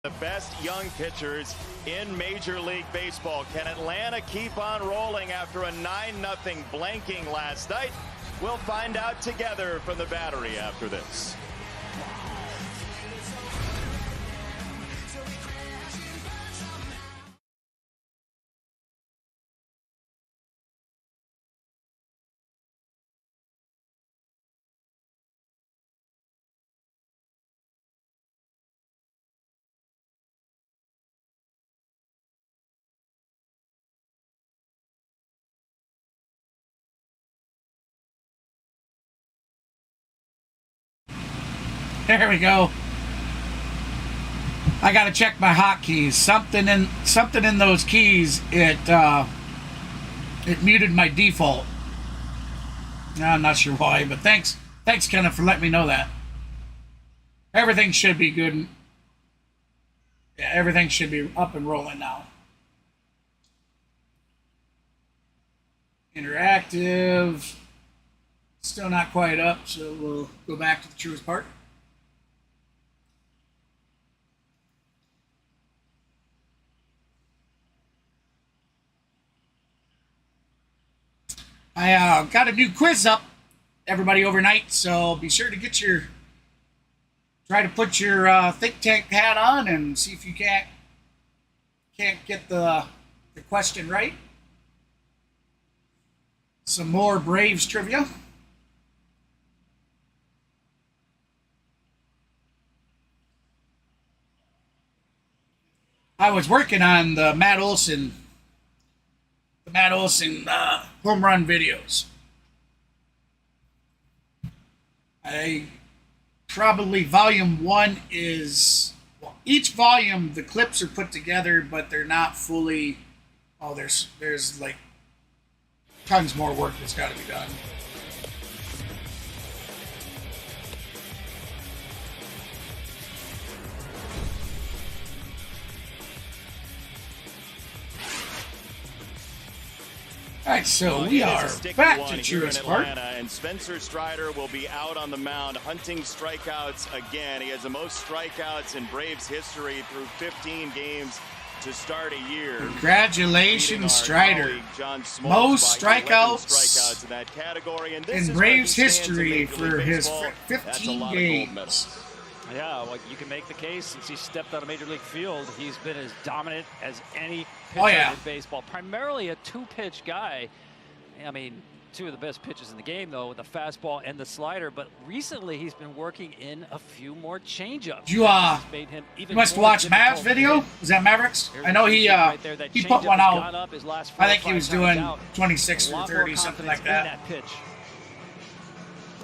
The best young pitchers in Major League Baseball. Can Atlanta keep on rolling after a 9-0 blanking last night? We'll find out together from the Battery after this. There we go. I gotta check my hotkeys. Something in those keys. It muted my default. I'm not sure why, but thanks, Kenneth, for letting me know that. Everything should be good. Yeah, everything should be up and rolling now. Interactive. Still not quite up, so we'll go back to the Truist Park. I got a new quiz up, everybody, overnight, so be sure to try to put your think tank hat on and see if you can't get the question right. Some more Braves trivia. I was working on the Matt Olson home run videos. Probably volume 1 is, well, each volume the clips are put together, but they're not fully. Oh, there's like tons more work that's got to be done. All right, so we are back to Truist Park. And Spencer Strider will be out on the mound hunting strikeouts again. He has the most strikeouts in Braves history through 15 games to start a year. Congratulations, Strider. Most strikeouts in that category. And in Braves history for his 15 games. Yeah, well, you can make the case since he stepped on a major league field, he's been as dominant as any pitcher in baseball. Primarily a two-pitch guy. I mean, two of the best pitches in the game, though, the fastball and the slider. But recently, he's been working in a few more changeups. You must watch Mav's video. Was that Mavericks? I know he put one out. I think he was doing 26 or 30, something like that.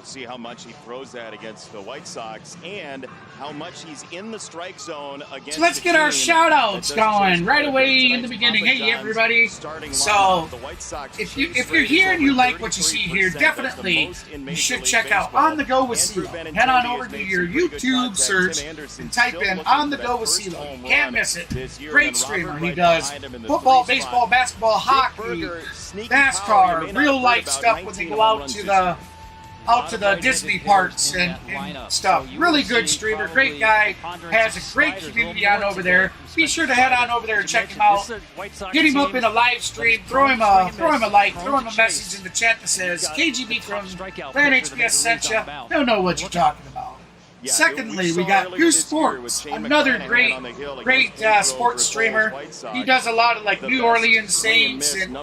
See how much he throws that against the White Sox and how much he's in the strike zone against. So let's get our shout outs going right away in the beginning. Hey everybody. So if you're here and you like what you see here, definitely you should check out On the Go with CeeLo. Head on over to your YouTube search and type in On the Go with CeeLo. You can't miss it. Great streamer. He does football, baseball, basketball, hockey, NASCAR, real life stuff when they go out to the Disney parks and stuff. Really good streamer, great guy, has a great community on over there. Be sure to head on over there and check him out. Get him up in a live stream, throw him a like, throw him a message in the chat that says KGB from Fan HBS sent you. He'll know what you're talking about. Secondly, we got Goose Sports, another great sports streamer. He does a lot of like New Orleans Saints and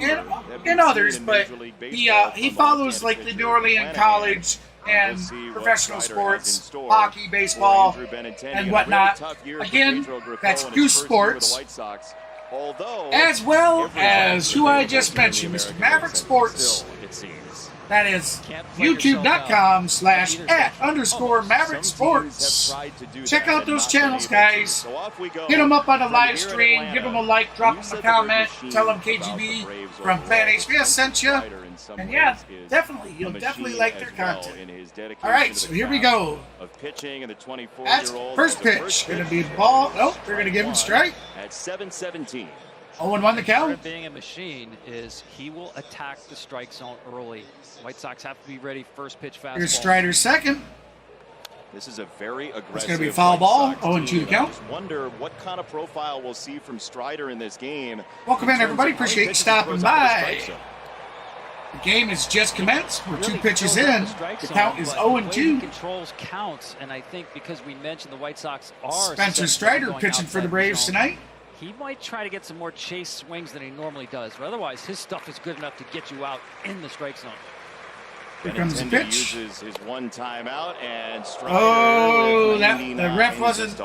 others, but he follows like the New Orleans college and professional sports, hockey, baseball, and whatnot. Again, that's Goose Sports. As well as who I just mentioned, Mr. Maverick Sports. That is youtube.com/@_Maverick Sports. Check out those channels, guys. Hit them up on a live stream. Give them a like. Drop them a comment. Tell them KGB from Fan HBS sent you. And yeah, definitely. You'll definitely like their content. All right, so here we go. That's first pitch. Going to be the ball. Nope, they're going to give him strike. At 7-17. 0-1 the count. Being a machine is he will attack the strike zone early. White Sox have to be ready. First pitch fastball. Here's Strider second. This is a very aggressive. It's going to be foul ball. 0-2 the count. Wonder what kind of profile we'll see from Strider in this game. Welcome in, everybody. Appreciate you stopping by. The game has just commenced. We're 2 pitches in. The count is 0-2. Controls counts, and I think because we mentioned the White Sox are Spencer Strider pitching for the Braves tonight. He might try to get some more chase swings than he normally does, but otherwise his stuff is good enough to get you out in the strike zone. Here comes the pitch. Uses his 1 timeout, and Strider, the ref wasn't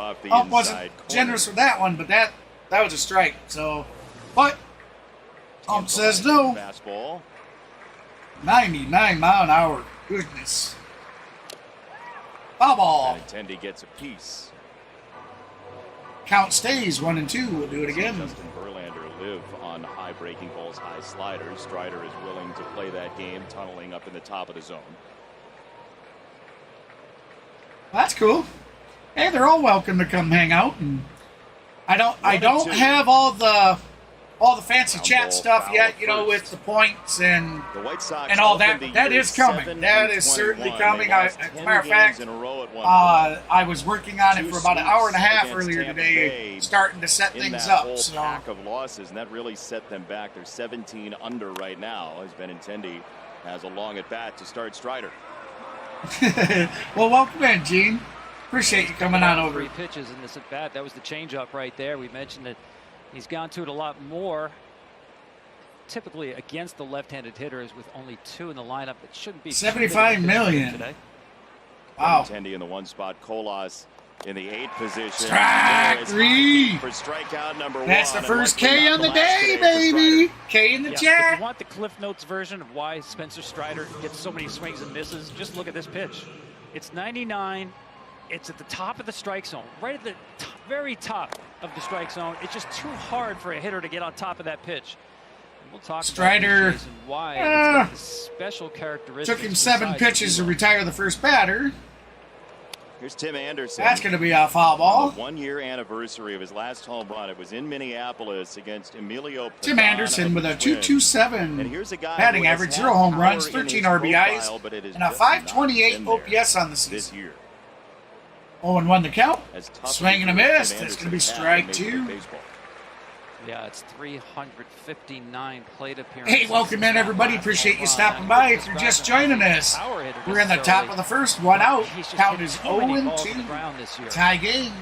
generous with that one, but that was a strike. So, but says no. Fastball. 99 mile an hour. Goodness. Foul ball. Benintendi gets a piece. Count stays 1-2. We'll do it again. Justin Verlander live on high breaking balls, high sliders. Strider is willing to play that game, tunneling up in the top of the zone. That's cool. Hey, they're all welcome to come hang out. And I don't have all the fancy chat stuff yet, you know, with the points and all that. But that is coming. That is certainly coming. As a matter of fact, I was working on it for about an hour and a half earlier today, starting to set things up. So pack of losses, and that really set them back. They're 17 under right now, as Benintendi has a long at bat to start Strider. Well, welcome in, Gene. Appreciate you coming on over. 3 pitches in this at bat. That was the changeup right there. We mentioned that. He's gone to it a lot more, typically against the left-handed hitters, with only 2 in the lineup. It shouldn't be $75 million today. Wow. Benintendi in the 1 spot. Colas in the 8th position. Strike 3 for strikeout number 1. That's the first K on the day, baby. K in the chat. If you want the Cliff Notes version of why Spencer Strider gets so many swings and misses, just look at this pitch. It's 99. It's at the top of the strike zone, right at the very top of the strike zone. It's just too hard for a hitter to get on top of that pitch. And we'll talk Strider, about why it's got this special characteristics. Took him 7 pitches to retire the first batter. Here's Tim Anderson. That's going to be a foul ball. On the 1-year anniversary of his last home run. It was in Minneapolis against Emilio Pagan. Tim Anderson with a .227 batting average, 0 home runs, 13 RBIs, and a .528 OPS on the season. 0-1 the count. Swing and a miss. That's going to be strike 2. Yeah, it's 359 plate appearances. Hey, welcome in, everybody. Appreciate you stopping by. If you're just joining us, we're in the top of the first. 1 out. Count is 0-2. Tie game.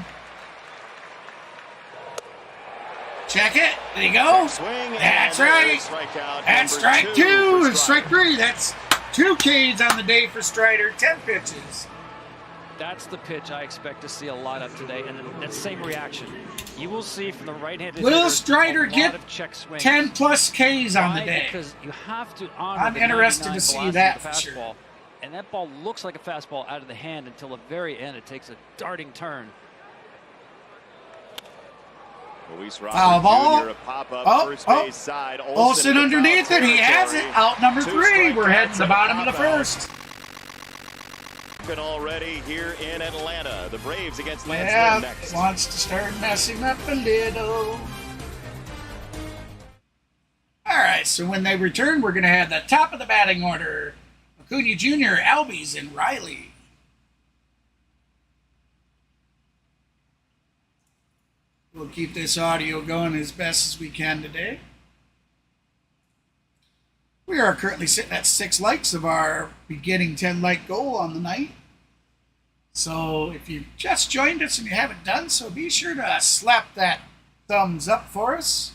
Check it. There you go. That's right. That's strike 2 and strike 3. That's 2 Ks on the day for Strider. 10 pitches. That's the pitch I expect to see a lot of today, and that same reaction. You will see from the right-handed Will Strider get 10-plus Ks on the day? Because you have to honor I'm interested to see that for sure. And that ball looks like a fastball out of the hand until the very end. It takes a darting turn. Foul ball. Olson underneath it. He has it. Out number 3. We're heading to the bottom of the first. Already here in Atlanta, the Braves against Lynn next. Wants to start messing up a little. All right, so when they return, we're going to have the top of the batting order: Acuna Jr., Albies, and Riley. We'll keep this audio going as best as we can today. We are currently sitting at 6 likes of our beginning 10-like goal on the night. So if you just joined us and you haven't done so, be sure to slap that thumbs up for us.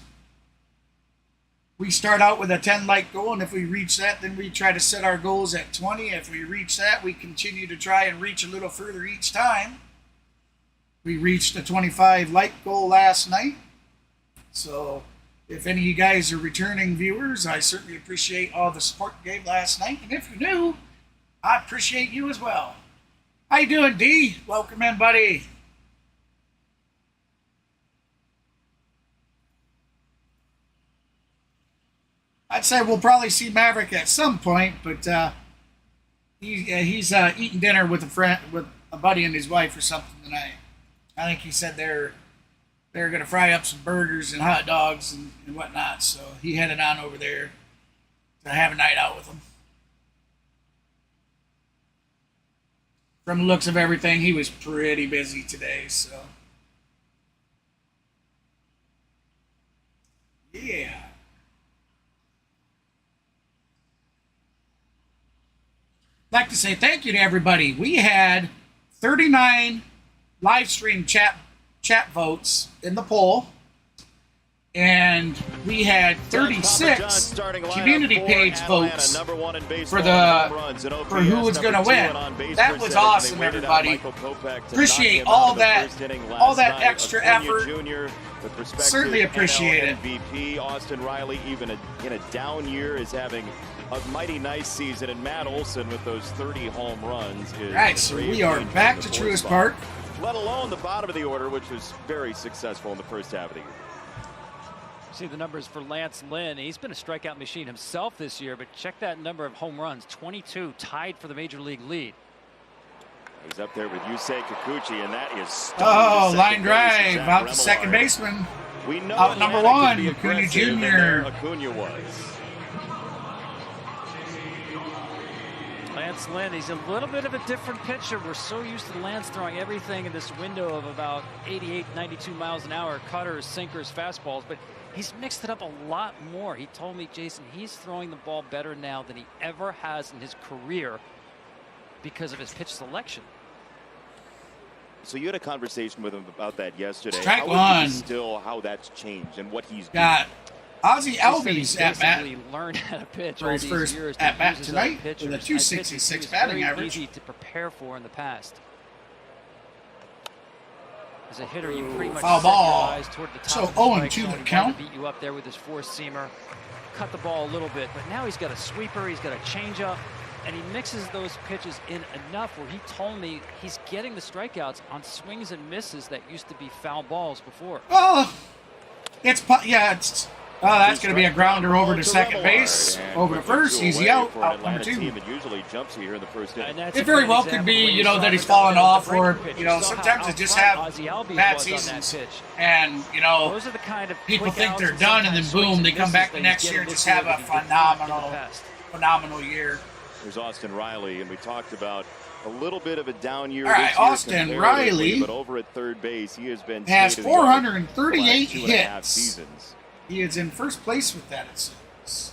We start out with a 10-like goal, and if we reach that, then we try to set our goals at 20. If we reach that, we continue to try and reach a little further each time. We reached a 25-like goal last night. So if any of you guys are returning viewers, I certainly appreciate all the support you gave last night. And if you're new, I appreciate you as well. How you doing, D? Welcome in, buddy. I'd say we'll probably see Maverick at some point, but he's eating dinner with a buddy and his wife or something tonight. I think he said they're going to fry up some burgers and hot dogs and whatnot, so he headed on over there to have a night out with them. From the looks of everything, he was pretty busy today, so. Yeah. I'd like to say thank you to everybody. We had 39 live stream chat votes in the poll, and we had 36 community page votes for who was going to win. That was awesome, everybody. Appreciate all that extra effort. Certainly appreciate it. MVP Austin Riley, even in a down year, is having a mighty nice season, and Matt Olson with those 30 home runs. All right, so we are back to Truist Park. Let alone the bottom of the order, which was very successful in the first half of the year. See the numbers for Lance Lynn. He's been a strikeout machine himself this year, but check that number of home runs, 22, tied for the major league lead. He's up there with Yusei Kikuchi, and that is line drive out to second baseman. We know out number one, Acuna Jr. Acuna was. Lance Lynn, he's a little bit of a different pitcher. We're so used to Lance throwing everything in this window of about 88, 92 miles an hour, cutters, sinkers, fastballs, but he's mixed it up a lot more. He told me, Jason, he's throwing the ball better now than he ever has in his career because of his pitch selection. So you had a conversation with him about that yesterday. Strike one. Still, how that's changed and what he's got. Ozzie Albies at bat learned how to pitch for his first at bat tonight with a .266 batting average. Easy to prepare for in the past. As a hitter, you pretty much foul ball. Eyes toward the top so of the 0-2 the count. Beat you up there with his four-seamer, cut the ball a little bit, but now he's got a sweeper, he's got a changeup, and he mixes those pitches in enough where he told me he's getting the strikeouts on swings and misses that used to be foul balls before. Oh, it's that's going to be a grounder over to second base, over to first, easy out number two. It very well could be, that he's fallen off, or, sometimes they just have bad seasons, and, people think they're done, and then boom, they come back the next year and just have a phenomenal year. There's Austin Riley, and we talked about a little bit of a down year. All right, Austin Riley, but over at third base, he has 438 hits. He is in first place with that, it seems.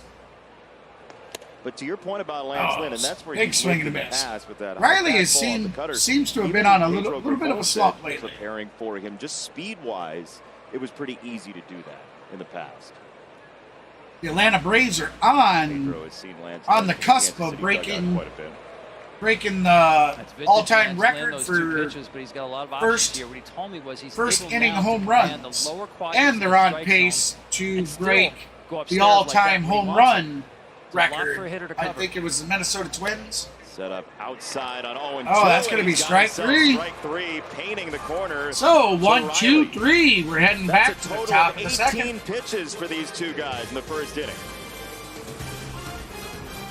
But to your point about Lance Lynn, and that's where big swing and a miss. Riley seems to have been on a little bit of a slump lately. Preparing for him, just speed-wise, it was pretty easy to do that in the past. The Atlanta Braves are on the cusp of breaking the all-time record for first inning home runs, and they're on pace to break the all-time home run record. I think it was the Minnesota Twins. Set up outside on 0-2. Oh, that's going to be strike three. Strike three, painting the corner. So 1, 2, 3. We're heading back to the top of the second. 18 pitches for these two guys in the first inning.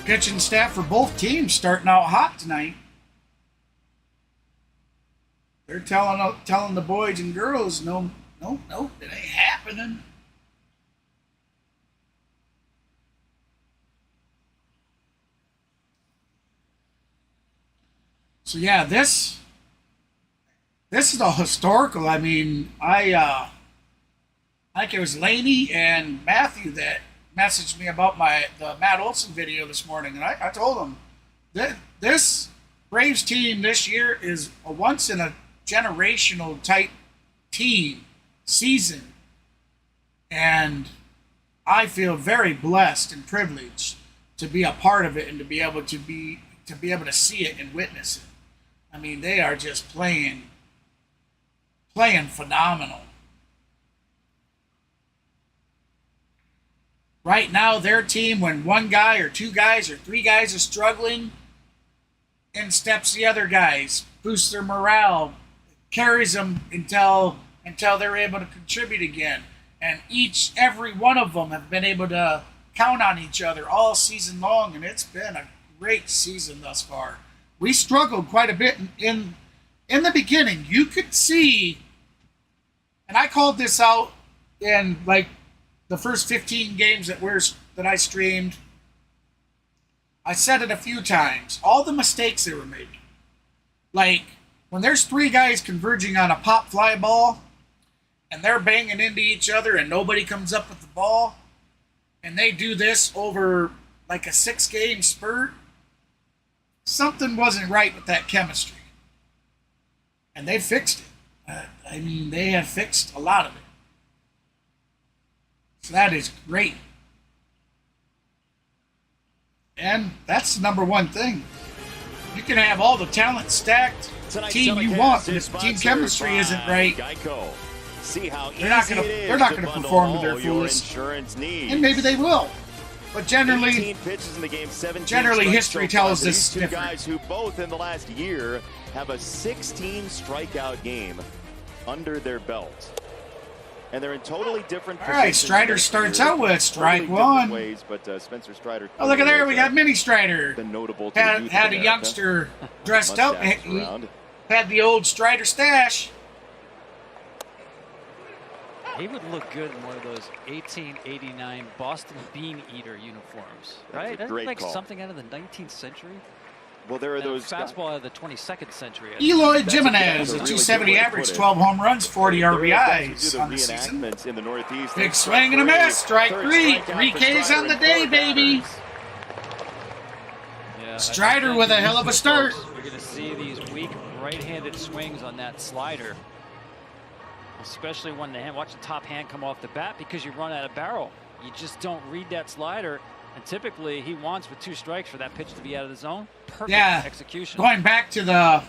Pitching staff for both teams starting out hot tonight. They're telling the boys and girls, no, it ain't happening. So yeah, this is a historical. I mean, I think it was Laney and Matthew that messaged me about the Matt Olson video this morning, and I told them that this Braves team this year is a once in a generational type season, and I feel very blessed and privileged to be a part of it and to be able to see it and witness it. I mean, they are just playing phenomenal. Right now, their team, when one guy or two guys or three guys are struggling, in steps the other guys, boosts their morale, carries them until they're able to contribute again. And every one of them have been able to count on each other all season long, and it's been a great season thus far. We struggled quite a bit in the beginning. You could see, and I called this out in like the first 15 games that I streamed. I said it a few times. All the mistakes they were making. like, when there's 3 guys converging on a pop fly ball, and they're banging into each other and nobody comes up with the ball, and they do this over like a 6-game spurt, something wasn't right with that chemistry. And they fixed it. I mean, they have fixed a lot of it. So that is great. And that's the number one thing. You can have all the talent stacked team you want, but if team chemistry isn't right, they're not going to perform to their fullest. And maybe they will. But generally history tells us different. Guys who both in the last year have a 16 strikeout game under their belt. And they're in totally different positions. All right, Strider starts out with strike one. Ways, but Spencer Strider. Oh, look at there. We got Mini Strider. Had a America. Youngster dressed up. Had the old Strider stash. He would look good in one of those 1889 Boston Bean Eater uniforms, right? That's like call. Something out of the 19th century. Well, there are those fastball out of the 22nd century. Eloy Jimenez, a 270 average, 12 home runs, 40 RBIs on the season. In the Northeast, big swing and a miss. Strike 3. 3 Ks on the day, baby. Yeah, Strider with a hell of a start. We're going to see these weak right-handed swings on that slider. Especially when watch the top hand come off the bat because you run out of barrel. You just don't read that slider. And typically, he wants with 2 strikes for that pitch to be out of the zone. Perfect execution. Going back to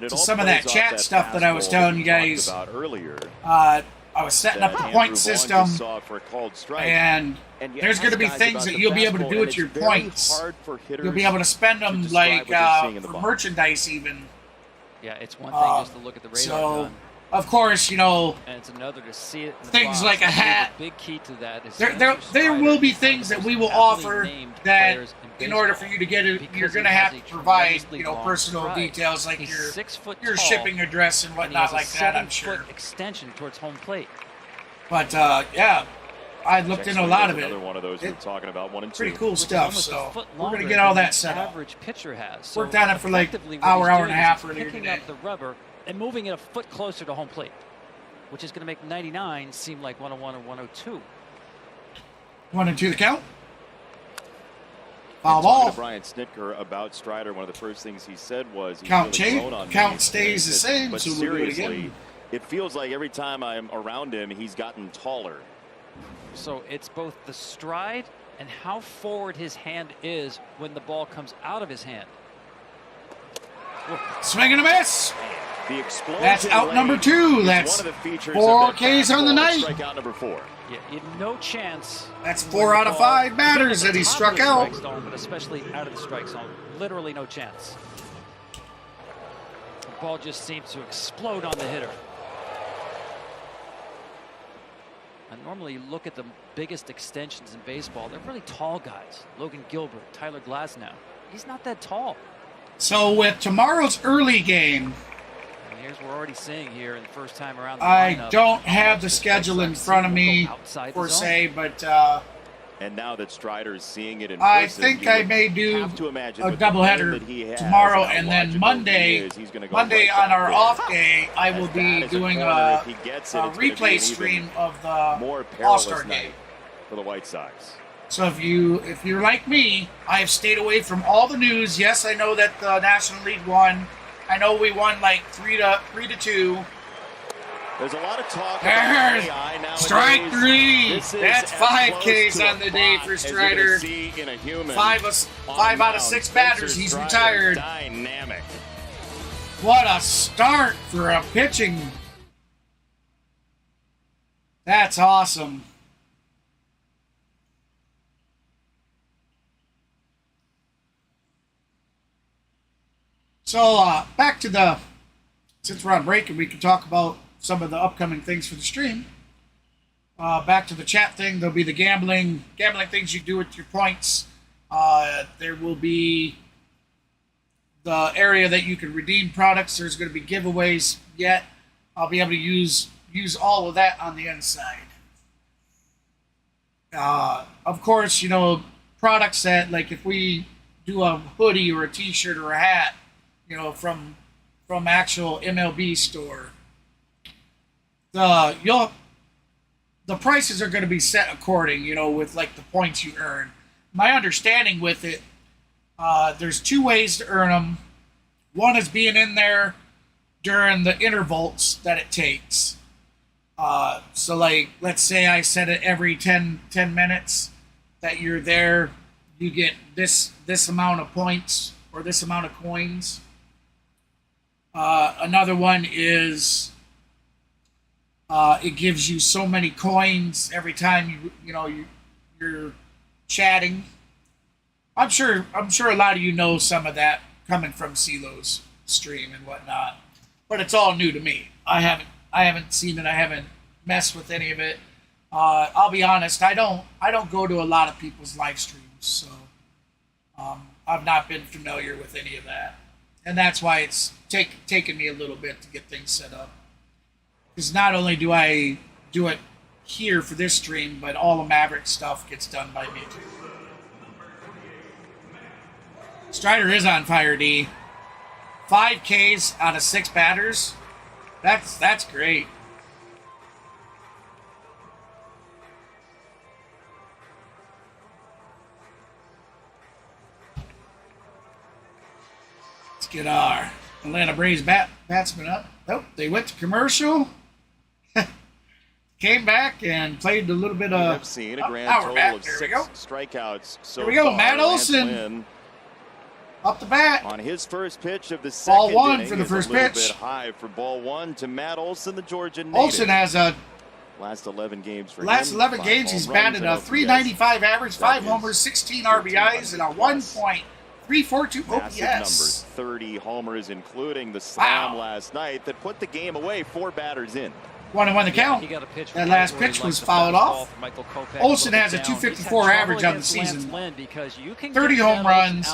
some of that chat stuff that I was telling you guys about earlier. I was setting up a point system, and there's going to be things that you'll be able to do with your points. You'll be able to spend them like for merchandise even. Yeah, it's one thing just to look at the radar gun. Of course, and it's another to see it. Things like a hat. The big key to that is there will be things that we will offer that, in order for you to get it, you're going to have to provide, personal details like your shipping address and whatnot like that. I'm sure. Extension towards home plate. But yeah, I looked into a lot of it. Another one of those we're talking about, 1 and 2. Pretty cool stuff. So we're going to get all that set up. Average pitcher has. Worked on it for like hour and a half earlier picking today. up the rubber and moving it a foot closer to home plate, which is going to make 99 seem like 101 or 102. 1 and 2 the count. Foul ball. To Brian Snitker about Strider, one of the first things he said was count stays the same. But so we'll seriously, do it again. It feels like every time I'm around him, he's gotten taller. So it's both the stride and how forward his hand is when the ball comes out of his hand. Swing and a miss. That's out number 2. That's 4 Ks on the night. Strikeout number 4. Yeah, no chance. That's 4 out of 5 batters that he struck out. Zone, but especially out of the strike zone. Literally no chance. The ball just seems to explode on the hitter. And normally you look at the biggest extensions in baseball. They're really tall guys. Logan Gilbert, Tyler Glasnow. He's not that tall. So with tomorrow's early game, and here's we're already seeing here in the first time around. I don't have the schedule in front of me per se, but and now that Strider is seeing it in I person, think I may do a doubleheader tomorrow, and then Monday on our off day, I will be doing a replay stream of the All-Star game for the White Sox. So if you're like me, I have stayed away from all the news. Yes, I know that the National League won. I know we won like 3-2. There's a lot of talk about AI nowadays. Strike 3. That's 5 Ks on the day for Strider. 5 out of 6 batters. He's retired. Dynamic. What a start for a pitching. That's awesome. So back to since we're on break and we can talk about some of the upcoming things for the stream. Back to the chat thing, there'll be the gambling things you do with your points. There will be the area that you can redeem products. There's going to be giveaways yet. I'll be able to use all of that on the inside. Of course, products that, like if we do a hoodie or a t-shirt or a hat, from from actual MLB store. The prices are going to be set according, with like the points you earn. My understanding with it, there's 2 ways to earn them. One is being in there during the intervals that it takes. So like, let's say I set it every 10 minutes that you're there, you get this amount of points or this amount of coins. Another one is it gives you so many coins every time you're chatting. I'm sure a lot of you know some of that coming from CeeLo's stream and whatnot, but it's all new to me. I haven't seen it. I haven't messed with any of it. I'll be honest. I don't go to a lot of people's live streams, so I've not been familiar with any of that, and that's why it's taken me a little bit to get things set up. Because not only do I do it here for this stream, but all the Maverick stuff gets done by me too. Strider is on fire, D. 5 Ks out of 6 batters. That's great. Let's get our Atlanta Braves batsman up. Oh, they went to commercial. Came back and played a little bit of. I've seen a grand total of 6 strikeouts. So here we go, far. Matt Olson. Lynn, up the bat. on his first pitch of the second ball 1 inning for the first a little pitch. bit high for ball 1 to Matt Olson, the Georgia native. Olson has a last 11 games for him. 11 games. He's batted a .395 average, 5 homers, 16 RBIs, and a 1.342 Massive OPS. number, 30 homers, including the slam last night that put the game away. 4 batters in. 1-1 the count. That last pitch was fouled off. Olson has a .254 average on the season, 30 home runs,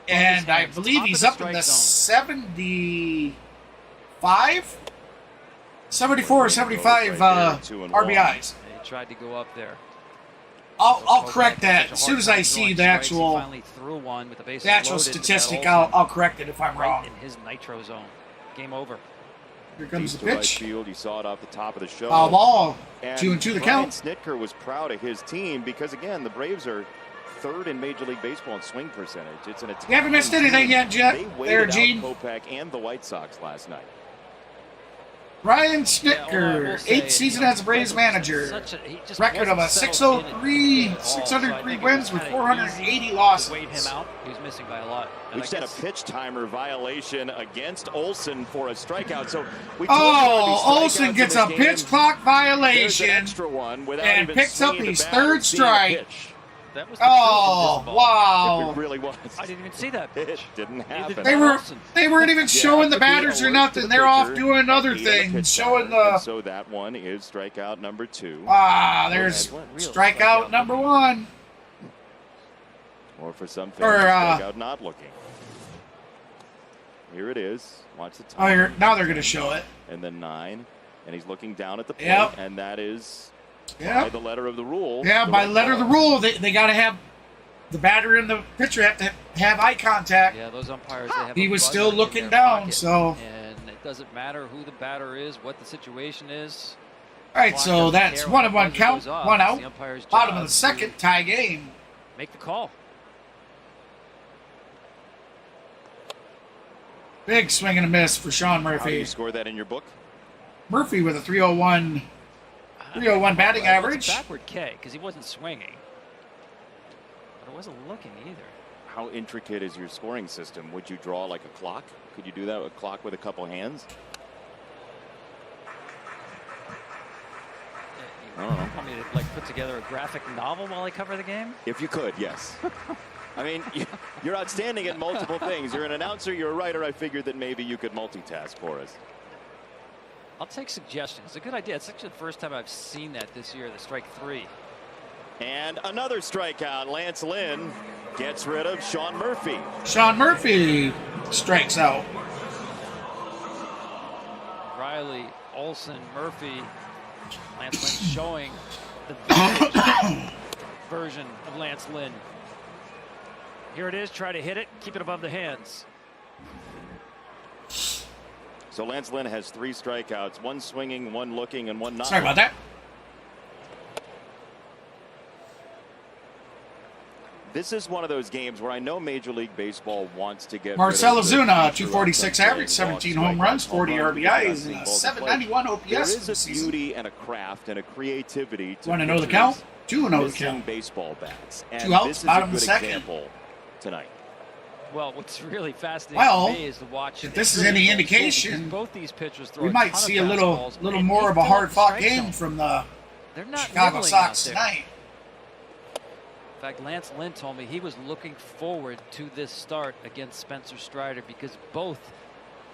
and I believe he's up in the 74 or 75 RBIs. He tried to go up there. I'll correct that as soon as I see the actual statistic. I'll correct it if I'm wrong. In his nitro zone. Game over. Here comes the Deep to right pitch. field. You saw it off the top of the show. Foul ball. And 2-2 the Brian count. Snitker was proud of his team because, again, the Braves are 3rd in Major League Baseball in swing percentage. It's an attack. You haven't missed anything yet, Jet. They There, waited Gene. out Kopech and the White Sox last night. Ryan Snitker, 8th season as a Braves manager. Record of a 603 wins with 480 losses. Weighed him out. He was missing by a lot. We set a pitch timer violation against Olson for a strikeout. So Olson gets a pitch clock violation and picks up his 3rd strike. That was the wow. It really was. I didn't even see that pitch. It didn't happen. They weren't even showing the batters or nothing. They're off doing other things, showing the. So that one is strikeout number 2. There's strikeout number 1. Or for some fans, strikeout not looking. Here it is. Watch the time. Now they're going to show it. And then 9, and he's looking down at the plate, and that is. By the letter of the rule. Yeah, by the letter of the rule, they got to have the batter and the pitcher have to have eye contact. Yeah, those umpires. He was still looking down, so. And it doesn't matter who the batter is, what the situation is. All right, so that's 1-1 count, 1 out. Bottom of the 2nd, tie game. Make the call. Big swing and a miss for Sean Murphy. How do you score that in your book? Murphy with a 301 batting average. Backward K, because he wasn't swinging. But it wasn't looking either. How intricate is your scoring system? Would you draw like a clock? Could you do that with a clock with a couple hands? I don't know. You want me to put together a graphic novel while I cover the game? If you could, yes. I mean, you're outstanding at multiple things. You're an announcer, you're a writer. I figured that maybe you could multitask for us. I'll take suggestions. It's a good idea. It's actually the first time I've seen that this year, the strike 3. And another strikeout. Lance Lynn gets rid of Sean Murphy. Sean Murphy strikes out. Riley, Olson, Murphy. Lance Lynn showing the vintage version of Lance Lynn. Here it is. Try to hit it. Keep it above the hands. So Lance Lynn has 3 strikeouts, 1 swinging, 1 looking, and 1 not. Sorry about that. This is one of those games where I know Major League Baseball wants to get Marcell Ozuna, 246 average, 17 home runs, 40 RBIs, and a 791 OPS. There is a beauty and a craft and a creativity to want to know the count? 2-0 the count. Baseball bats. And 2 outs, this is bottom a of the good second. example tonight. Well, what's really fascinating to me is to watch. If this is any indication, both these pitchers throw we might see a little more of a hard-fought game from the Chicago Sox tonight. In fact, Lance Lynn told me he was looking forward to this start against Spencer Strider because both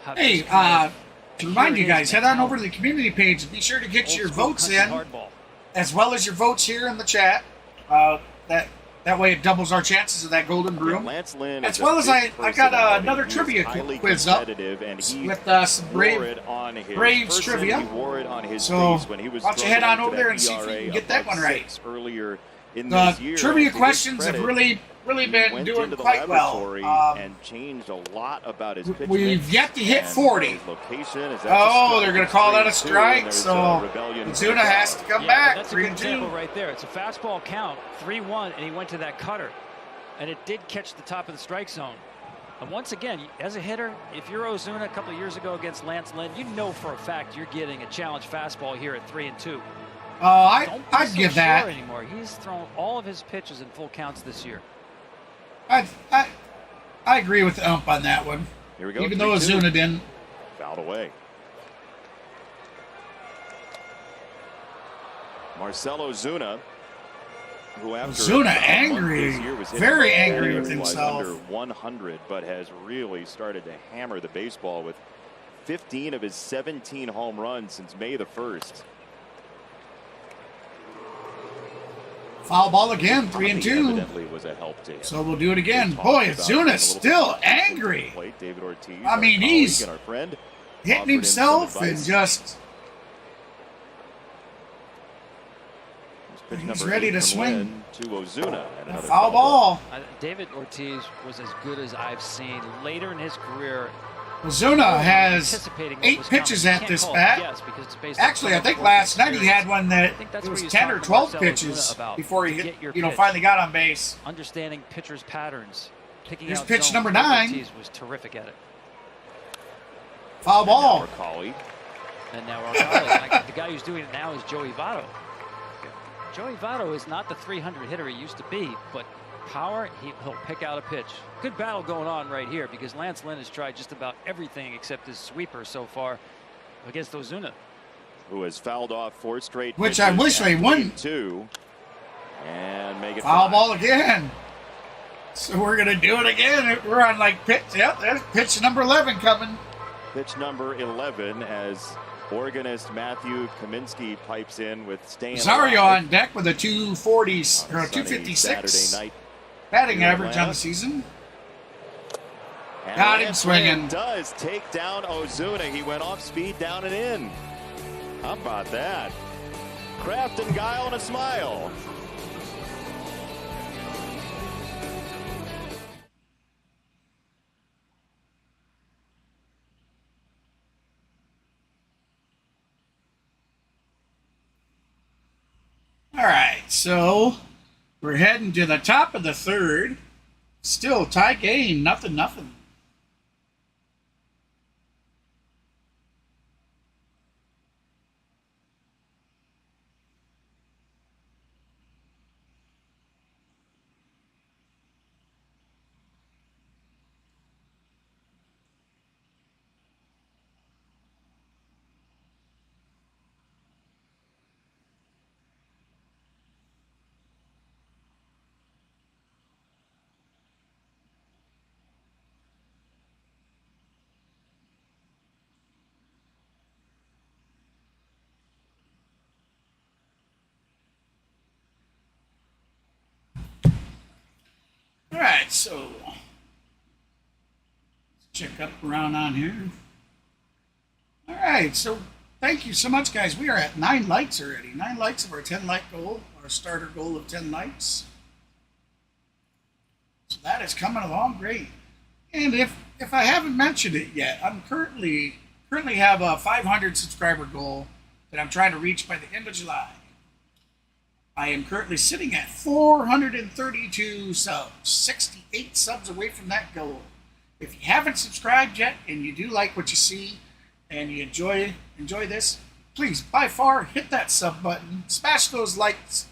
have. Hey, to remind you guys, head on over to the community page and be sure to get your votes in, as well as your votes here in the chat. That way it doubles our chances of that golden broom. Lance Lynn, as well as I got another trivia quiz up with some Braves trivia. So why don't you head on over there and see if you can get that one right. Earlier in the trivia questions have really been doing quite well. And changed a lot about his pitch. We've yet to hit 40. Oh, they're going to call that a strike, so Ozuna has to come back. That's a good example right there. It's a fastball count, 3-1, and he went to that cutter, and it did catch the top of the strike zone. And once again, as a hitter, if you're Ozuna a couple of years ago against Lance Lynn, you know for a fact you're getting a challenge fastball here at 3-2. I'd give that. Anymore. He's thrown all of his pitches in full counts this year. I agree with the ump on that one. Here we go. Even though Ozuna didn't. Fouled away. Marcell Ozuna, who after angry, very angry with himself. Under 100, but has really started to hammer the baseball with 15 of his 17 home runs since May the 1st. Foul ball again, 3-2. Evidently was a help to him. So we'll do it again. Boy, Ozuna's still angry. I mean, he's hitting himself and just. He's ready to swing. To Ozuna. A foul ball. David Ortiz was as good as I've seen later in his career. Ozuna has 8 pitches at this bat. Actually, I think last night he had one that it was 10 or 12 pitches before he finally got on base. Understanding pitchers' patterns. Here's pitch number 9. Ortiz was terrific at it. Foul ball. And now Arcali. The guy who's doing it now is Joey Votto. Joey Votto is not the 300 hitter he used to be, but power, he'll pick out a pitch. Good battle going on right here because Lance Lynn has tried just about everything except his sweeper so far against Ozuna, who has fouled off 4 straight. Which I wish they wouldn't. 2 and make it foul ball again. So we're gonna do it again. We're on like pitch. Yep, there's pitch number 11 coming. Pitch number 11 as organist Matthew Kaminsky pipes in with staying. Rosario on deck with a 240 or a 256 batting average on the season. And got him swinging. Does take down Ozuna. He went off speed down and in. How about that? Craft and guile and a smile. All right, so we're heading to the top of the 3rd. Still tie game, nothing. All right, so let's check up around on here. All right, so thank you so much, guys. We are at 9 likes already. 9 likes of our 10 like goal, our starter goal of 10 likes. So that is coming along great. And if I haven't mentioned it yet, I'm currently currently have a 500 subscriber goal that I'm trying to reach by the end of July. I am currently sitting at 432 subs, 68 subs away from that goal. If you haven't subscribed yet and you do like what you see and you enjoy this, please, by far, hit that sub button, smash those likes,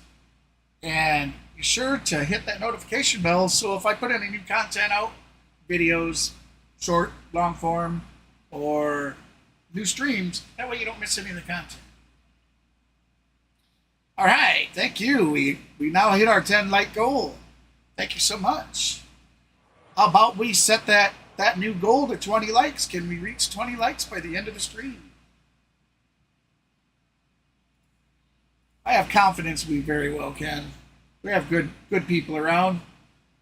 and be sure to hit that notification bell so if I put any new content out, videos, short, long form, or new streams, that way you don't miss any of the content. All right, thank you. We now hit our 10 like goal. Thank you so much. How about we set that new goal to 20 likes? Can we reach 20 likes by the end of the stream? I have confidence we very well can. We have good people around.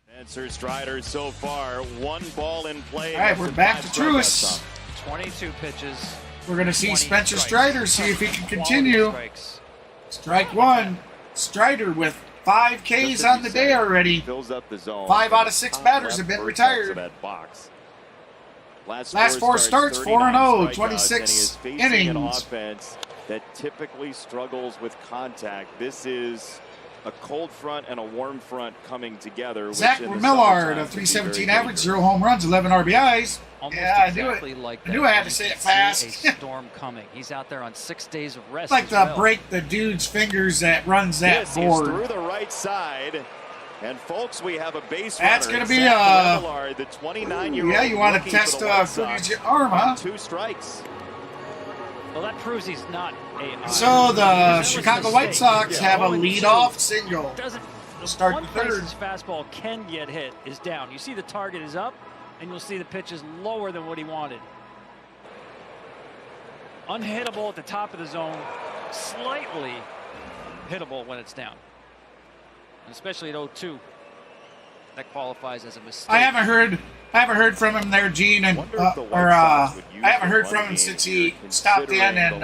Spencer Strider so far, 1 ball in play. All right, we're back to Truist. 22 pitches. We're going to see Spencer Strider, see if he can continue. Strike 1. Strider with 5 Ks on the day already. Fills up the zone. 5 out of 6 batters have been retired. Last 4 starts, 4-0, 26 innings. An offense that typically struggles with contact. This is a cold front and a warm front coming together. Zach Millard, a 317 average, 0 home runs, 11 RBIs. Almost yeah, exactly I knew it. Like I knew I had to say it fast. A storm coming. He's out there on 6 days of rest. Like to break the dude's fingers that runs that board. Through the right side. And folks, we have a base That's runner. That's going to be Millard, the 29-year-old. Yeah, you want to test your arm, huh? 2 strikes. Well, that proves he's not a. So the Chicago White Sox have a leadoff single. Start one the place third. his fastball can get hit is down. You see the target is up, and you'll see the pitch is lower than what he wanted. Unhittable at the top of the zone, slightly hittable when it's down. And especially at 0-2. That qualifies as a mistake. I haven't heard from him there, Gene, and I haven't heard from him since he stopped in and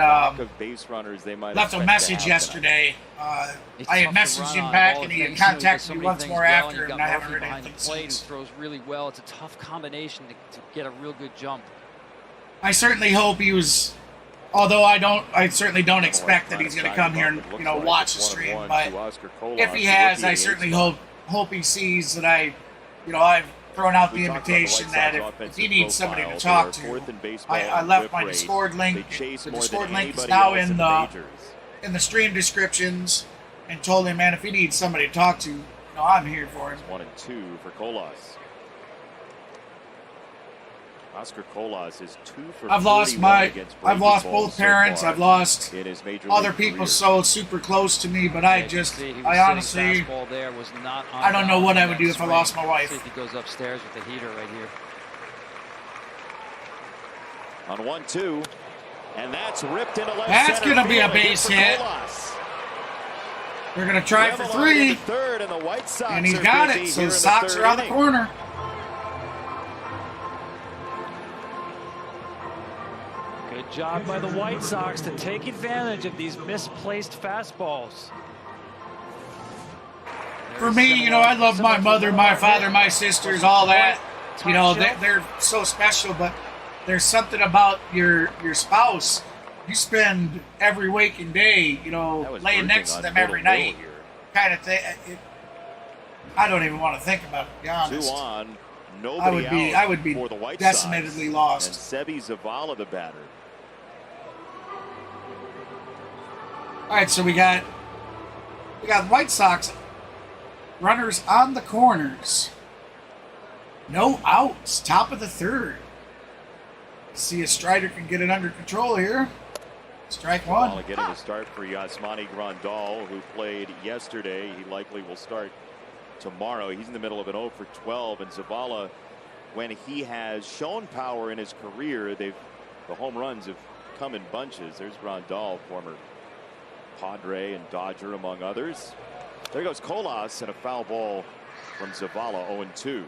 left a message yesterday. I had messaged him back, and he had contacted me once more after, and I haven't heard anything since. Throws really well. It's a tough combination to get a real good jump. I certainly hope he was. Although I certainly don't expect that he's going to come here and watch the stream. But if he has, I certainly hope he sees that I've thrown out the invitation that if he needs somebody to talk to, I left my Discord link. The Discord link is now in the stream descriptions, and told him, man, if he needs somebody to talk to, I'm here for him. 1-2 for Colas. Oscar Colas is 2 for 41 against I've lost both so parents. far I've lost in his major other league people career. so super close to me, but I honestly, I don't know what I would do if I lost my wife. See if he goes upstairs with the heater right here. On 1-2, and that's ripped into left That's center going to be a field base for hit. Colas. They're going to try for 3, Third, and the White Sox and he's are got busy it. So here the in Sox third are on the inning. corner. Good job by the White Sox to take advantage of these misplaced fastballs. For me, I love my mother, my father, my sisters, all that. They're so special, but there's something about your spouse. You spend every waking day, laying next to them every night, kind of thing. I don't even want to think about it, to be honest. 2 on, nobody I would be for the White decimatedly Sox. lost. And Sebi Zavala, the batter. All right, so we got White Sox runners on the corners. No outs, top of the third. See if Strider can get it under control here. Strike 1. Getting a start for Yasmani Grandal, who played yesterday. He likely will start tomorrow. He's in the middle of an 0 for 12, and Zavala, when he has shown power in his career, the home runs have come in bunches. There's Grandal, former Padre and Dodger, among others. There goes Colas, and a foul ball from Zavala, 0-2.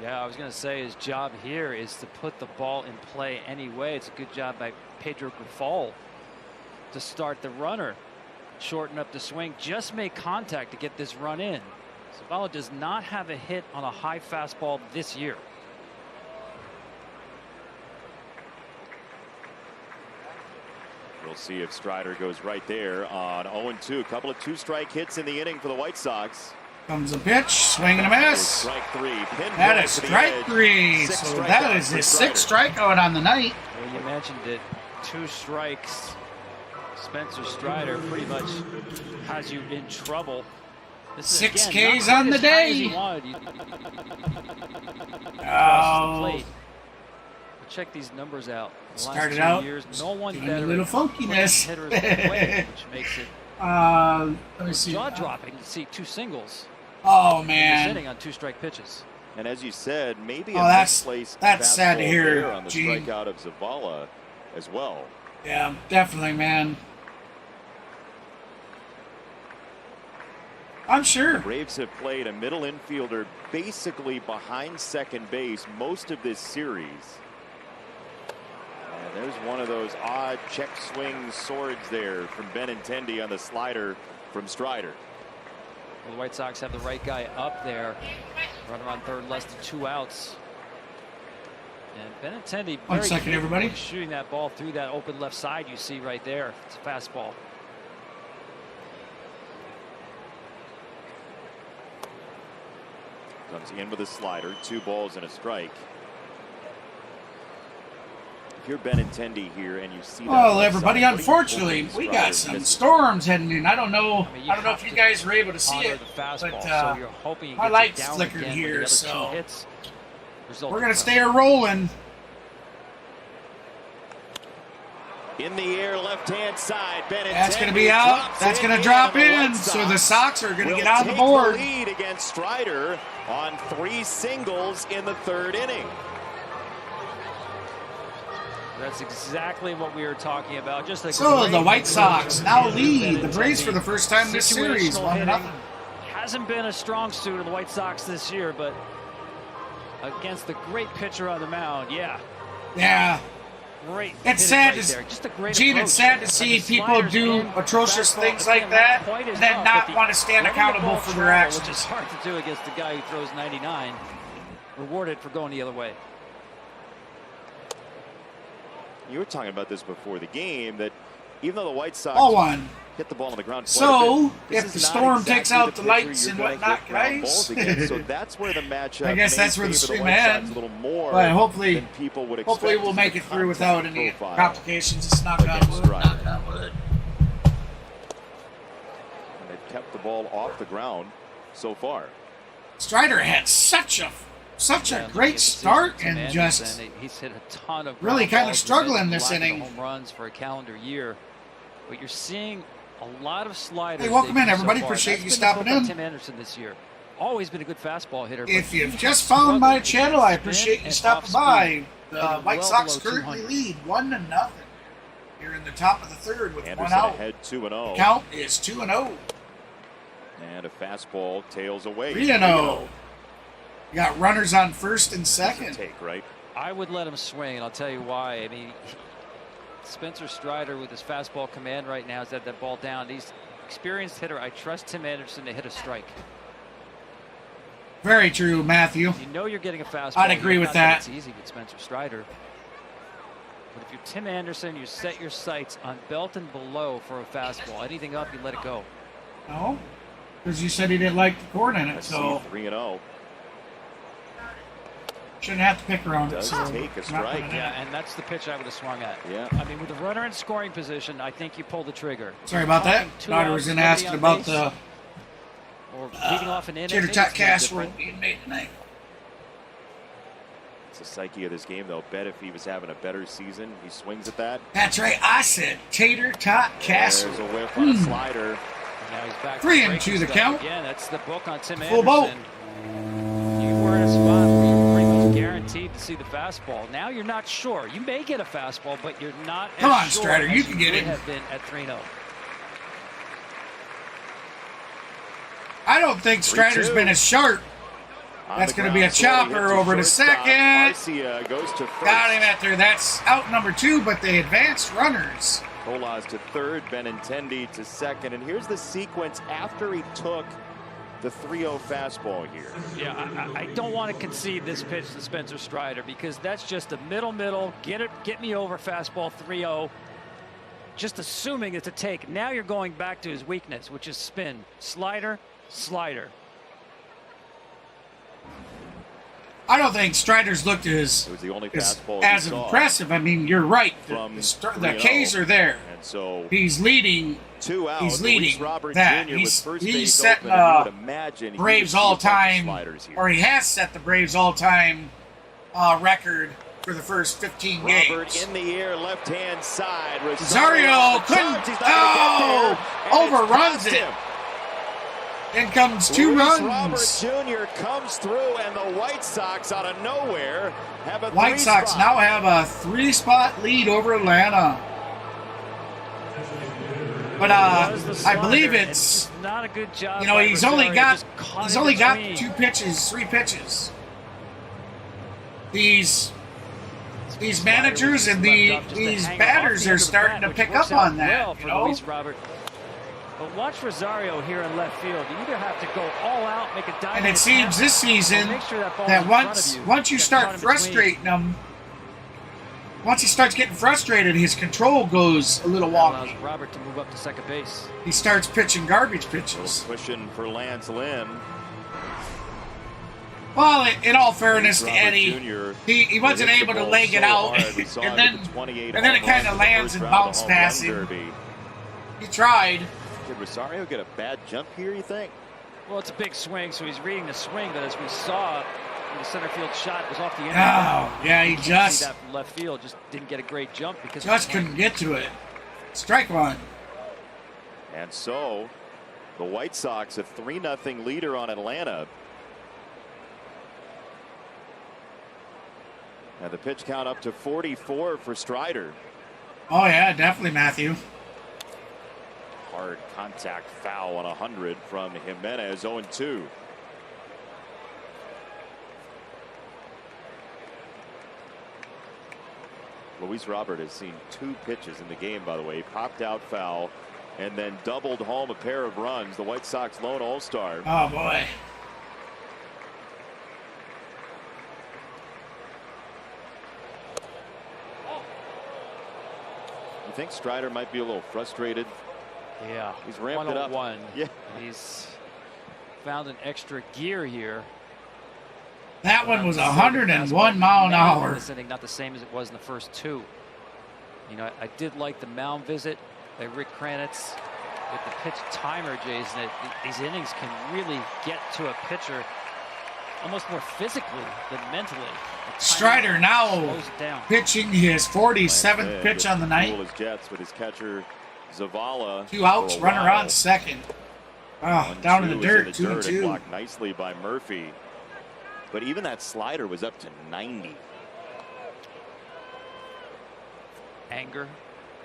Yeah, I was going to say his job here is to put the ball in play anyway. It's a good job by Pedro Grifol to start the runner. Shorten up the swing, just make contact to get this run in. Zavala does not have a hit on a high fastball this year. We'll see if Strider goes right there on 0-2. A couple of two-strike hits in the inning for the White Sox. Comes a pitch, swing and a miss. Strike three. That is strike three. So that is his sixth strikeout on the night. Well, you mentioned it. 2 strikes. Spencer Strider pretty much has you in trouble. This is, 6 again, Ks on the day. Oh. Check these numbers out. The Started last 2 out years, no one doing better a little funkiness. hitters away, which makes it let me see. jaw-dropping to see 2 singles. Oh man! Sitting on 2 strike pitches. And as you said, maybe that's misplaced sad to fastball hear, there on the Gene. strikeout of Zavala as well. Yeah, definitely, man. I'm sure. The Braves have played a middle infielder basically behind second base most of this series. And there's one of those odd check swing swords there from Benintendi on the slider from Strider. Well, the White Sox have the right guy up there. Runner on third, less than 2 outs. And Benintendi, 1 second, everybody. Shooting that ball through that open left side you see right there. It's a fastball. Comes in with a slider, 2 balls and a strike. If you're Benintendi here and you see that. Well, everybody, unfortunately, we got some storms heading in. I don't know. I mean, I don't know if you guys were able to see it, but so you're hoping my lights flickered here, so we're gonna stay rolling. In the air, left-hand side, Benintendi. That's going to be out. That's going to drop in. So the Sox are going to get on the board. The lead against Strider on 3 singles in the 3rd inning. That's exactly what we were talking about. Just a so the White Sox now lead the Braves for the first time this series, 1-0. Hasn't been a strong suit of the White Sox this year, but against the great pitcher on the mound, yeah. Yeah. Great. It's sad to, Gene, it's sad to see people do atrocious things like that and then not want to stand accountable for their actions. Which is hard to do against a guy who throws 99, rewarded for going the other way. You were talking about this before the game, that even though the White Sox hit the ball on the ground, so if the storm takes out the lights and whatnot, guys, so that's where the matchup. I guess that's where the stream ends. But hopefully we'll make it through without any complications. It's knock on wood. Knock on wood. And they've kept the ball off the ground so far. Strider had such a great start and just he's hit a ton of really kind of struggling this inning. Home runs for a calendar year, but you're seeing a lot of sliders. Hey, welcome in, everybody. Appreciate you stopping in. Tim Anderson this year, always been a good fastball hitter. If you've just found my channel, I appreciate you stopping by. The White Sox currently lead 1-0 here in the top of the 3rd with Anderson 1 out. Ahead 2-0. Count is 2-0. And a fastball tails away. 3-0. You got runners on 1st and 2nd. Take, right? I would let him swing, and I'll tell you why. I mean, Spencer Strider with his fastball command right now has had that ball down. He's experienced hitter. I trust Tim Anderson to hit a strike. Very true, Matthew. You know you're getting a fastball. I'd agree with that. It's easy with Spencer Strider. But if you're Tim Anderson, you set your sights on belt and below for a fastball. Anything up, you let it go. No, because you said he didn't like the corn in it, so 3-0. Shouldn't have to pick around it. Does take a strike. Yeah, and that's the pitch I would have swung at. Yeah. I mean, with a runner in scoring position, I think you pull the trigger. Sorry about that. Daughter was in asking about the or leading off an inning. tater tot casserole being made tonight. It's the psyche of this game, though. Bet if he was having a better season, he swings at that. That's right. I said tater tot casserole. There's a whiff on a slider. Now he's back 3-2 the count. Yeah, that's the book on Tim Full boat. Anderson. You were in a spot where you were pretty much guaranteed to see the fastball. Now you're not sure. You may get a fastball, but you're not. Come on, sure Strider, you can get it. Have been at 3-0. I don't think Strider's been as sharp. That's going to be a chopper over to second. Goes to first. Got him at there. That's out number 2, but they advanced runners. Colas to third, Benintendi to second. And here's the sequence after he took the 3-0 fastball here. Yeah, I don't want to concede this pitch to Spencer Strider because that's just a middle, get me over fastball 3-0. just assuming it's a take. Now you're going back to his weakness, which is spin. Slider, slider. I don't think Strider's looked as impressive. I mean, you're right. The K's are there. And so he's leading. 2 out. He's leading that. He's setting Braves all-time, or he has set the Braves all-time record for the first 15 games. In the air, left-hand side. Rosario couldn't. Overruns it. In comes 2 runs. Robert Jr. comes through, and the White Sox out of nowhere have a White Sox now have a 3-spot lead over Atlanta. But I believe it's not a good job. You know, he's only got 3 pitches. These managers and these batters are starting to pick up on that. You know? But watch Rosario here in left field. You either have to go all out, make a dive. And it seems this season that once you start frustrating him, once he starts getting frustrated, his control goes a little wonky. Allows Robert to move up to second base. He starts pitching garbage pitches. Pushing for Lynn. Well, in all fairness to Eddie, he wasn't able to leg it out, and then it kind of lands and bounces past him. He tried. Did Rosario get a bad jump here, you think? Well, it's a big swing, so he's reading the swing, but as we saw, the center field shot was off the end. Oh, yeah, he just that from left field just didn't get a great jump because just couldn't get to it. Strike one. And so, the White Sox a 3-0 leader on Atlanta. And the pitch count up to 44 for Strider. Oh yeah, definitely, Matthew. Hard contact foul on 100 from Jimenez. 0-2. Luis Robert has seen 2 pitches in the game, by the way. He popped out foul and then doubled home a pair of runs. The White Sox lone all-star. Oh, boy. You think Strider might be a little frustrated? Yeah. He's ramped it up. Yeah. He's found an extra gear here. That one was 101 mile an hour. This inning, not the same as it was in the first 2. You know, I did like the mound visit by Rick Kranitz with the pitch timer, Jason. These innings can really get to a pitcher almost more physically than mentally. Strider now pitching his 47th pitch on the night. His Jets with his catcher Zavala. 2 outs, runner on second. Oh, down in the dirt, 2-2. Blocked nicely by Murphy. But even that slider was up to 90. Anger,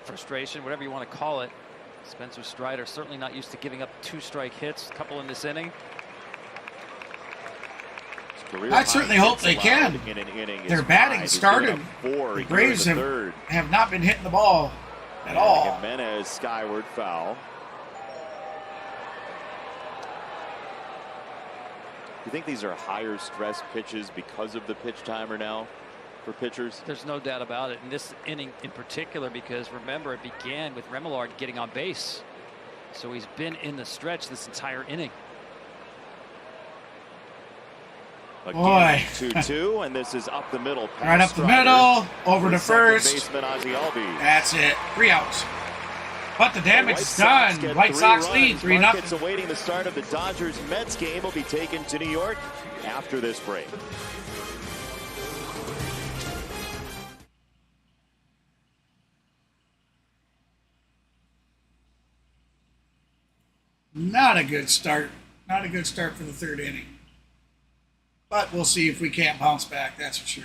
frustration, whatever you want to call it. Spencer Strider certainly not used to giving up 2 strike hits, a couple in this inning. I certainly hope they can. Their batting started. The Braves have not been hitting the ball at all. Jimenez skyward foul. You think these are higher stress pitches because of the pitch timer now for pitchers? There's no doubt about it in this inning in particular, because remember it began with Remillard getting on base, so he's been in the stretch this entire inning. Boy. 2-2, and this is up the middle. Right up the middle, over to first. Baseman Ozzie Albies. That's it. 3 outs. But the damage is done. White Sox lead 3-0. Markets awaiting the start of the Dodgers-Mets game will be taken to New York after this break. Not a good start. Not a good start for the 3rd inning. But we'll see if we can't bounce back, that's for sure.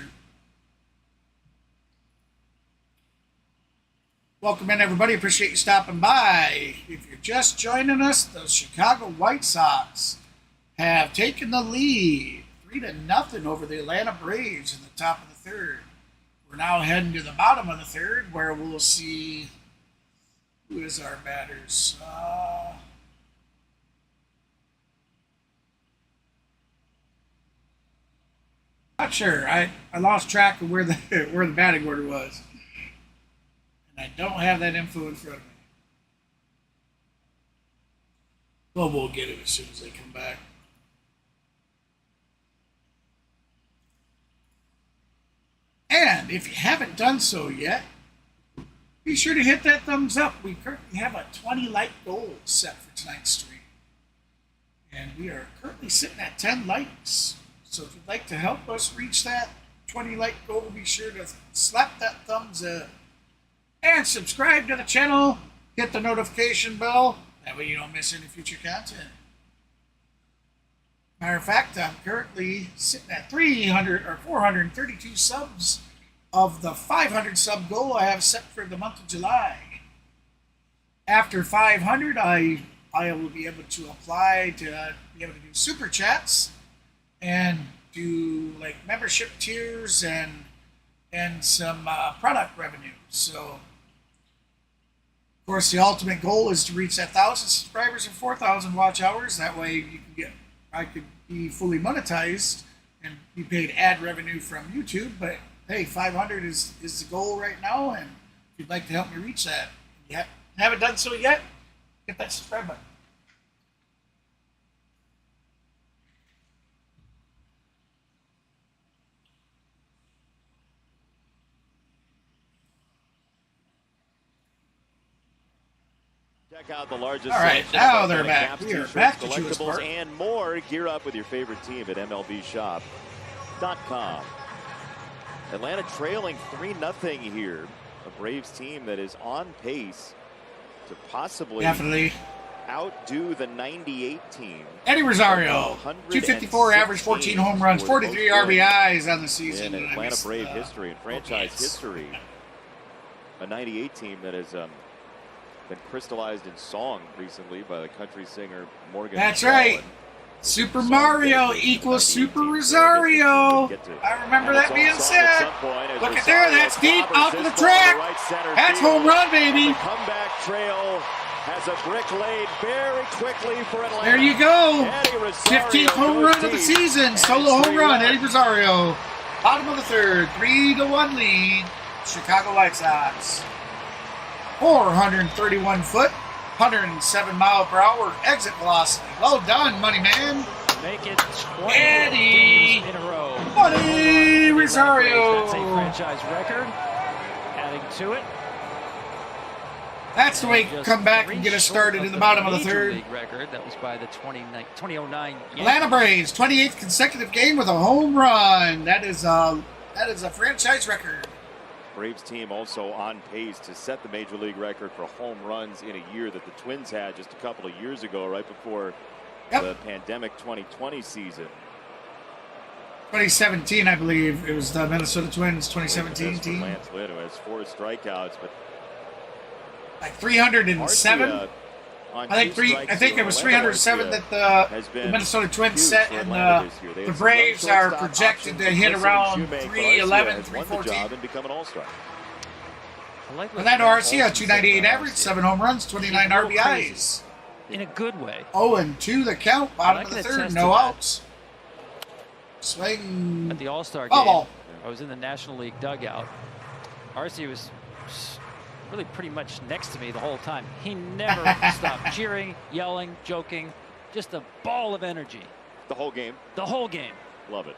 Welcome in, everybody. Appreciate you stopping by. If you're just joining us, the Chicago White Sox have taken the lead 3-0 over the Atlanta Braves in the top of the 3rd. We're now heading to the bottom of the 3rd, where we'll see who is our batters. Not sure. I lost track of where the batting order was. I don't have that info in front of me. Well, we'll get it as soon as they come back. And if you haven't done so yet, be sure to hit that thumbs up. We currently have a 20 like goal set for tonight's stream. And we are currently sitting at 10 likes. So if you'd like to help us reach that 20 like goal, be sure to slap that thumbs up. And subscribe to the channel. Hit the notification bell. That way you don't miss any future content. Matter of fact, I'm currently sitting at 432 subs of the 500 sub goal I have set for the month of July. After 500, I will be able to apply to be able to do super chats and do like membership tiers and some product revenue. So, of course, the ultimate goal is to reach that 1,000 subscribers and 4,000 watch hours. That way, you can get. I could be fully monetized and be paid ad revenue from YouTube. But hey, 500 is the goal right now, and if you'd like to help me reach that, if you haven't done so yet, hit that subscribe button. Check out the largest. All right, now they're back. We are back to Truist Park. And more. Gear up with your favorite team at MLBshop.com. Atlanta trailing 3-0 here. A Braves team that is on pace to possibly outdo the 98 team. Eddie Rosario, 254 average, 14 home runs, 43 RBIs on the season. In Atlanta Brave history and franchise history. A 98 team that has been crystallized in song recently by the country singer Morgan. That's right. Super Mario equals Super Rosario. I remember that being said. Look at there, that's deep out to the track. That's home run, baby. The comeback trail has a brick laid very quickly for Atlanta. There you go. 15th home run of the season. Solo home run, Eddie Rosario. Bottom of the third, 3-1 lead. Chicago White Sox. 431 foot, 107 mile per hour exit velocity. Well done, money man. Make it 20 Eddie games in a row. Eddie Rosario. That's a franchise record. Adding to it. That's the way you come back and get us started in the bottom of the third. League record. That was by the 2009 Atlanta Braves, 28th consecutive game with a home run. That is a franchise record. Braves team also on pace to set the major league record for home runs in a year that the Twins had just a couple of years ago, right before the pandemic 2020 season. 2017, I believe. It was the Minnesota Twins 2017 team. Lance Lynn, who has 4 strikeouts, but like 307. I think it was 307 that the Minnesota Twins set, and the Braves are projected to hit around 311, 314. Fernando Arcia, 298 average, 7 home runs, 29 RBIs. In a good way. 0-2 the count, bottom of the third, no outs. Swing. At the All-Star game, I was in the National League dugout. Arcia was really pretty much next to me the whole time. He never stopped cheering, yelling, joking. Just a ball of energy. The whole game? The whole game. Love it.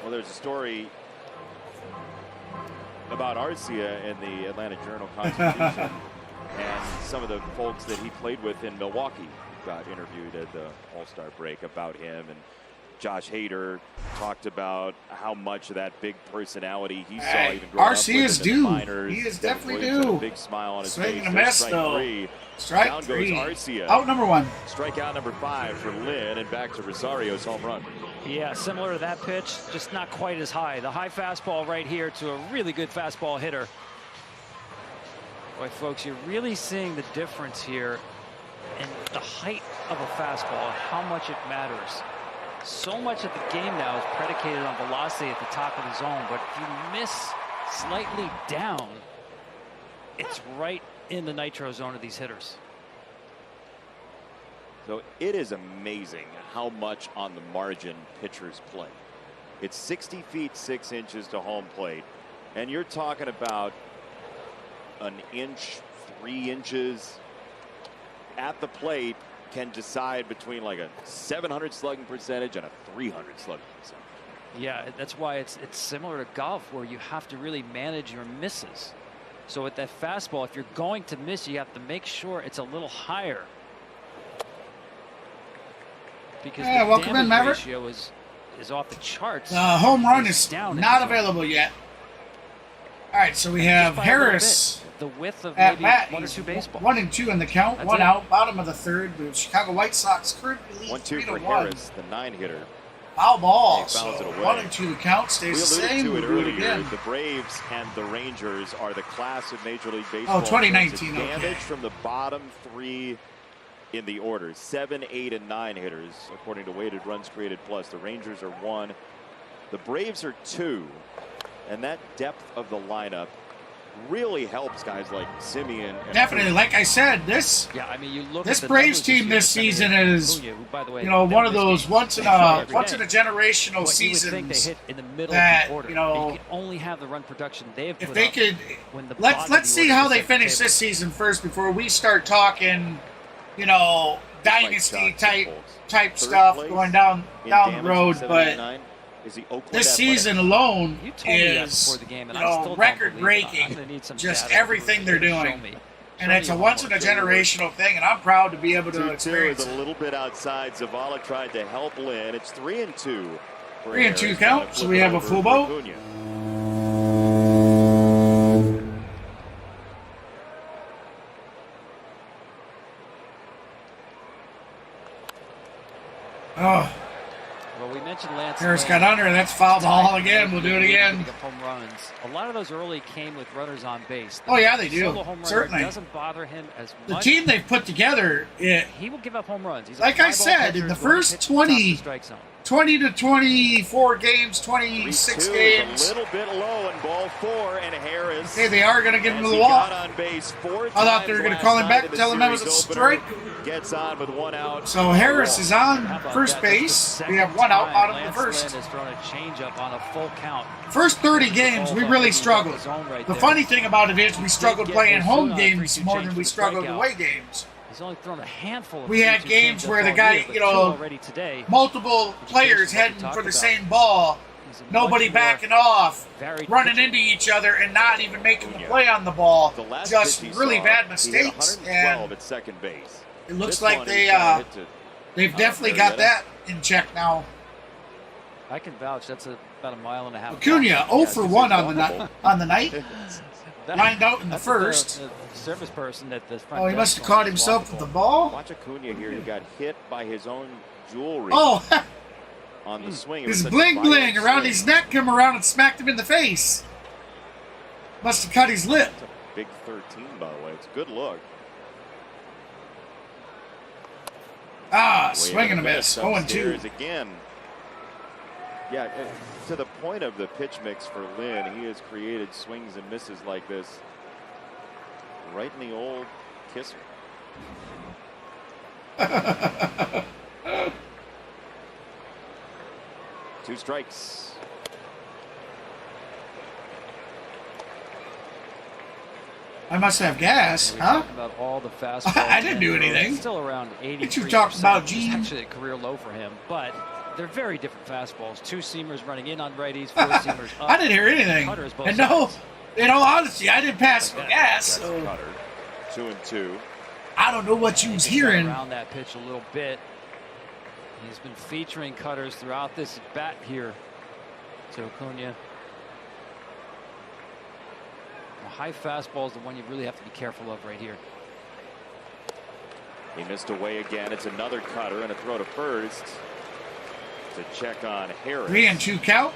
Well, there's a story about Arcia in the Atlanta Journal-Constitution and some of the folks that he played with in Milwaukee got interviewed at the All-Star break about him, and Josh Hader talked about how much of that big personality he saw even growing up is in the minors. He is definitely Williams had due. a big smile on his Swinging face. a miss, though. Strike three. Down goes Arcia. Out number 1. Strikeout number 5 for Lynn, and back to Rosario's home run. Yeah, similar to that pitch, just not quite as high. The high fastball right here to a really good fastball hitter. Boy, folks, you're really seeing the difference here in the height of a fastball, how much it matters. So much of the game now is predicated on velocity at the top of the zone, but if you miss slightly down, it's right in the nitro zone of these hitters. So it is amazing how much on the margin pitchers play. It's 60 feet 6 inches to home plate, and you're talking about an inch, 3 inches at the plate can decide between like a 700 slugging percentage and a 300 slugging percentage. Yeah, that's why it's similar to golf, where you have to really manage your misses. So with that fastball, if you're going to miss, you have to make sure it's a little higher. Because the welcome in, damage Maverick. ratio is off the charts. Home run is down not available yet. All right, so we have Harris the width of at maybe bat. 1 or 2 baseballs. 1 and 2 in the count. That's 1 it. out. Bottom of the third. The Chicago White Sox currently lead 1-2 for 3-1. Harris, the 9-hitter. Foul ball. He So fouls it away. 1 and 2 the count stays We the alluded same. to it We'll do it earlier. again. The Braves and the Rangers are the class of Major League Baseball. Oh, 2019. Damage Okay. from the bottom 3 in the order. 7, 8, and 9 hitters, according to weighted runs created plus. The Rangers are 1. The Braves are 2. And that depth of the lineup really helps guys like Simeon. Definitely, like I said, this Yeah, I mean, you look this at the Braves numbers team this year, season is, Acuna, who, by the way, you know, one of never those missed once in games a every once in day. a generational But you would think they seasons. hit in the middle that, of the order. you know, you can only have the run production they have If put they up could, when the bottom of let's the see order how is they at the finish table. this season first before we start talking, you know, dynasty type stuff place going down in the damage road. in But 79 is the Oakland this Athletics. season alone You told me that is, before the game, and you I know, still don't record believe it. I'm breaking. gonna need some Just data everything they're to show doing. me. And Show it's me a your once in a homework. generational thing, and I'm proud to be able to 2-2 experience is a it. little bit outside. Zavala tried to help Lynn. It's 3-2. 3-2 count, so we have a full boat. Oh, Well, we mentioned Lance. Harris Lynn. got under. That's foul ball again. We'll do it again. Home runs. A lot of those early came with runners on base. Oh, yeah, they do. Solo home runner Certainly. doesn't bother him as The much. team they've put together, He will give up home runs. He's a like I fly ball said, pitcher in the who's going to first pitch top of the 20 strike zone. 20 to 24 games, 26 games. A little bit low in ball 4, and Harris. Hey, they are going to give him as the he wall. got on base 4 I thought they were going to times call him last back night and in tell him that was the a series opener. strike. Gets on with 1 out. So Harris is on How about first that? That's the base. second We have 1 out, time bottom of the Lance first. Lynn has thrown a changeup on a full count. First 30 games, we really struggled. The funny thing about it is we struggled playing home games more than we struggled away games. He's only thrown a handful of We had 3-2 games changeups where the all guy, year, but you 2 know, already today. multiple players heading for the same ball, He's a nobody much more backing off, varied running pitcher. into each other and not even making the play on the ball. The last Just pitch he really saw, bad he hit mistakes, 112 and at second base. it looks This like one, they he's trying to hit they've to, definitely got Marietta. that in check now. I can vouch. That's about a mile and a half. Acuna 0 for 1 on the night. That- Lined out in the that's first. The service person at the front Oh, he desk must have going, caught himself with the ball. Watch Acuna here. He got hit by his own jewelry Oh, on the swing. It his was such a bling violent bling around swing. his neck come around and smacked him in the face. Must have cut his lip. It's a big 13, by the way. It's a good look. Ah, Way swing and a to miss. miss 0 2. upstairs again. Yeah, to the point of the pitch mix for Lynn, he has created swings and misses like this right in the old kisser. Two strikes. I must have gas, We huh? talked about all the fastballs. I didn't do anything. It's still around 80. Did you talk about Gene? Actually, a career low for him, but they're very different fastballs. 2 seamers running in on righties, 4 seamers up. I didn't hear anything. Cutters both And no, sides. in all honesty, I didn't pass Like for that. gas. That's So Cutter. 2-2. I don't know what you was He got hearing. around that pitch a little bit. He's been featuring cutters throughout this bat here to Acuna. A high fastball is the one you really have to be careful of right here. He missed away again. It's another cutter and a throw to first to check on Harris. 3-2 count.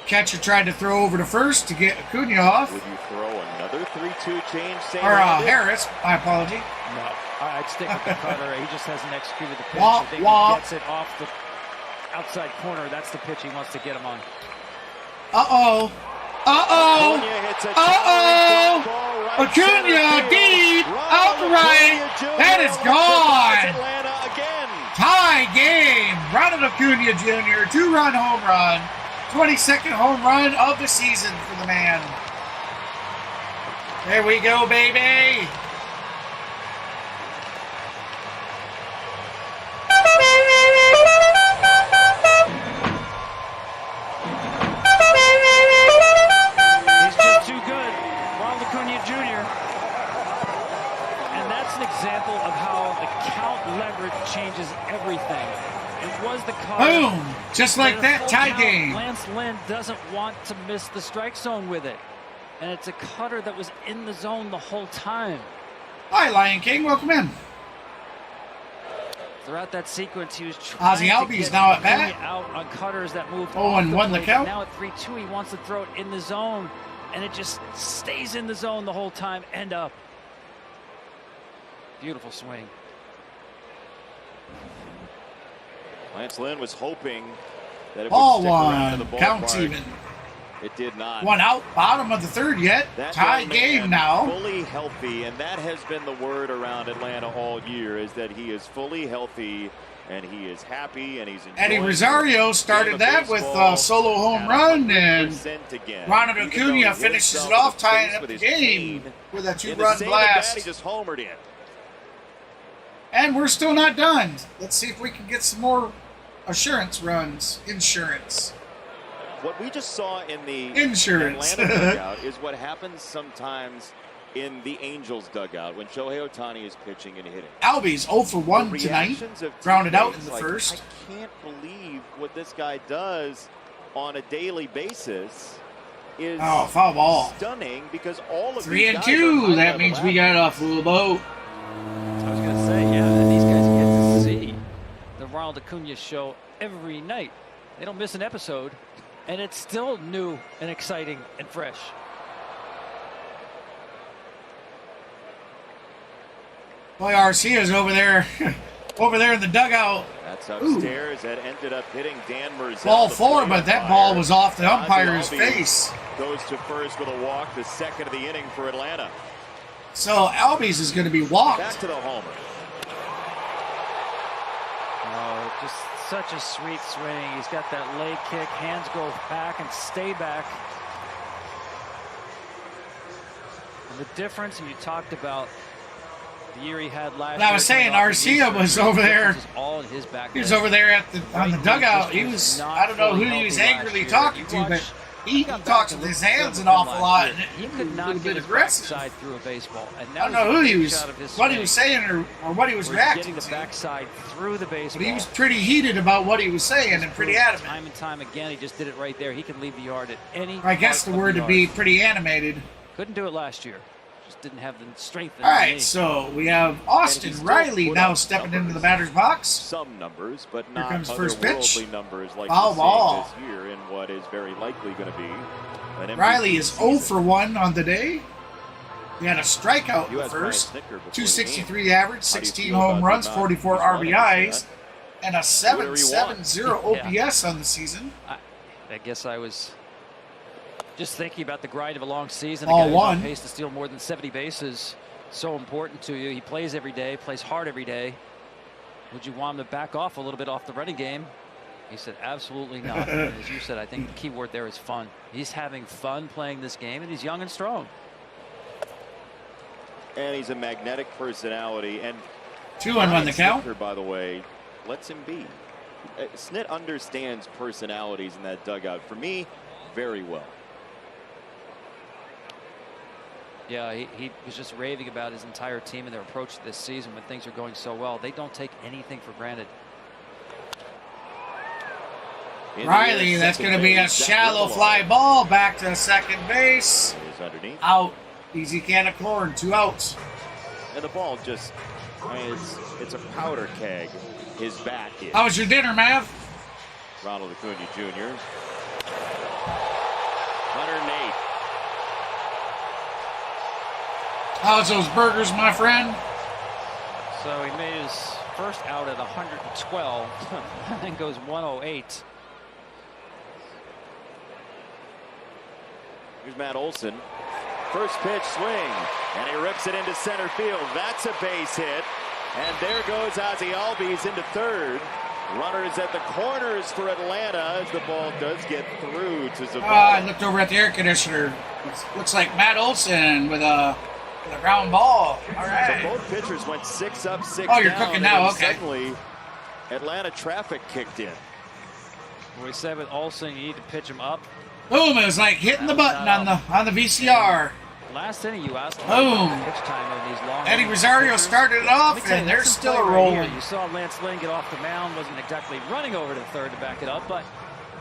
Catcher tried to throw over to first to get Acuna off. Would you throw another 3-2 change? Or Harris, my apology. No, I'd stick with the cutter. He just hasn't executed the pitch. Wah, I think wah. he gets it off the outside corner. That's the pitch he wants to get him on. Uh-oh. Uh-oh. Acuna hits a Uh-oh. towering ball right Acuna center field. deep, Ronald outright. Acuna Jr. That is surprise gone. Atlanta again. Tie game. Ronald Acuna Jr., 2-run home run. 22nd home run of the season for the man. There we go, baby. He's just too good. Ronald Acuna Jr. And that's an example of how the count leverage changes everything. It was the cutter. Boom! Just like that, tie game. Lance Lynn doesn't want to miss the strike zone with it. And it's a cutter that was in the zone the whole time. Hi, Lion King. Welcome in. Throughout that sequence, he was trying Ozzie to Albies get now at bat. out on cutters that moved. 0-1 the count. Now at 3-2, he wants to throw it in the zone, and it just stays in the zone the whole time. End up. Beautiful swing. Lance Lynn was hoping that it Ball would stick around to the one. ballpark. Counts even. It did not. One out. Bottom of the third yet. Tie game now. Fully healthy, and that has been the word around Atlanta all year, is that he is fully healthy and he is happy and he's enjoying. Eddie Rosario started that with a solo home run, and Ronald Acuna finishes it off, tying up the game with a 2-run blast. He just homered in. And we're still not done. Let's see if we can get some more assurance runs. Insurance. What we just saw in the Insurance. Atlanta dugout is what happens sometimes in the Angels dugout when Shohei Ohtani is pitching and hitting. Albies 0 for 1 tonight. Grounded out in the first. I can't believe what this guy does on a daily basis is foul ball. Stunning, because all of 3 and 2. That means we got a full boat. I was going to say, yeah, and these guys get to see the Ronald Acuna show every night. They don't miss an episode, and it's still new and exciting and fresh. Boy, Arcia's over there in the dugout. That's upstairs. That ended up hitting Dan Merzel. Ball 4, but that ball was off the umpire's face. Goes to first with a walk, the second of the inning for Atlanta. So Albies is going to be walked. Back to the homer. Oh, just such a sweet swing. He's got that leg kick. Hands go back and stay back. And the difference, and you talked about the year he had last year. I was saying, Arcia was over there. All in his back. He was over there on the dugout. He was, I don't know who he was angrily talking to, but he talks with his hands an awful lot, and he could not get his backside through a baseball. And I don't know who he was, what he was saying, or what he was reacting getting the backside through the baseball. But he was pretty heated about what he was saying and pretty adamant. Time and time again, he just did it right there. He can leave the yard at any. I guess the word would be pretty animated. Couldn't do it last year. Just didn't have the strength. All right, so we have Austin Riley now stepping into the batter's box. Some numbers, but not comes first pitch. numbers like Foul ball. this year in what is very likely going to be an MVP Riley is 0 season. for 1 on the day. He had a strikeout in the first. 263 average, 16 home runs, 44 RBIs, and a 7.70 OPS on the season. I guess I was just thinking about the grind of a long season. All a guy who's one. on pace to steal more than 70 bases. So important to you. He plays every day, plays hard every day. Would you want him to back off a little bit off the running game? He said, absolutely not. And as you said, I think the key word there is fun. He's having fun playing this game, and he's young and strong. And he's a magnetic personality. And 2-1 the count. Snitker, by the way, lets him be. Snit understands personalities in that dugout. For me, very well. Yeah, he was just raving about his entire team and their approach to this season when things are going so well. They don't take anything for granted. Riley, that's going to be a shallow fly ball back to second base. Out. Easy can of corn. 2 outs. And the ball just, I mean, it's a powder keg. His bat is. How was your dinner, Mav? Ronald Acuna Jr. 108. How's those burgers, my friend? So he made his first out at 112, and then goes 108. Here's Matt Olson. First pitch swing, and he rips it into center field. That's a base hit. And there goes Ozzie Albies into third. Runners at the corners for Atlanta as the ball does get through to Zavala. I looked over at the air conditioner. Looks like Matt Olson with a ground ball. All right. So both pitchers went 6 up, 6 down. Oh, you're down, cooking now. Okay. Suddenly, Atlanta traffic kicked in. We said with Olson, you need to pitch him up. Boom! It was like hitting the button on the VCR. Last inning, you asked boom. Pitch time in these long Eddie Rosario started it off, and they're still rolling. Right, you saw Lance Lynn get off the mound. Wasn't exactly running over to third to back it up, but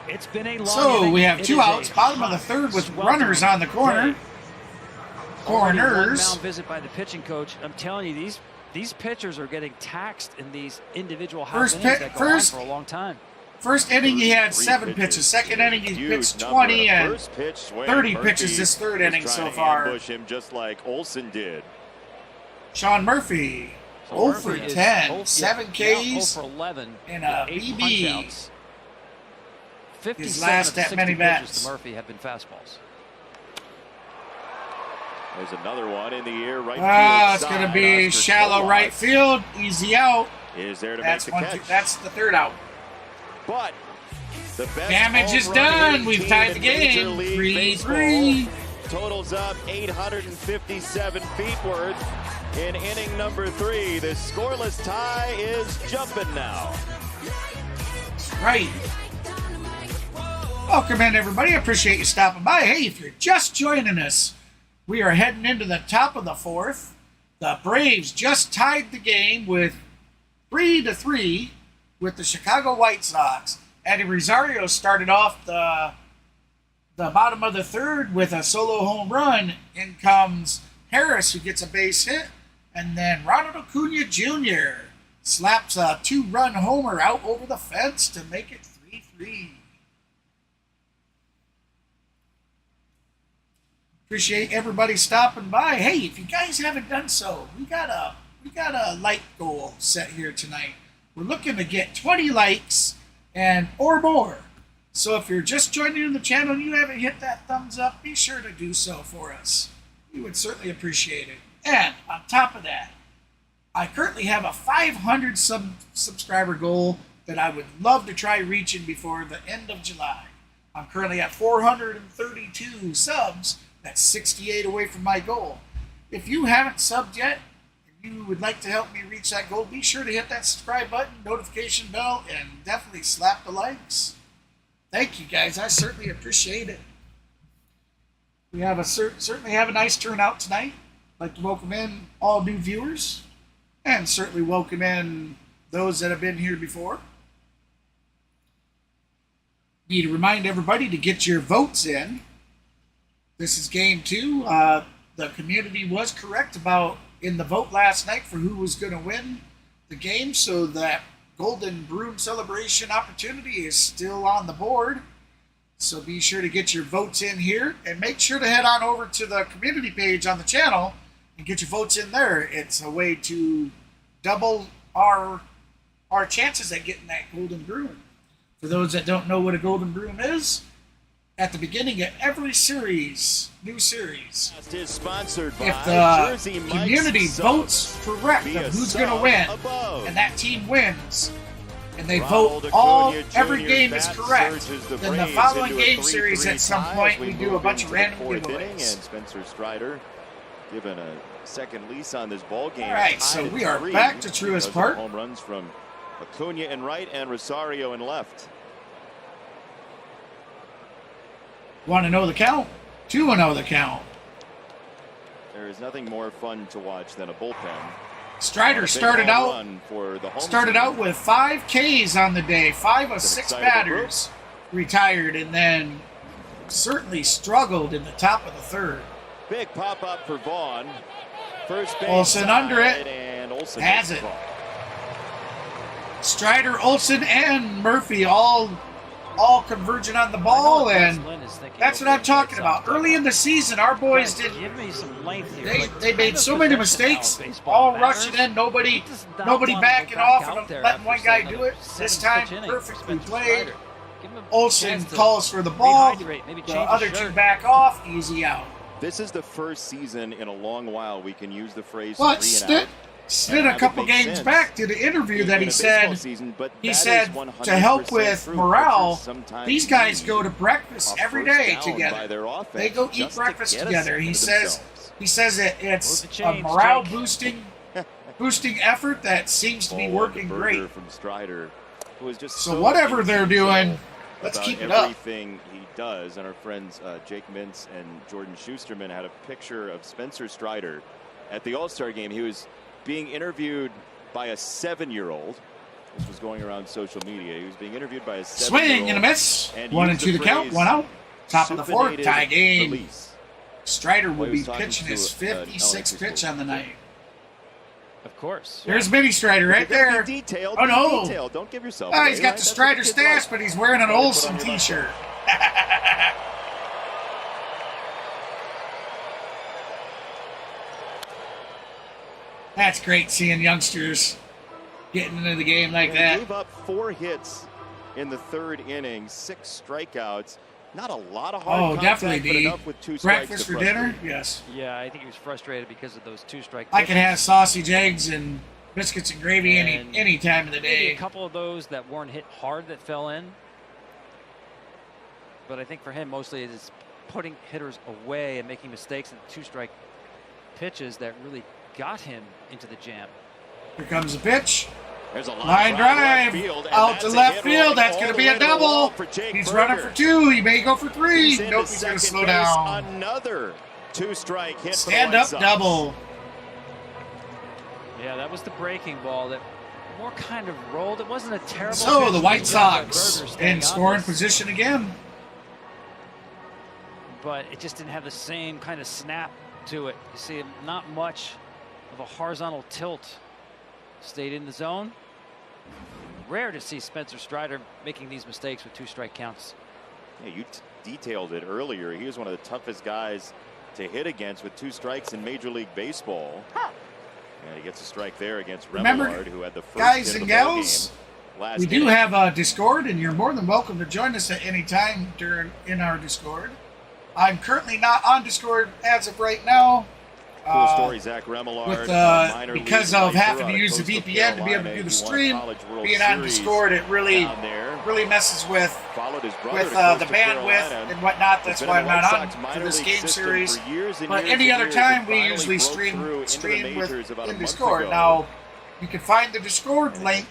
it's been a long So inning. we have 2 outs, bottom of the third with runners on the corner. Corners. Mound visit by the pitching coach. I'm telling you, these pitchers are getting taxed in these individual half innings that go on for a long time. First inning, he had 7 pitches. Second inning, he pitched 20 and 30 pitches this third inning so far. Ambush him just like Olson did. Sean Murphy, 0 for 10, 7 Ks, 0 for 11, and a 8 BB. punch-outs. 57 His last of that 60 many pitches bats. to Murphy have been fastballs. There's another one in the air right Ah, field it's going to side. be Oscar shallow Colas right field, easy out. is there to That's make the catch. That's the third out. But the best Damage is home run done. hitting We've team tied in the game. Major League 3-3. Baseball totals up 857 feet worth in inning number 3. The scoreless tie is jumping now. Right. Welcome in, everybody. I appreciate you stopping by. Hey, if you're just joining us, we are heading into the top of the 4th. The Braves just tied the game with 3-3 with the Chicago White Sox. Eddie Rosario started off the bottom of the third with a solo home run. In comes Harris, who gets a base hit, and then Ronald Acuna Jr. slaps a 2-run homer out over the fence to make it 3-3. Appreciate everybody stopping by. Hey, if you guys haven't done so, we got a like goal set here tonight. We're looking to get 20 likes or more. So if you're just joining the channel and you haven't hit that thumbs up, be sure to do so for us. We would certainly appreciate it. And on top of that, I currently have a 500 subscriber goal that I would love to try reaching before the end of July. I'm currently at 432 subs. That's 68 away from my goal. If you haven't subbed yet, and you would like to help me reach that goal, be sure to hit that subscribe button, notification bell, and definitely slap the likes. Thank you, guys. I certainly appreciate it. We have certainly have a nice turnout tonight. I'd like to welcome in all new viewers, and certainly welcome in those that have been here before. Need to remind everybody to get your votes in. This is game 2. The community was correct in the vote last night for who was going to win the game, so that Golden Broom celebration opportunity is still on the board. So be sure to get your votes in here, and make sure to head on over to the community page on the channel and get your votes in there. It's a way to double our chances at getting that Golden Broom. For those that don't know what a Golden Broom is, at the beginning of every new series, Is sponsored by if the Jersey community Mike's votes correct Be a of who's going to sub win, above. and that team wins, and they Ronald vote Acuna every Jr.'s game is bat correct, surges the then the Braves following into a game 3-3 series at some tie point as we do a move bunch of into the random 4th inning, and giveaways. Spencer Strider given a second lease on this ball game. All right, tied so at we are 3 back to because Truist of Park. Home runs from Acuna in right and Rosario in left. Want to know the count? 2-0 the count. There is nothing more fun to watch than a bullpen. Strider started out with 5 Ks on the day, 5 of 6 batters retired, and then certainly struggled in the top of the third. Big pop up for Vaughn. First base Olson under it. And Olson Has it. Strider, Olson, and Murphy all converging on the ball, and that's what I'm talking about. Early in the season, our boys did. They made so many mistakes, all rushing in, nobody backing off and letting one guy do it. This time, perfectly played. Olson calls for the ball. The other 2 back off, easy out. This is the first season in a long while we can use the phrase But three and out. Slid a couple games back, did an interview that he said to help with morale, these guys go to breakfast every day together. They go eat breakfast together. He says it's a morale boosting effort that seems to be working great. So whatever they're doing, let's keep it up. Everything he does, and our friends Jake Mintz and Jordan Schusterman had a picture of Spencer Strider at the All-Star game. He was being interviewed by a 7-year-old. This was going around social media. He was being interviewed by a 7-year-old. Swing and a miss. 1-2 the count. 1 out. Top of the 4th. Tie game. Release. Strider will be pitching his 56th pitch on the night. Of course. There's Mini Strider right there. Oh no! Detailed. Don't give yourself. Oh, he's got the Strider stash, but he's wearing an Olson T-shirt. That's great seeing youngsters getting into the game like that. He gave up 4 hits in the 3rd inning, 6 strikeouts. Not a lot of hard contact, definitely, but enough with 2 strikes. Breakfast for dinner? Yes. Yeah, I think he was frustrated because of those 2 strike. I can have sausage, eggs, and biscuits and gravy any time of the day. Maybe a couple of those that weren't hit hard that fell in. But I think for him, mostly it's putting hitters away and making mistakes in 2-strike pitches that really got him into the jam. Here comes the pitch. There's a line drive out to left field. That's going to be a double. He's running for 2. He may go for 3. Nope, he's going to slow down. Another 2-strike hit. Stand up double. Yeah, that was the breaking ball that more kind of rolled. It wasn't a terrible. So the White Sox in scoring position again. But it just didn't have the same kind of snap to it. You see, not much of a horizontal tilt. Stayed in the zone. Rare to see Spencer Strider making these mistakes with 2-strike counts. Yeah, you detailed it earlier. He was one of the toughest guys to hit against with 2 strikes in Major League Baseball. And he gets a strike there against Remillard, who had the first guys hit and of the gals, game. We do have a Discord, and you're more than welcome to join us at any time in our Discord. I'm currently not on Discord as of right now. Cool story, Zach Remillard, because of having to use the VPN to be able to do the stream. Being on Discord, it really messes with the bandwidth and whatnot. That's why I'm not on for this game series. But any other time, we usually stream in Discord. Now, you can find the Discord link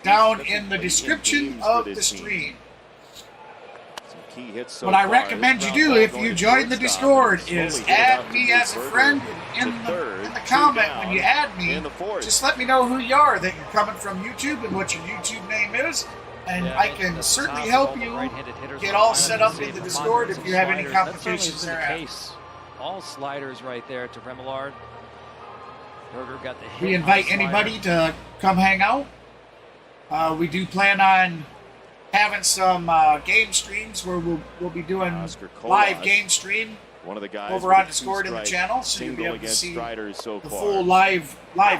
down in the description of the stream. What I recommend you do if you join the Discord is add me as a friend in the comment when you add me. Just let me know who you are, that you're coming from YouTube and what your YouTube name is, and I can certainly help you get all set up in the Discord if you have any complications there. All sliders right there to Remillard. Berger got the hit. We invite anybody to come hang out. We do plan on having some game streams where we'll be doing live game stream over on Discord in the channel, so you'll be able to see the full live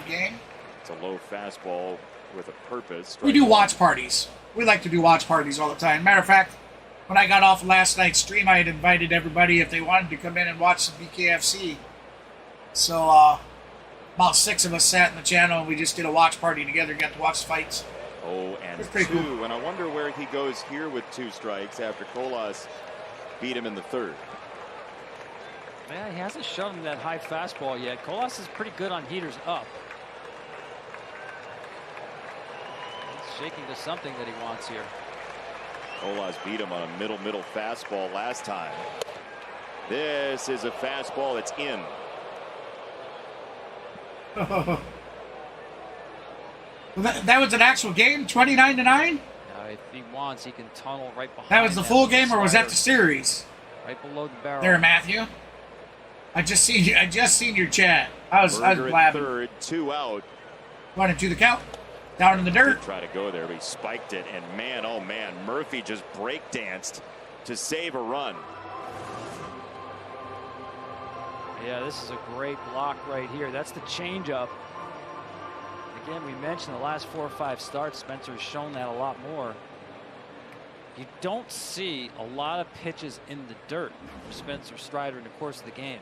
game. It's a low fastball with a purpose. We do watch parties. We like to do watch parties all the time. Matter of fact, when I got off last night's stream, I had invited everybody if they wanted to come in and watch some BKFC. So about 6 of us sat in the channel and we just did a watch party together, got to watch the fights. 0-2, cool. And I wonder where he goes here with 2 strikes after Colas beat him in the 3rd. Man, he hasn't shown him that high fastball yet. Colas is pretty good on heaters up. He's shaking to something that he wants here. Colas beat him on a middle fastball last time. This is a fastball that's in. That was an actual game, 29-9? If he wants, he can tunnel right behind. That was the full game, or was that the series? Right below the barrel. There, Matthew. I just seen your chat. I was blabbing. 3rd, 2 out. 1-2 the count. Down in the dirt. Try to go there, but he spiked it, and man, oh man, Murphy just break-danced to save a run. Yeah, this is a great block right here. That's the changeup. Again, we mentioned the last 4 or 5 starts, Spencer has shown that a lot more. You don't see a lot of pitches in the dirt for Spencer Strider in the course of the game.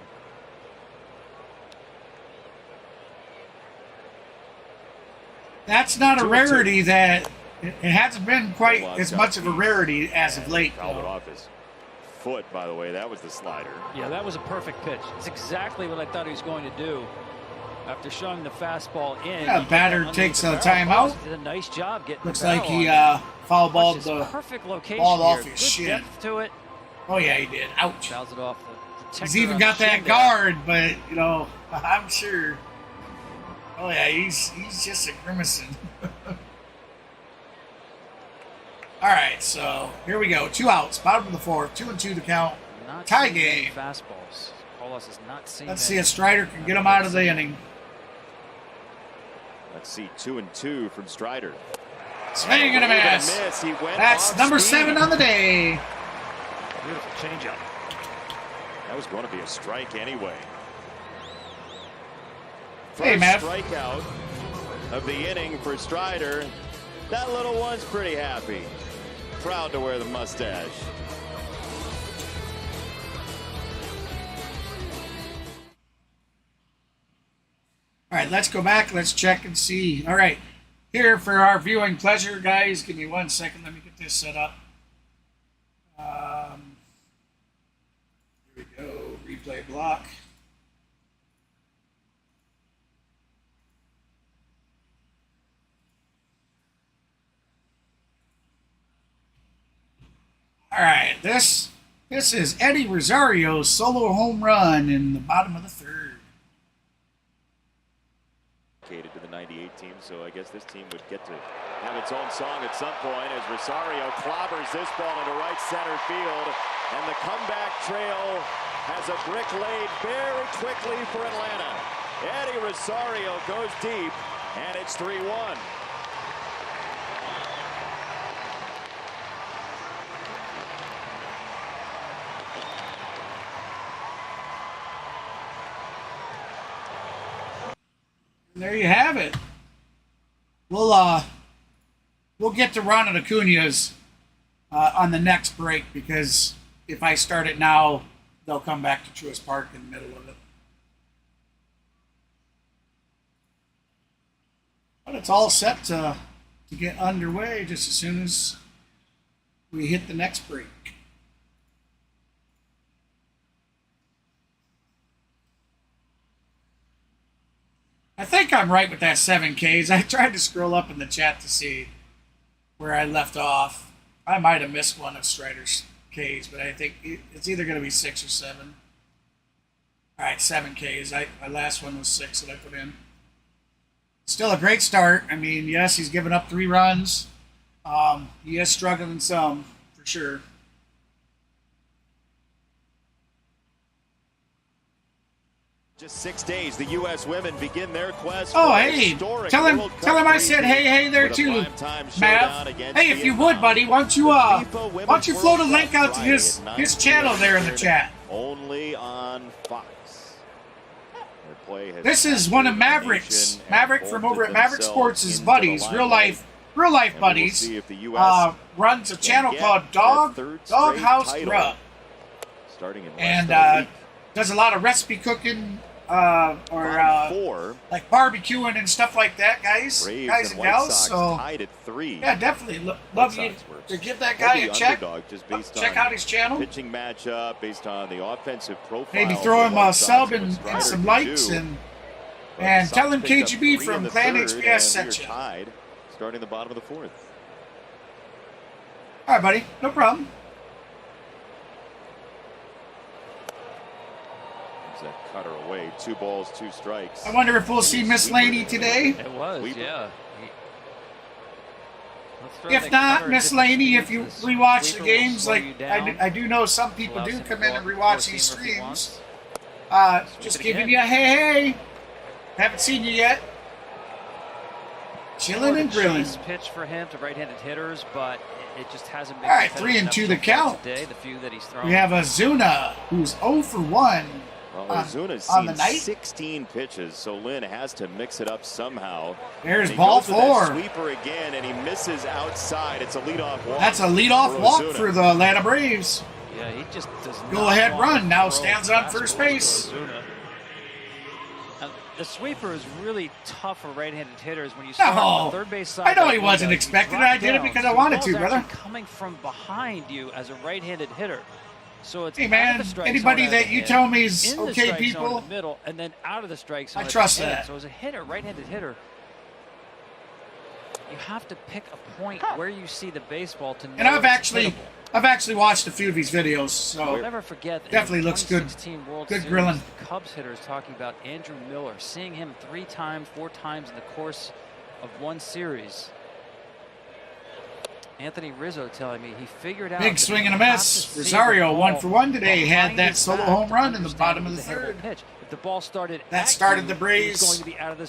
That's not a rarity that it hasn't been quite as much of a rarity as of late. Fouled it off his foot, by the way. That was the slider. Yeah, that was a perfect pitch. It's exactly what I thought he was going to do. After showing the fastball in, yeah, batter takes a timeout. Did a nice job getting. Looks like he foul balled the perfect location ball off here. his Good shin. depth to it. Oh yeah, he did. Ouch. Fouls it off. He's even got that guard, but you know, I'm sure. Oh yeah, he's just a grimacing. All right, so here we go. 2 outs, bottom of the 4th, 2-2 to count. Tie game. Fastballs. Carlos is not seeing. Let's see if Strider can get him out of the inning. Let's see, 2-2 from Strider. Swing and a miss. That's number 7 on the day. Beautiful changeup. That was going to be a strike anyway. Hey, First Matt. strikeout of the inning for Strider. That little one's pretty happy. Proud to wear the mustache. All right, let's go back. Let's check and see. All right, here for our viewing pleasure, guys. Give me 1 second. Let me get this set up. Here we go. Replay block. All right, this is Eddie Rosario's solo home run in the bottom of the 3rd. To the 98 team, so I guess this team would get to have its own song at some point as Rosario clobbers this ball into right center field, and the comeback trail has a brick laid very quickly for Atlanta. Eddie Rosario goes deep, and it's 3-1. There you have it. We'll get to Ronald Acuna's on the next break, because if I start it now, they'll come back to Truist Park in the middle of it. But it's all set to get underway just as soon as we hit the next break. I think I'm right with that 7 Ks. I tried to scroll up in the chat to see where I left off. I might have missed one of Strider's Ks, but I think it's either going to be 6 or 7. All right, 7 Ks. My last one was 6 that I put in. Still a great start. I mean, yes, he's given up 3 runs. He is struggling some, for sure. Just 6 days, the U.S. women begin their quest. Oh, hey, tell him I said hey there too, Mav. Hey, if you would, buddy, why don't you float a link out to his channel there in the chat? Only on Fox. This is one of Maverick from over at Maverick Sports' buddies, real life buddies. Runs a channel called Doghouse Grub, and does a lot of recipe cooking, or like barbecuing and stuff like that, guys and gals. So yeah, definitely love you to give that guy a check. Check out his channel. Pitching matchup based on the offensive profile. Maybe throw him a sub and some likes, and tell him KGB from Clan HBS sent you. Starting the bottom of the 4th. All right, buddy, no problem. That cutter away. 2 balls, 2 strikes. I wonder if we'll see Miss Laney today. It was, yeah. If not, Miss Laney, if you rewatch the games, like I do know some people do come in and rewatch these streams. Just giving you a hey. Haven't seen you yet. Chilling and grilling. Pitch for him to right-handed hitters, but it just hasn't been. All right, 3-2 the count. Today, the few that he's thrown. We have Ozuna, who's 0 for 1. Well, Ozuna's seen 16 pitches, so Lynn has to mix it up somehow. There's ball 4. Sweeper again, and he misses outside. It's a leadoff walk. That's a leadoff walk for the Atlanta Braves. Yeah, he just does go ahead run. Now stands on first base. The sweeper is really tough for right-handed hitters when you start on the third base side. I know he wasn't expecting it. I did it because I wanted to, brother. Coming from behind you as a right-handed hitter. So it's hey man, anybody that you tell me is okay, people. In the middle, and then out of the strike zone. I trust that. So as a hitter, right-handed hitter, you have to pick a point where you see the baseball to know. And I've actually watched a few of these videos, so I'll never forget that definitely looks good. World Good Series, grilling. Cubs hitters talking about Andrew Miller, seeing him 3 times, 4 times in the course of one series. Anthony Rizzo telling me he figured out. Big swing and a miss. Rosario 1 for 1 today. Had that solo home run in the bottom of the third. Pitch. If the ball started that started the Braves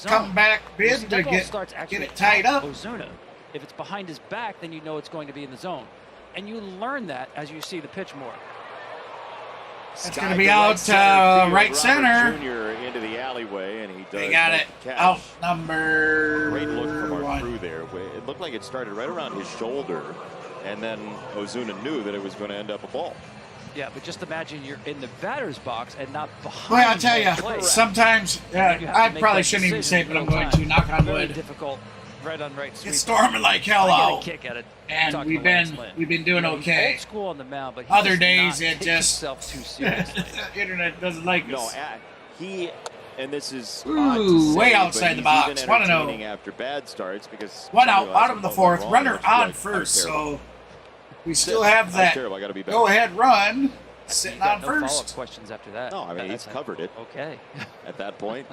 comeback bid to get it tied up. Ozuna. If it's behind his back, then you know it's going to be in the zone. And you learn that as you see the pitch more. That's going to be out right center. Jr. into the alleyway, and he does. They got it. Out number Great look from our 1. crew there. It looked like it started right around his shoulder, and then Ozuna knew that it was going to end up a ball. Yeah, but just imagine you're in the batter's box and not behind. Well, I'll tell you, sometimes I probably shouldn't even say it, but I'm going to. Knock on wood. Difficult. Right on right. It's storming like hell out, kick at it, and we've been doing okay. Old school on the mound, but other days it just too seriously. internet doesn't like us. No, he and this is way outside the box. Want to know after bad starts because 1 out, bottom of the 4th, runner on first, so we still have that go-ahead run sitting on first. No follow-up questions after that. No, I mean he's covered it. Okay. At that point.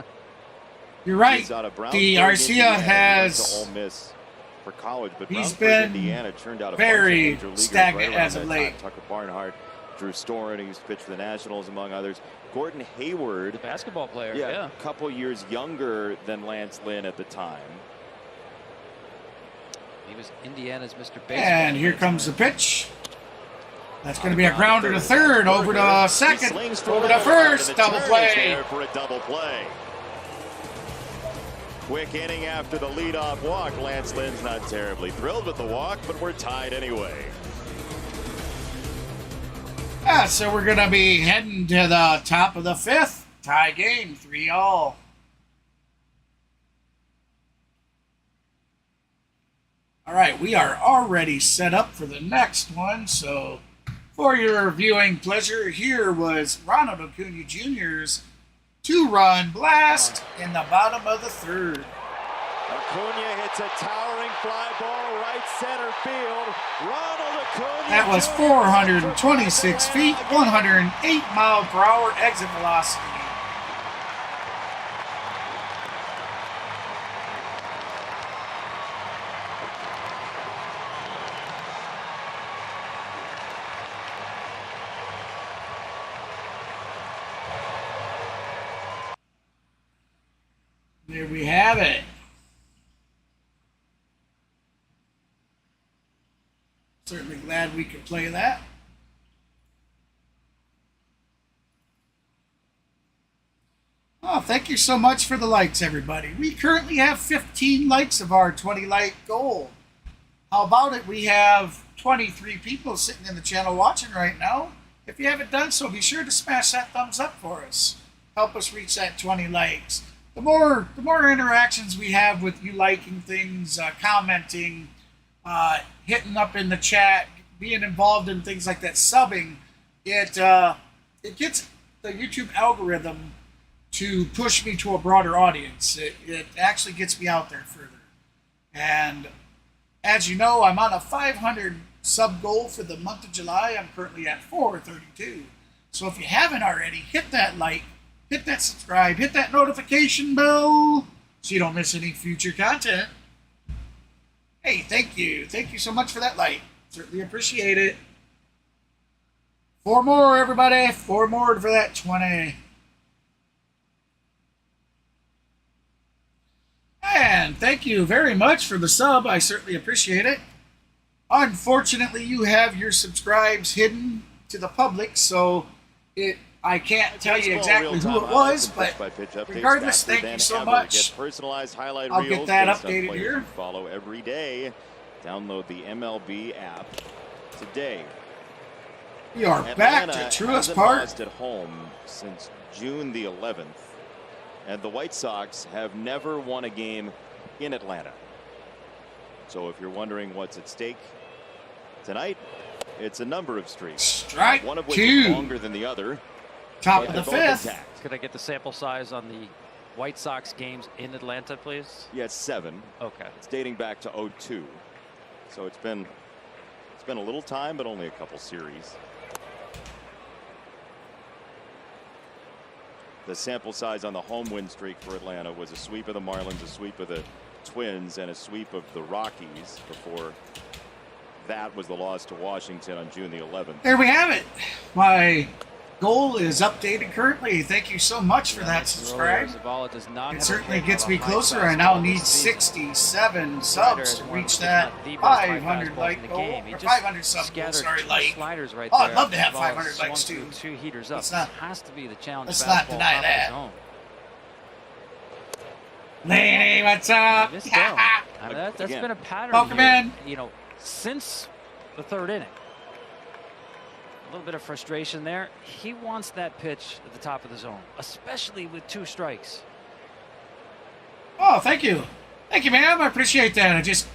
You're right. The Arcia has. For college, but he's been Indiana turned out very stagnant as of late. Tucker Barnhart, Drew Storen, he used to pitch for the Nationals, among others. Gordon Hayward, the basketball player, a couple years younger than Lance Lynn at the time. He was Indiana's Mr. Baseball. And here comes the pitch. That's going to be a grounder to third, over to second, over to first, double play. For a double play. Quick inning after the leadoff walk. Lance Lynn's not terribly thrilled with the walk, but we're tied anyway. Yeah, so we're going to be heading to the top of the 5th. Tie game, 3-all. All right, we are already set up for the next one. So for your viewing pleasure, here was Ronald Acuna Jr.'s 2-run blast in the bottom of the 3rd. Acuna hits a towering fly ball right center field. Ronald Acuna. That was 426 feet, 108 mile per hour exit velocity. There we have it. Certainly glad we could play that. Oh, thank you so much for the likes, everybody. We currently have 15 likes of our 20 like goal. How about it? We have 23 people sitting in the channel watching right now. If you haven't done so, be sure to smash that thumbs up for us. Help us reach that 20 likes. The more interactions we have with you liking things, commenting, hitting up in the chat, being involved in things like that, subbing, it gets the YouTube algorithm to push me to a broader audience. It actually gets me out there further. And as you know, I'm on a 500 sub goal for the month of July. I'm currently at 432. So if you haven't already, hit that like, hit that subscribe, hit that notification bell so you don't miss any future content. Hey, thank you. Thank you so much for that like. Certainly appreciate it. 4 more, everybody. 4 more for that 20. And thank you very much for the sub. I certainly appreciate it. Unfortunately, you have your subscribes hidden to the public, so I can't tell you exactly who it was, but regardless, thank you so much. I'll get that updated here. Follow every day. Download the MLB app today. We are back to Truist Park. At home since June the 11th. And the White Sox have never won a game in Atlanta. So if you're wondering what's at stake tonight, it's a number of streaks. Strike one of which two. is longer than the other. Top of the fifth. Could I get the sample size on the White Sox games in Atlanta, please? Yeah, it's 7. Okay. It's dating back to 2002. So it's been a little time, but only a couple series. The sample size on the home win streak for Atlanta was a sweep of the Marlins, a sweep of the Twins, and a sweep of the Rockies. Before that was the loss to Washington on June the 11th. There we have it. My goal is updated currently. Thank you so much for that subscribe. It certainly gets me closer. I now need 67 subs to reach that 500 like goal, or 500 sub goal. Sorry, like. Oh, I'd love to have 500 likes too. Let's not deny that. Laney, what's up? That's been a pattern. Welcome in. You know, since the 3rd inning. A little bit of frustration there. He wants that pitch at the top of the zone, especially with 2 strikes. Oh, thank you. Thank you, ma'am. I appreciate that. I just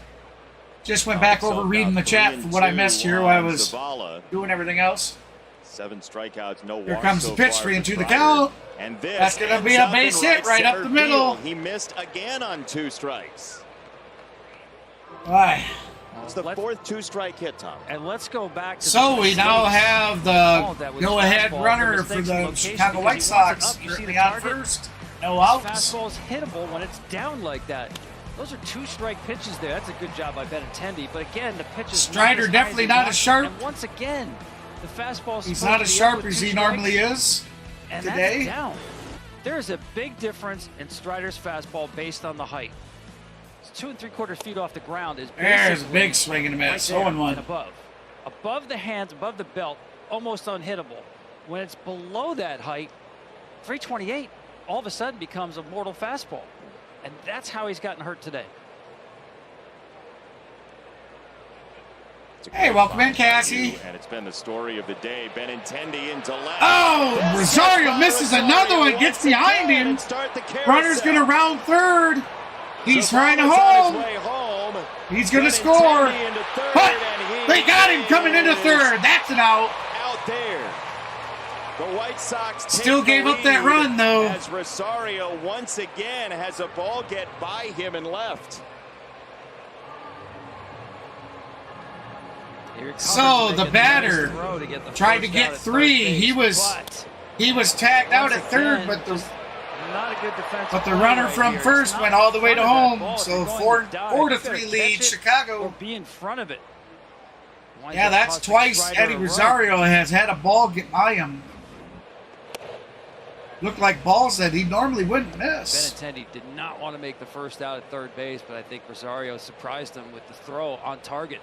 went back over reading the chat for what I missed here while I was doing everything else. 7 strikeouts, no walks. Here comes the pitch for you into the count. And this that's going to be a base hit right up the middle. He missed again on 2 strikes. Why? It's the 4th 2-strike hit, Tom. And let's go back to so we now have the go-ahead runner for the Chicago White Sox currently on first. No outs. Fastball's hittable when it's down like that. Those are 2-strike pitches there. That's a good job by Benintendi. But again, the pitch is Strider definitely not as sharp. And once again, the fastball. He's not as sharp as he normally is today. That's down. There is a big difference in Strider's fastball based on the height. 2 3/4 feet off the ground is there's a big swing and a miss. Right 0-1. Above the hands, above the belt, almost unhittable. When it's below that height, 328 all of a sudden becomes a mortal fastball, and that's how he's gotten hurt today. Hey, welcome in, Cassie. And it's been the story of the day. Benintendi into left. Oh, Rosario misses another one, gets behind him. Runner's going to round third. He's trying to home. He's going to score. But they got him coming into third. That's an out. Out there. The White Sox still gave up that run, though. As Rosario once again has a ball get by him and left. So the batter tried to get 3. He was tagged out at third, but the runner from first went all the way to home. So 4-3 lead Chicago. Be in front of it. Yeah, that's twice Eddie Rosario has had a ball get by him. Looked like balls that he normally wouldn't miss. Benintendi did not want to make the first out at third base, but I think Rosario surprised him with the throw on target.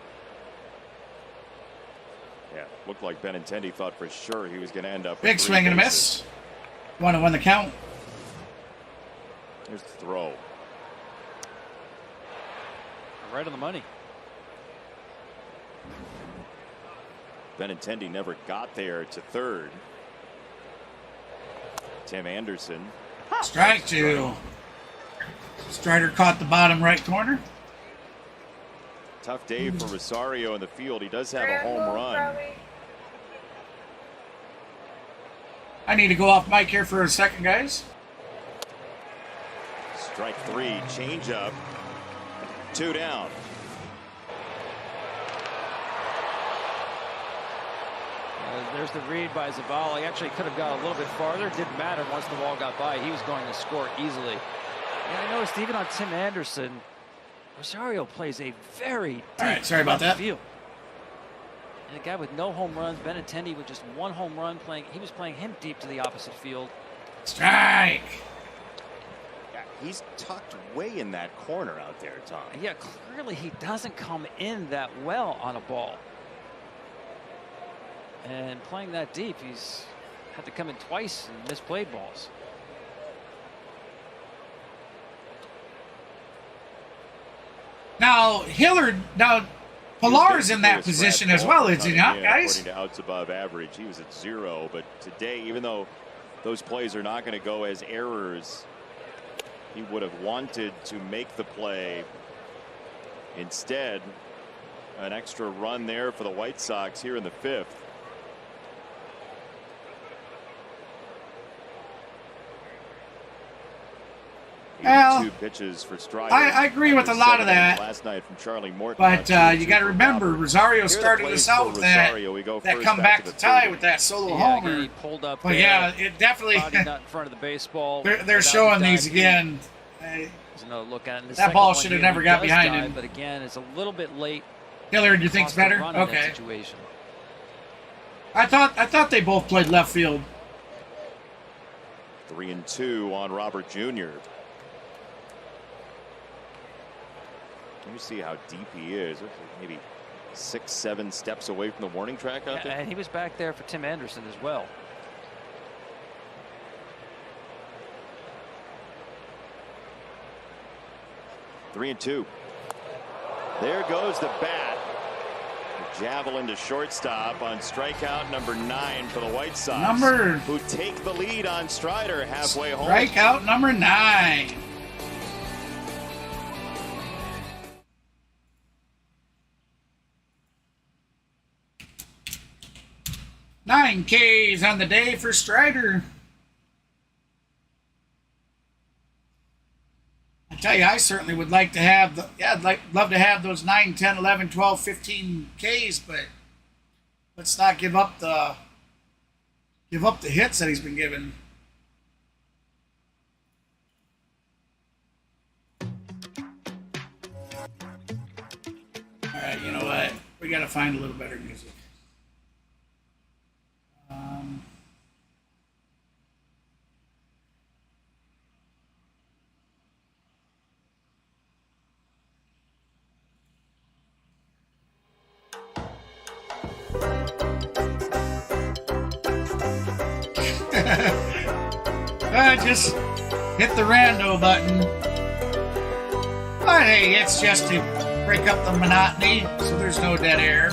Yeah, looked like Benintendi thought for sure he was going to end up. Big swing and a miss. 1-1 the count. Here's the throw. Right on the money. Benintendi never got there to third. Tim Anderson. Strike 2. Strider caught the bottom right corner. Tough day for Rosario in the field. He does have a home run. I need to go off mic here for a second, guys. Strike 3, changeup. 2 down. There's the read by Zavala. He actually could have got a little bit farther. Didn't matter once the ball got by. He was going to score easily. And I noticed even on Tim Anderson, Rosario plays a very deep sorry about that. field. And a guy with no home runs, Benintendi with just 1 home run he was playing him deep to the opposite field. Strike. Yeah, he's tucked way in that corner out there, Tom. Yeah, clearly he doesn't come in that well on a ball. And playing that deep, he's had to come in twice and misplayed balls. Now, Pilar's in that position as well, is he not, guys? According to outs above average, he was at 0. But today, even though those plays are not going to go as errors he would have wanted to make the play. Instead, an extra run there for the White Sox here in the 5th. Well, 2 pitches for Strider. I agree with a lot of that. Last night from Charlie Morton, but you got to remember, Rosario started us out with that comeback to tie with that solo homer. He pulled up but yeah, it definitely. Not in front of the baseball. They're showing these again. There's another look at it. That ball should have never got behind him. But again, it's a little bit late. Hillard, you think's better? Okay. I thought they both played left field. 3-2 on Robert Jr. Can you see how deep he is? Maybe 6-7 steps away from the warning track out there. And he was back there for Tim Anderson as well. Three and 2. There goes the bat. Javelin to shortstop on strikeout number 9 for the White Sox. Who take the lead on Strider halfway home. Strikeout number 9. Nine Ks on the day for Strider. I tell you, I certainly would like to have love to have those 9, 10, 11, 12, 15 Ks, but let's not give up the hits that he's been given. All right, you know what? We got to find a little better music. Just hit the rando button. But hey, it's just to break up the monotony so there's no dead air.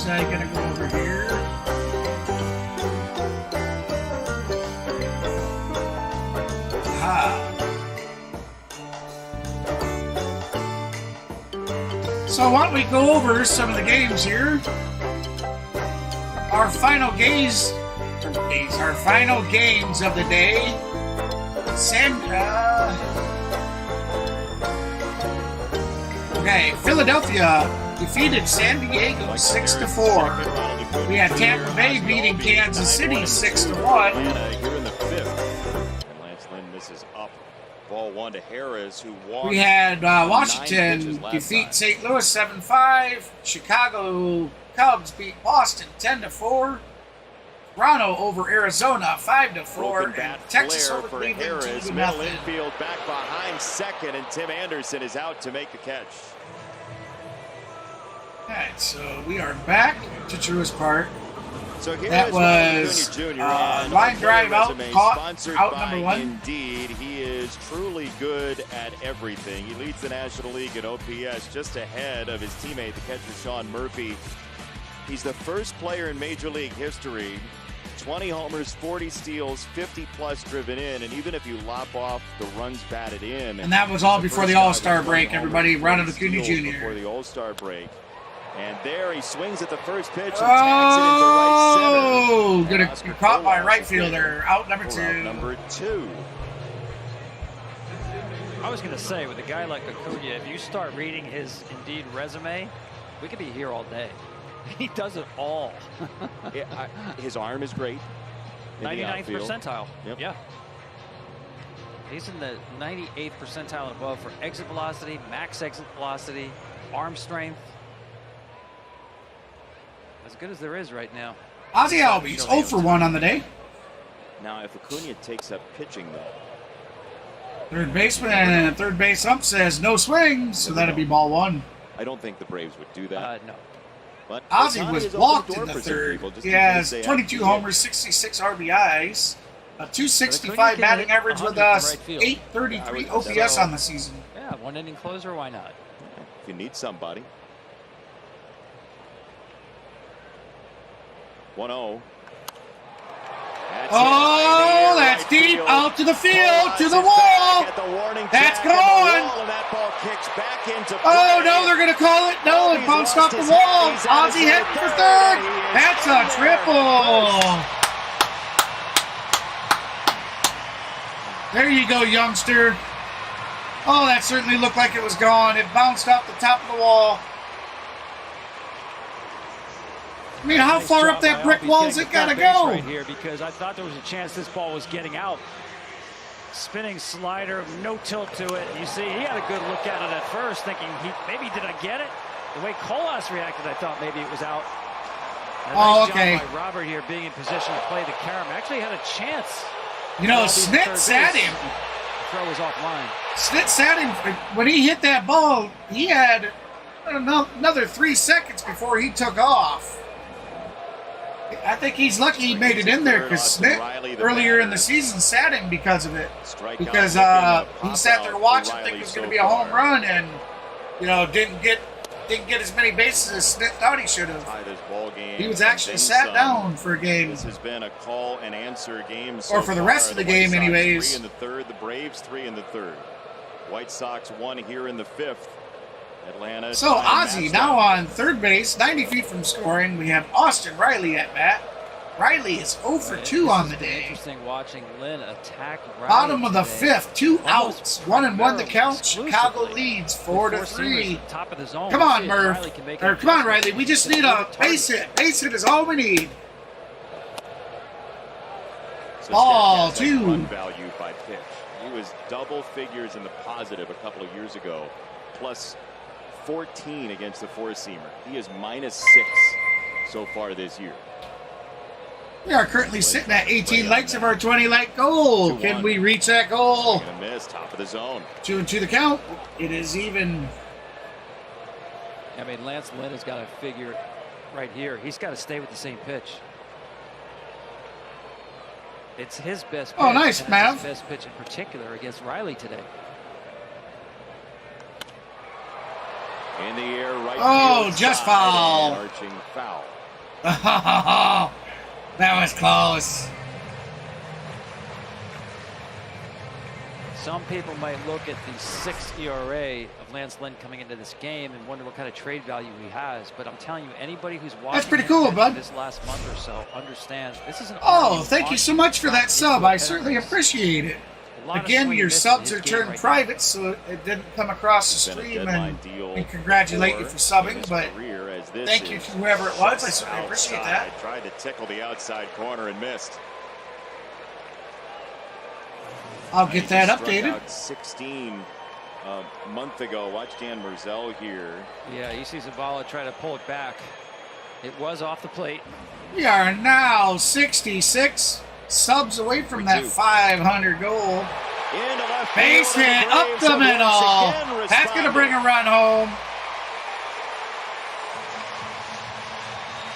I gotta go over here. So why don't we go over some of the games here? Our final games of the day. Philadelphia defeated San Diego 6-4. We had Tampa Bay beating Kansas City 6-1. Here in the 5th. And Lance Lynn misses up. Ball 1 to Harris, who walked. We had Washington defeat St. Louis 7-5. Chicago Cubs beat Boston 10-4. Toronto over Arizona 5-4. And Texas over Cleveland 2-0. Middle infield back behind second, and Tim Anderson is out to make the catch. All right, so we are back to Truist Park. So here that was line drive out, caught out number 1. Indeed, he is truly good at everything. He leads the National League in OPS, just ahead of his teammate, the catcher Sean Murphy. He's the first player in Major League history, 20 homers, 40 steals, 50-plus driven in, and even if you lop off the runs batted in. And that was all before the All-Star break, everybody. Ronald Acuna Jr. Before the All-Star break. And there he swings at the first pitch and tags it into right center. Gonna be caught by right fielder. Out number 2. Out number 2. I was going to say, with a guy like Acuna, if you start reading his Indeed resume, we could be here all day. He does it all. His arm is great. 99th percentile. Yep. Yeah. He's in the 98th percentile and above for exit velocity, max exit velocity, arm strength. As good as there is right now. Ozzie Albies 0 for 1 on the day. Now, if Acuna takes up pitching, though. Third baseman, third base ump says no swing, so that'd be ball 1. I don't think the Braves would do that. No. But Ozzie was blocked in the third. He has 22 homers, 66 RBIs, a 265 batting average with us, 833 OPS on the season. Yeah, one inning closer, why not? If you need somebody. 1-0. Oh, that's deep out to the field, to the wall. That's going. Oh, no, they're going to call it. No, it bounced off the wall. Ozzie heading for third. That's a triple. There you go, youngster. Oh, that certainly looked like it was gone. It bounced off the top of the wall. I mean, how far up that brick wall is it got to go? Right here, because I thought there was a chance this ball was getting out. Spinning slider, no tilt to it. You see, he had a good look at it at first, thinking, maybe did I get it? The way Colas reacted, I thought maybe it was out. Oh, okay. By Robert here being in position to play the carom. Actually had a chance. You know, Snit sat him. The throw was offline. Snit sat him. When he hit that ball, he had another 3 seconds before he took off. I think he's lucky he made it in there because Smith earlier in the season sat him because of it. Because he sat there watching, thinking it was going to be a home run, and didn't get as many bases as Smith thought he should have. He was actually sat down for a game. This has been a call and answer game, or for the rest of the game, anyways. 3 in the third, the Braves 3 in the third. White Sox 1 here in the 5th. Atlanta. So Ozzie now on third base, 90 feet from scoring. We have Austin Riley at bat. Riley is 0 for 2 on the day. Interesting watching Lynn attack Riley. Bottom of the 5th, 2 outs, 1-1 the count. Chicago leads 4-3. Top of the zone. Come on, Murph. Or come on, Riley. We just need a base hit. Base hit is all we need. Ball 2. Value by pitch. He was double figures in the positive a couple of years ago, plus 14 against the four-seamer. He is -6 so far this year. We are currently sitting at 18 likes of our 20-like goal. Can we reach that goal? Gonna miss, top of the zone. 2-2 the count. It is even. I mean, Lance Lynn has got to figure right here. He's got to stay with the same pitch. It's his best pitch. Oh, nice, Mav. His best pitch in particular against Riley today. In the air, right. Oh, just foul. Arching foul. That was close. Some people might look at the 6 ERA of Lance Lynn coming into this game and wonder what kind of trade value he has. But I'm telling you, anybody who's watching that's pretty cool, bud. This last month or so understands this is an. Oh, thank you so much for that sub. I certainly appreciate it. Again, your subs are turned private, so it didn't come across the stream, and we congratulate you for subbing, but thank you to whoever it was. I certainly appreciate that. Tried to tickle the outside corner and missed. I'll get that updated. 16 a month ago. Watch Dan Merzel here. Yeah, you see Zavala try to pull it back. It was off the plate. We are now 66 subs away from that 500 goal. Base hit up the middle. That's going to bring a run home.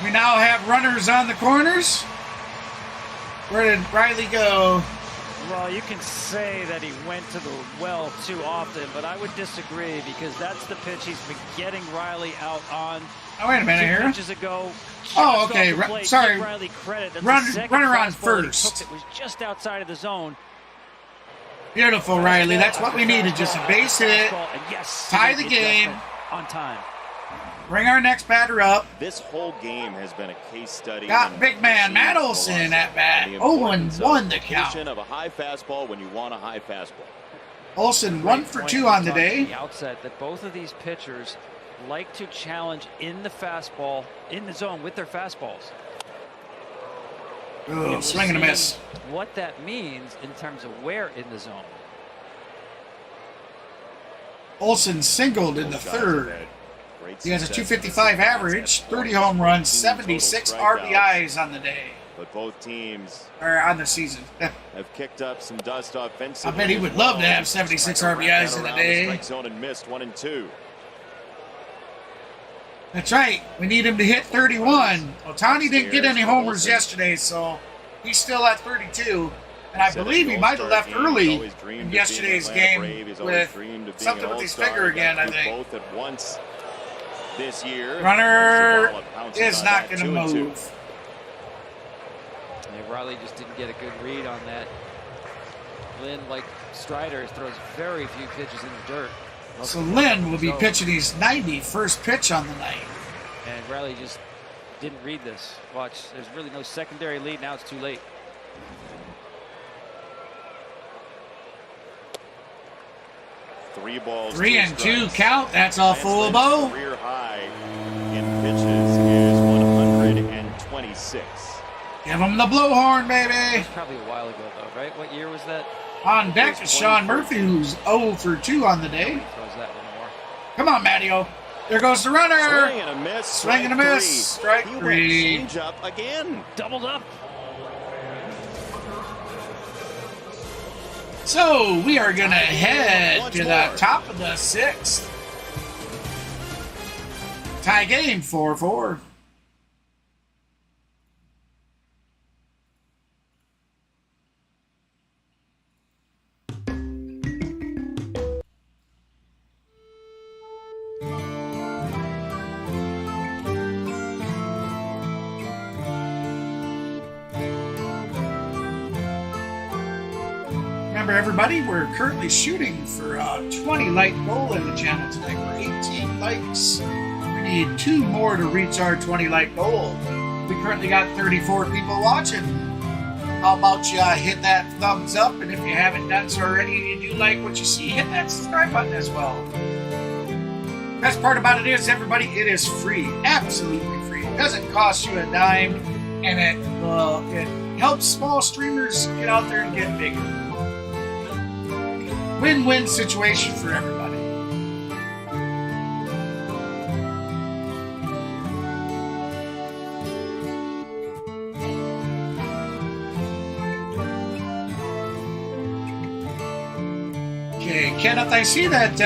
We now have runners on the corners. Where did Riley go? Well, you can say that he went to the well too often, but I would disagree because that's the pitch he's been getting Riley out on. Oh, wait a minute here. 2 pitches ago. Oh, okay. Sorry. Riley credit. Runner on first. It was just outside of the zone. Beautiful, Riley. That's what we needed. Just a base hit. Yes, tie the game. On time. Bring our next batter up. This whole game has been a case study. Got big man Matt Olson at bat. 0-1 the count. Of a high fastball when you want a high fastball. Olson 1 for 2 on the day. The outset that both of these pitchers like to challenge in the fastball, in the zone with their fastballs. Ooh, swing and a miss. What that means in terms of where in the zone. Olson singled in the third. He has a 255 average, 30 home runs, 76 RBIs on the day. But both teams on the season. have kicked up some dust offensively. I bet he would love to have 76 RBIs in a day. Strike zone and missed 1 and 2. That's right. We need him to hit 31. Ohtani didn't get any homers yesterday, so he's still at 32. And I believe he might have left early in yesterday's game with something with his finger again, I think. Both at once this year. Runner is not going to move. Riley just didn't get a good read on that. Lynn, like Strider, throws very few pitches in the dirt. So Lynn will be pitching his 91st pitch on the night. And Riley just didn't read this. Watch, there's really no secondary lead. Now it's too late. Three balls. 3 and 2 count. That's all full bow. Career high in pitches is 126. Give him the blowhorn, baby. That's probably a while ago, though, right? What year was that? On deck is Sean Murphy, who's 0 for 2 on the day. Throws that one more. Come on, Matteo. There goes the runner. Swing and a miss. Swing and a miss. Strike 3. Change up again. Doubled up. So we are going to head to the top of the 6th. Tie game 4-4. Remember, everybody, we're currently shooting for a 20 like goal in the channel tonight. We're 18 likes. We need 2 more to reach our 20 like goal. We currently got 34 people watching. How about you hit that thumbs up, and if you haven't done so already and you like what you see, hit that subscribe button as well. Best part about it is, everybody, it is free. Absolutely free. It doesn't cost you a dime, and it helps small streamers get out there and get bigger. Win-win situation for everybody. Okay, Kenneth, I see that,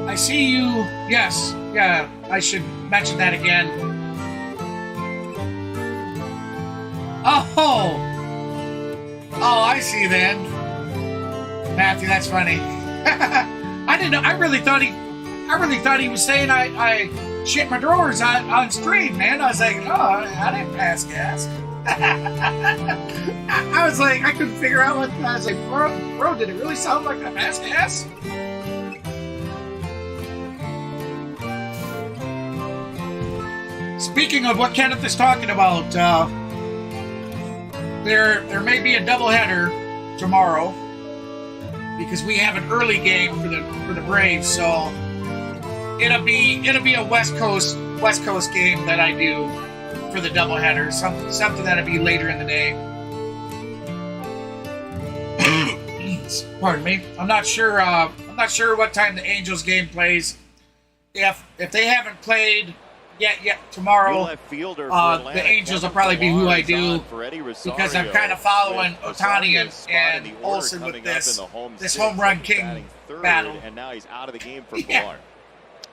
I see you, yes, yeah, I should mention that again. Oh, I see then. Matthew, that's funny. I didn't know. I really thought he was saying I shit my drawers on stream, man. I was like, oh, I didn't pass gas. I was like, I couldn't figure out what. I was like, bro, did it really sound like I passed gas? Speaking of what Kenneth is talking about, there may be a doubleheader tomorrow, because we have an early game for the Braves, so it'll be a West Coast game that I do for the doubleheader. Something that'll be later in the day. Pardon me. I'm not sure what time the Angels game plays. If they haven't played yet tomorrow, the Angels will probably be who I do, because I'm kind of following Ohtani and Olson with this home run king battle. And now he's out of the game for yeah.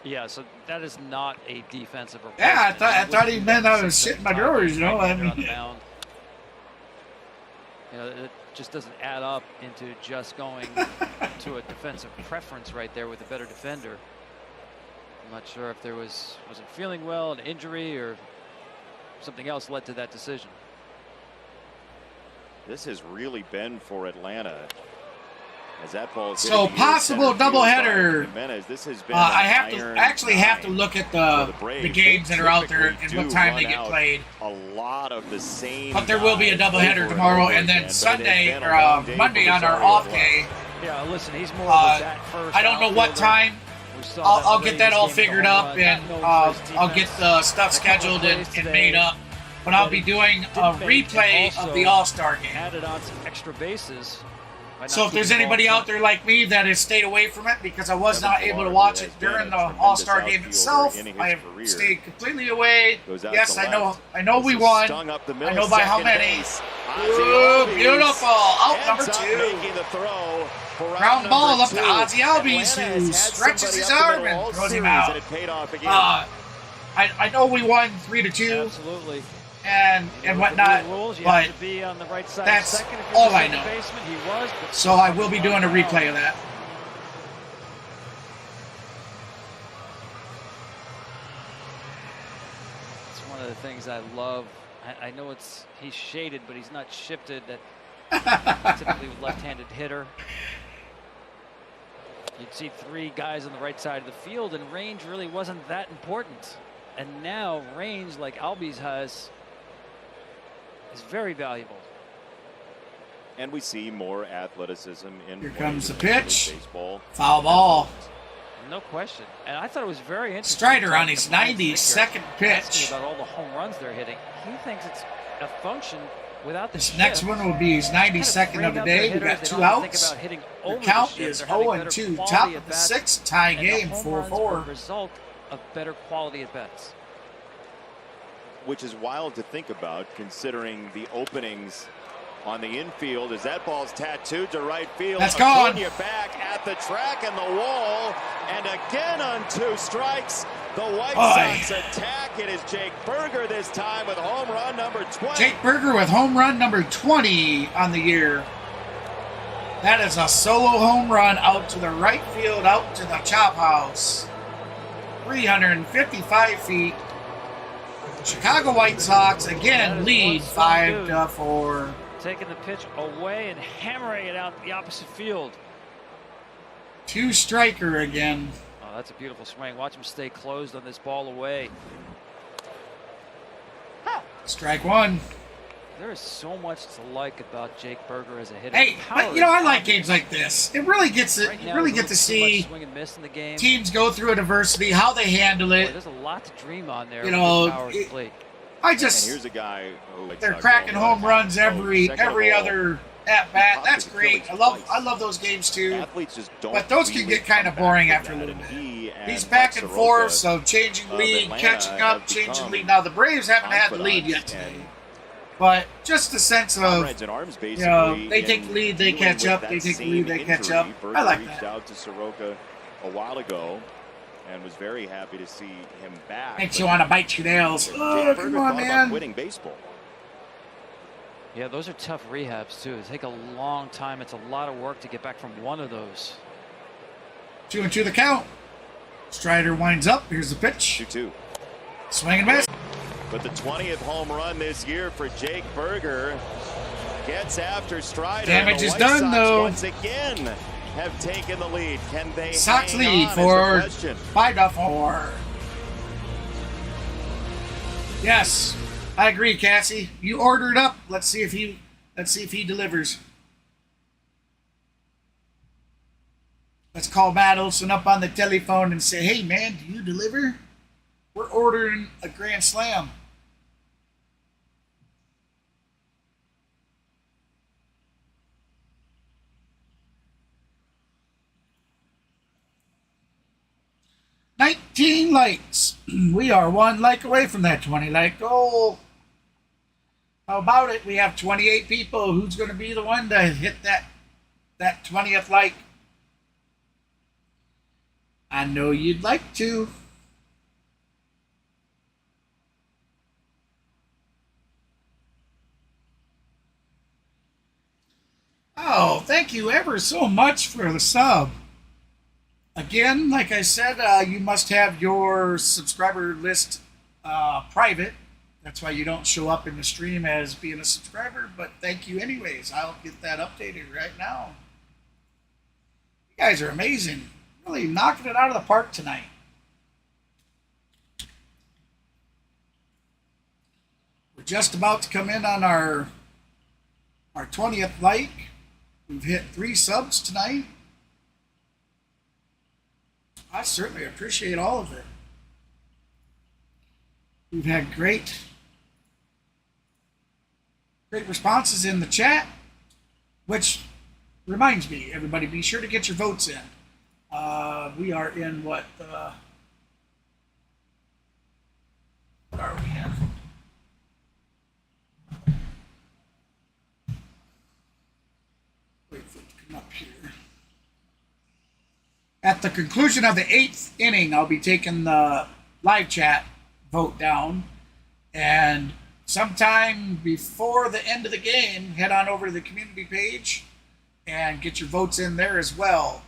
Yeah, so that is not a defensive replacement. Yeah, I thought he meant I was shitting my drawers, you know. I mean, it just doesn't add up into just going to a defensive preference right there with a better defender. I'm not sure if there wasn't feeling well, an injury, or something else led to that decision. This has really been for Atlanta. As that ball is so possible doubleheader. This has been I have to look at the games that are out there and what time they get played. A lot of the same. But there will be a doubleheader tomorrow, and then Sunday or Monday on our off day. Yeah, listen, he's more of that first. I don't know what time. I'll get that all figured up, and I'll get the stuff scheduled and made up. But I'll be doing a replay of the All-Star game. Added on some extra bases. So if there's anybody out there like me that has stayed away from it because I was not able to watch it during the All-Star game itself, I have stayed completely away. Yes, I know we won. I know by how many. Ooh, beautiful. Out number 2. Ground ball up to Ozzie Albies, who stretches his arm and throws him out. I know we won 3-2. Absolutely. And whatnot, but that's all I know. So I will be doing a replay of that. It's one of the things I love. I know he's shaded, but he's not shifted. That typically with left-handed hitter. You'd see 3 guys on the right side of the field, and range really wasn't that important. And now range, like Albies has, is very valuable. And we see more athleticism in Here comes the pitch. Baseball. Foul ball. No question. And I thought it was very interesting. Strider on his 92nd pitch. About all the home runs they're hitting. He thinks it's a function without the This next one will be his 92nd of the day. We got 2 outs. The count is 0-2. Top of the 6th. Tie game 4-4. Result of better quality at bats. Which is wild to think about, considering the openings on the infield as that ball's tattooed to right field. That's gone. Acuna back at the track and the wall, and again on 2 strikes. The White Sox attack. It is Jake Burger this time with home run number 20. Jake Burger with home run number 20 on the year. That is a solo home run out to the right field, out to the chop house. 355 feet. Chicago White Sox again lead 5-4. Taking the pitch away and hammering it out the opposite field. 2 striker again. Oh, that's a beautiful swing. Watch him stay closed on this ball away. Strike 1. There is so much to like about Jake Burger as a hitter. Hey, but you know, I like games like this. It really gets it. You really get to see swing and miss in the game. Teams go through adversity, how they handle it. Boy, there's a lot to dream on there. You know, I And just here's a guy they're cracking home runs every other at bat. That's great. I love those games too. Athletes just don't. But those can get kind of boring after a little bit. He's back and forth, so changing lead, catching up, changing lead. Now the Braves haven't had the lead yet today. But just the sense of, you know, they take the lead, they catch up, they take the lead, they catch up. I like that. Out to Soroka a while ago and was very happy to see him back. Makes you want to bite your nails. Oh, come on, man. Winning baseball. Yeah, those are tough rehabs, too. They take a long time. It's a lot of work to get back from one of those. 2-2 the count. Strider winds up. Here's the pitch. 2-2. Swing and miss. But the 20th home run this year for Jake Burger gets after Strider. Damage is done, though. Once again have taken the lead. Can they Sox hang lead on for is the question. 5-4. Yes, I agree, Cassie. You ordered up. Let's see if he delivers. Let's call Matt Olson up on the telephone and say, "Hey, man, do you deliver? We're ordering a grand slam." "19 likes. We are 1 like away from that 20 like goal. How about it? We have 28 people. Who's going to be the one to hit that 20th like? I know you'd like to. Oh, thank you ever so much for the sub. Again, like I said, you must have your subscriber list private. That's why you don't show up in the stream as being a subscriber, but thank you anyways. I'll get that updated right now. You guys are amazing. Really knocking it out of the park tonight. We're just about to come in on our 20th like. We've hit 3 subs tonight. I certainly appreciate all of it. We've had great responses in the chat, which reminds me, everybody, be sure to get your votes in. We are in what are we in? Wait for it to come up here. At the conclusion of the 8th inning, I'll be taking the live chat vote down. And sometime before the end of the game, head on over to the community page and get your votes in there as well.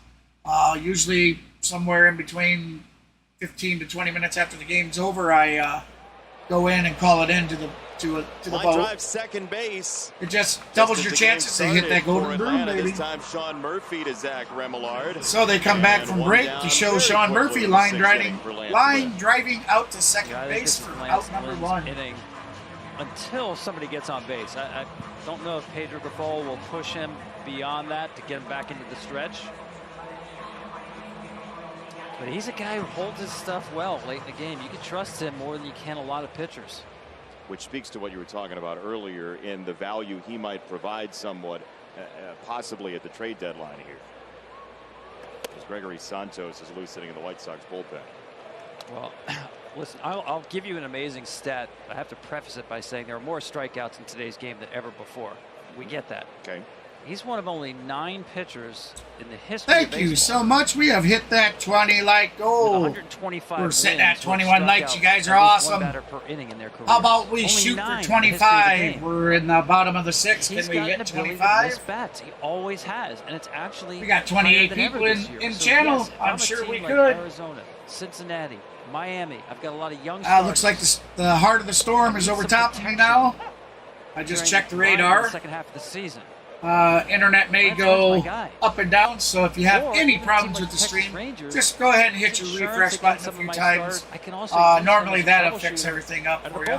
Usually somewhere in between 15 to 20 minutes after the game's over, I go in and call it in to the vote. Drive second base. It just doubles your chances to hit that golden broom, baby. This time, Sean Murphy to Zach Remillard. So they come back from break to show Sean Murphy line driving out to second base for out number 1. Inning until somebody gets on base. I don't know if Pedro Grifol will push him beyond that to get him back into the stretch. But he's a guy who holds his stuff well late in the game. You can trust him more than you can a lot of pitchers. Which speaks to what you were talking about earlier in the value he might provide somewhat, possibly at the trade deadline here. As Gregory Santos is loose sitting in the White Sox bullpen. Well, listen, I'll give you an amazing stat. I have to preface it by saying there are more strikeouts in today's game than ever before. We get that. Okay. He's one of only 9 pitchers in the history Thank of baseball. you so much. We have hit that 20-like goal. 125 We're sitting at wins, 21 likes. You guys are awesome. Per inning in their career. How about we only shoot 9 for 25? We're in the bottom of the 6th. He's Can we gotten hit ability to 25? miss bats. He always has, and it's actually We got 28 people in channel. Yes, I'm a sure team we like could. Cincinnati, Cincinnati, Miami. I've got a lot of young. Looks like the heart of the storm is over top of me now. I just checked the radar. The second half of the season. Internet may go up and down, so if you have any problems with the stream, just go ahead and hit your refresh button a few times. Normally that'll fix everything up for you.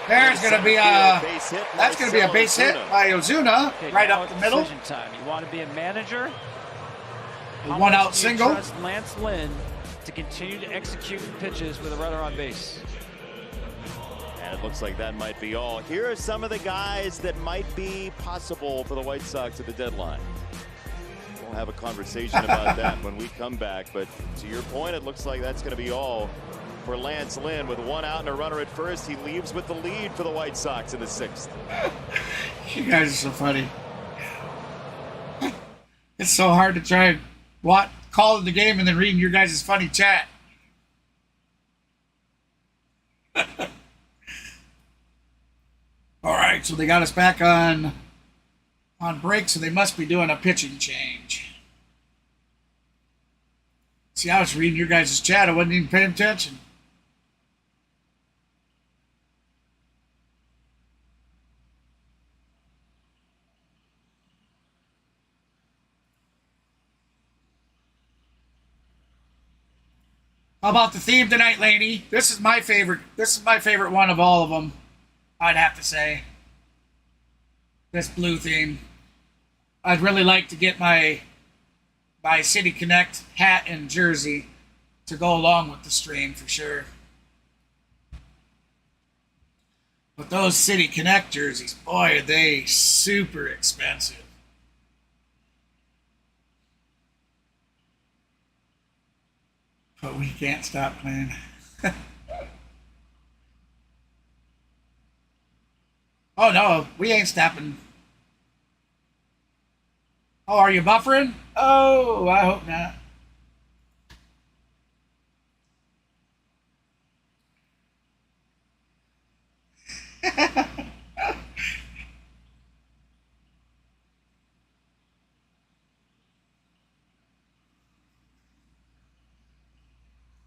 There's going to be that's going to be a base hit by Ozuna right up the middle. Time. You want to be a manager? One out single. Trust Lance Lynn to continue to execute pitches with a runner on base. And it looks like that might be all. Here are some of the guys that might be possible for the White Sox at the deadline. We'll have a conversation about that when we come back. But to your point, it looks like that's going to be all for Lance Lynn. With 1 out and a runner at first, he leaves with the lead for the White Sox in the 6th. You guys are so funny. It's so hard to try and call the game and then reading your guys' funny chat. All right, so they got us back on break, so they must be doing a pitching change. See, I was reading your guys' chat. I wasn't even paying attention. How about the theme tonight, Laney? This is my favorite. This is my favorite one of all of them, I'd have to say. This blue theme. I'd really like to get my City Connect hat and jersey to go along with the stream for sure. But those City Connect jerseys, boy, are they super expensive. But we can't stop playing. Oh no, we ain't stopping. Oh, are you buffering? Oh, I hope not.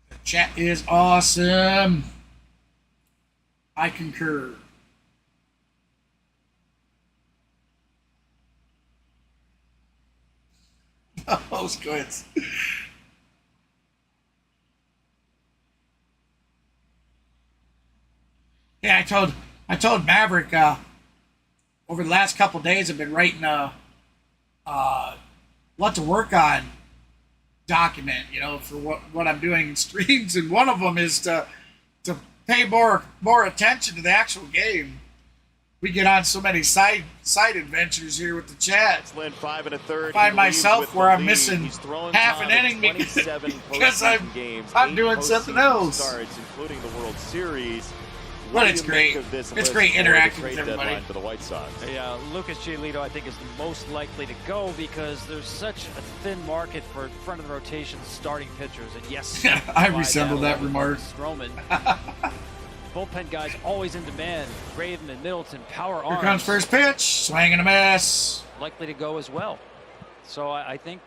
The chat is awesome. I concur. Oh, squids. Yeah, I told Maverick over the last couple of days I've been writing what to work on document, for what I'm doing in streams, and one of them is to pay more attention to the actual game. We get on so many side adventures here with the chat. Lynn, 5 1/3. I find myself where I'm missing half an inning because I'm doing something else. Starts, including the World Series. But it's great. It's great interacting with everybody. For the White Sox. Yeah, Lucas Giolito, I think, is the most likely to go because there's such a thin market for front of the rotation starting pitchers. And yes, I resemble that remark. Stroman. Bullpen guys always in demand. Graven and Middleton, power arms. Here comes first pitch. Swing and a miss. Likely to go as well. So I think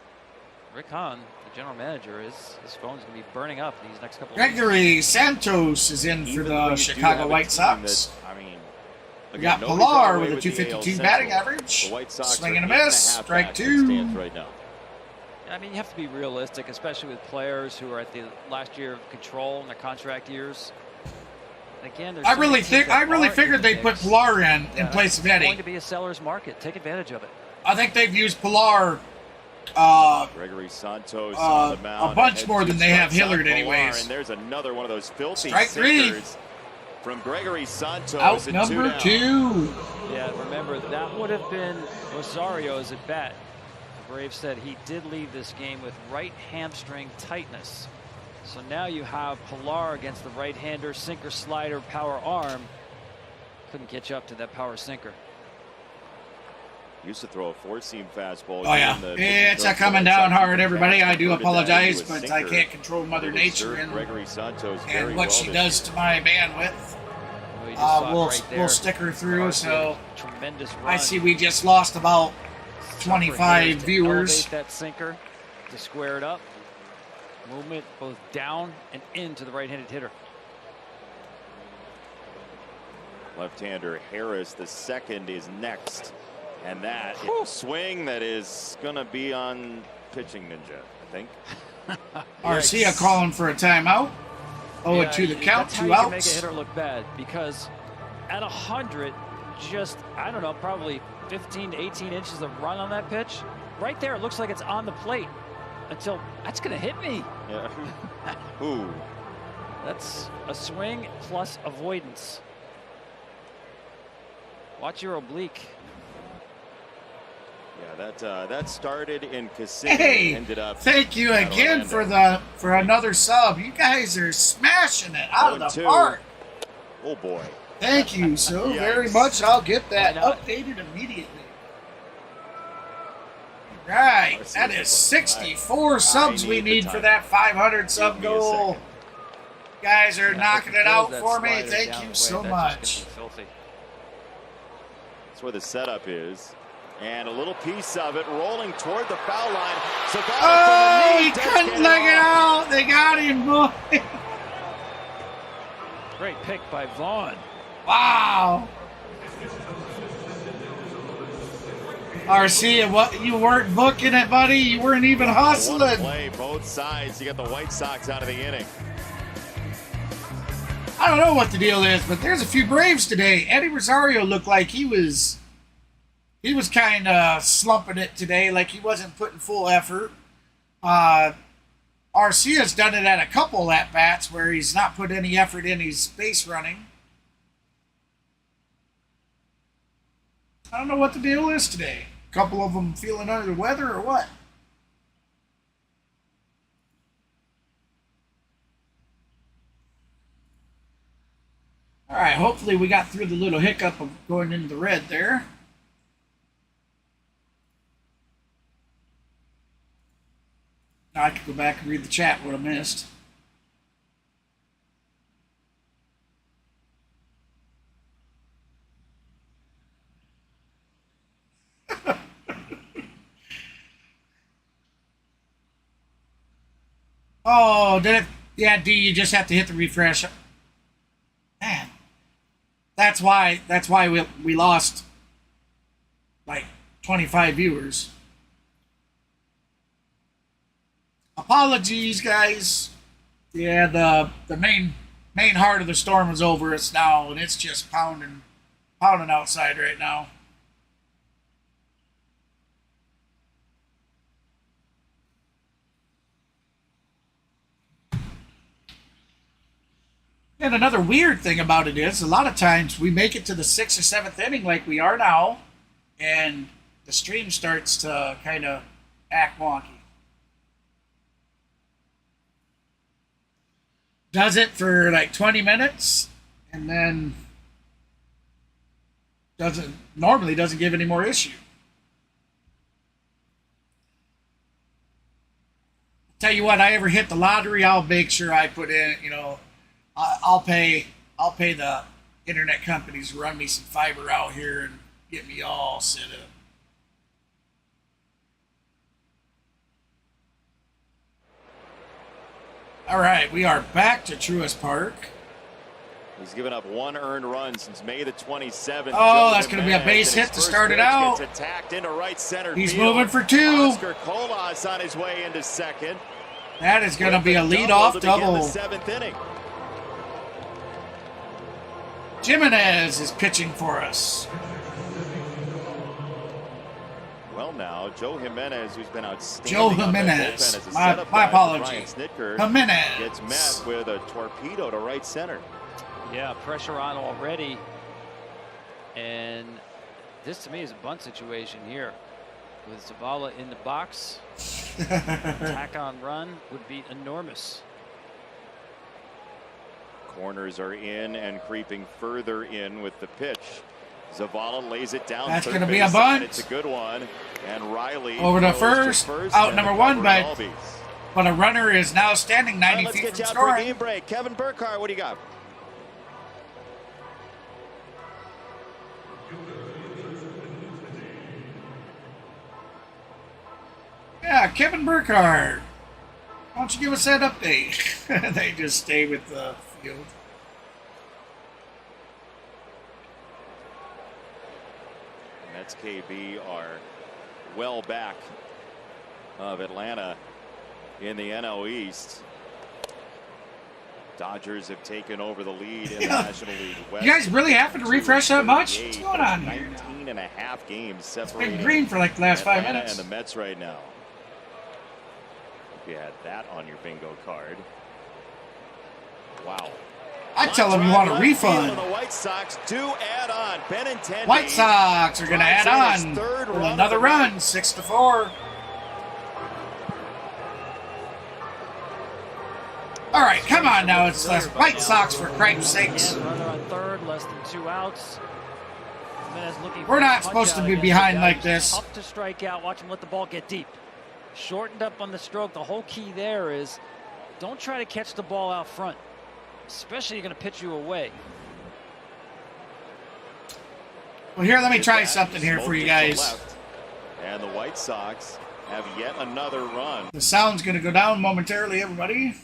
Rick Hahn, the general manager, his phone's going to be burning up these next couple of weeks. Gregory Santos is in for the Chicago White Sox. We got nobody's Pilar running with a away with the AL .252 batting Central. average. The White Sox Swing are and a miss. 8.5 Strike back as it 2. stands right now. I mean, you have to be realistic, especially with players who are at the last year of control in their contract years. Again, I really figured they'd put Pilar in place of It's Eddie. going to be a seller's market. Take advantage of it. I think they've used Pilar Gregory Santos on the mound. a bunch more than they have Hillard anyways. And there's another one of those filthy Strike 3 sinkers from Gregory Santos. Out at number 2 2. Yeah, remember, that would have been Rosario's at bat. The Braves said he did leave this game with right hamstring tightness. So now you have Pilar against the right-hander, sinker, slider, power arm. Couldn't catch up to that power sinker. Used to throw a four-seam fastball. Oh, yeah. It's coming down hard, everybody. I do apologize, but I can't control Mother Nature and what she does to my bandwidth. We'll stick her through, so I see we just lost about 25 viewers. Elevate that sinker to square it up. Movement both down and into the right-handed hitter. Left-hander Harris, the second, is next. And that swing that is going to be on Pitching Ninja, I think. Arcia calling for a timeout. 0-2 the count, that's how 2 you can make a outs. hitter look bad, because at 100, just, I don't know, probably 15 to 18 inches of run on that pitch. Right there, it looks like it's on the plate until that's going to hit me. Yeah. Ooh. That's a swing plus avoidance. Watch your oblique. Yeah, that started in Kissimmee. Hey, ended up thank you again for another sub. You guys are smashing it out of the park. Oh boy. Thank you so very much. I'll get that updated immediately. Right, that is 64 subs we need for that 500 sub goal. You guys are knocking it out for me. Thank you so much. That's where the setup is. And a little piece of it rolling toward the foul line. So he couldn't leg it out. They got him, boy. Great pick by Vaughn. Wow. Arcia, what, you weren't booking it, buddy. You weren't even hustling. What a play, both sides. You got the White Sox out of the inning. I don't know what the deal is, but there's a few Braves today. Eddie Rosario looked like he was kind of slumping it today, like he wasn't putting full effort. Arcia's done it at a couple at-bats where he's not put any effort in his base running. I don't know what the deal is today. A couple of them feeling under the weather or what? All right, hopefully we got through the little hiccup of going into the red there. Now I can go back and read the chat what I missed. Oh, did it? Yeah, D, you just have to hit the refresh. Man, that's why we lost like 25 viewers. Apologies, guys. Yeah, the main heart of the storm is over us now, and it's just pounding outside right now. And another weird thing about it is, a lot of times we make it to the 6th or 7th inning like we are now, and the stream starts to kind of act wonky. Does it for like 20 minutes, and then normally doesn't give any more issue. Tell you what, I ever hit the lottery, I'll make sure I put in, you know, I'll pay the internet companies to run me some fiber out here and get me all set up. All right, we are back to Truist Park. He's given up 1 earned run since May the 27th. Oh, that's going to be a base hit to start it out. Attacked into right center He's field. moving for 2. Oscar Colas on his way into second. That is going to be a leadoff double. The 7th inning. Jimenez is pitching for us. Well, now Joe Jimenez, who's been outstanding. Joe Jimenez. My apologies. Jimenez gets met with a torpedo to right center. Yeah, pressure on already. And this to me is a bunt situation here. With Zavala in the box, attack on run would be enormous. Corners are in and creeping further in with the pitch. Zavala lays it down. That's going to be a bunt. It's a good one. And Riley over to first. Out number 1, but a runner is now standing 90 feet from scoring. Game break. Kevin Burkhardt, what do you got? Yeah, Kevin Burkhardt. Why don't you give us that update? They just stay with the field. Mets KB are well back of Atlanta in the NL East. Dodgers have taken over the lead in the National League West. You guys really having to refresh that much? What's going on here? 19.5 games separating. It's been green for like the last 5 minutes. And the Mets right now. If you had that on your bingo card. Wow. I tell them you want a refund. The White Sox do add on. Benintendi. White Sox are going to add on with another run, 6-4. All right, come on now. It's White Sox for Christ's sakes. Runner on third, less than 2 outs. We're not supposed to be behind like this. Up to strike out. Watch him let the ball get deep. Shortened up on the stroke. The whole key there is don't try to catch the ball out front, especially you're going to pitch you away. Well, here, let me try something here for you guys. And the White Sox have yet another run. The sound's going to go down momentarily, everybody.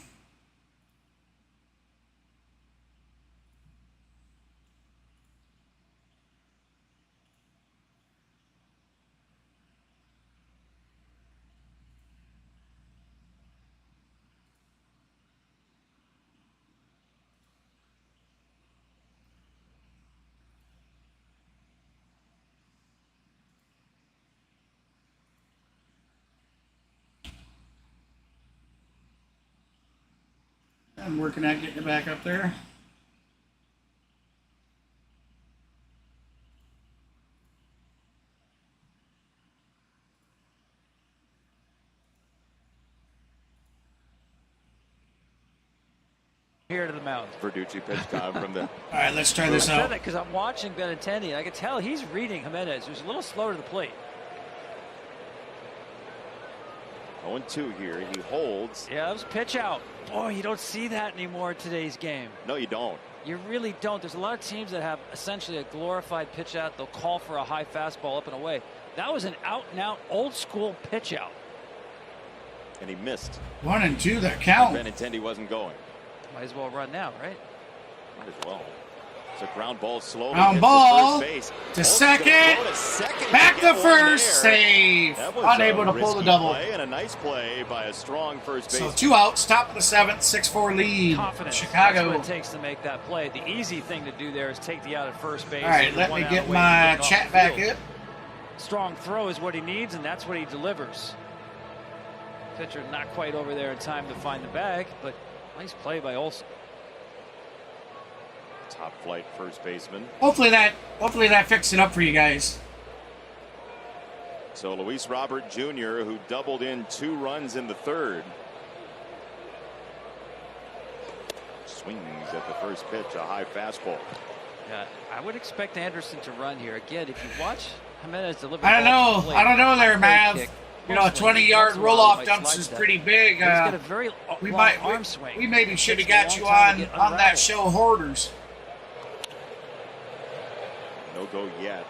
I'm working at getting it back up there. Here to the mound. Verducci pitch time from the. All right, let's try this out. Because I'm watching Benintendi, and I can tell he's reading Jimenez, who's a little slower to the plate. 0-2 here. He holds. Yeah, that was pitch out. Boy, you don't see that anymore in today's game. No, you don't. You really don't. There's a lot of teams that have essentially a glorified pitch out. They'll call for a high fastball up and away. That was an out-and-out old-school pitch out. And he missed. 1-2, that count. Benintendi wasn't going. Might as well run now, right? Might as well. It's a ground ball slowly. Ground ball to second. Back to first. Save. Unable to pull the double. And a nice play by a strong first base. So 2 outs. Top of the 7th. 6-4 lead. Confidence. Chicago. That's what it takes to make that play. The easy thing to do there is take the out at first base. All right, let me get my chat back in. Strong throw is what he needs, and that's what he delivers. Pitcher not quite over there in time to find the bag, but nice play by Olson. Top flight first baseman. Hopefully that fixed it up for you guys. So Luis Robert Jr., who doubled in 2 runs in the third. Swings at the first pitch, a high fastball. Yeah, I would expect Anderson to run here. Again, if you watch Jimenez deliver. I don't know there, Mav. You know, a 20-yard roll-off dumps is pretty big. We maybe should have got you on that show, Hoarders. No go yet.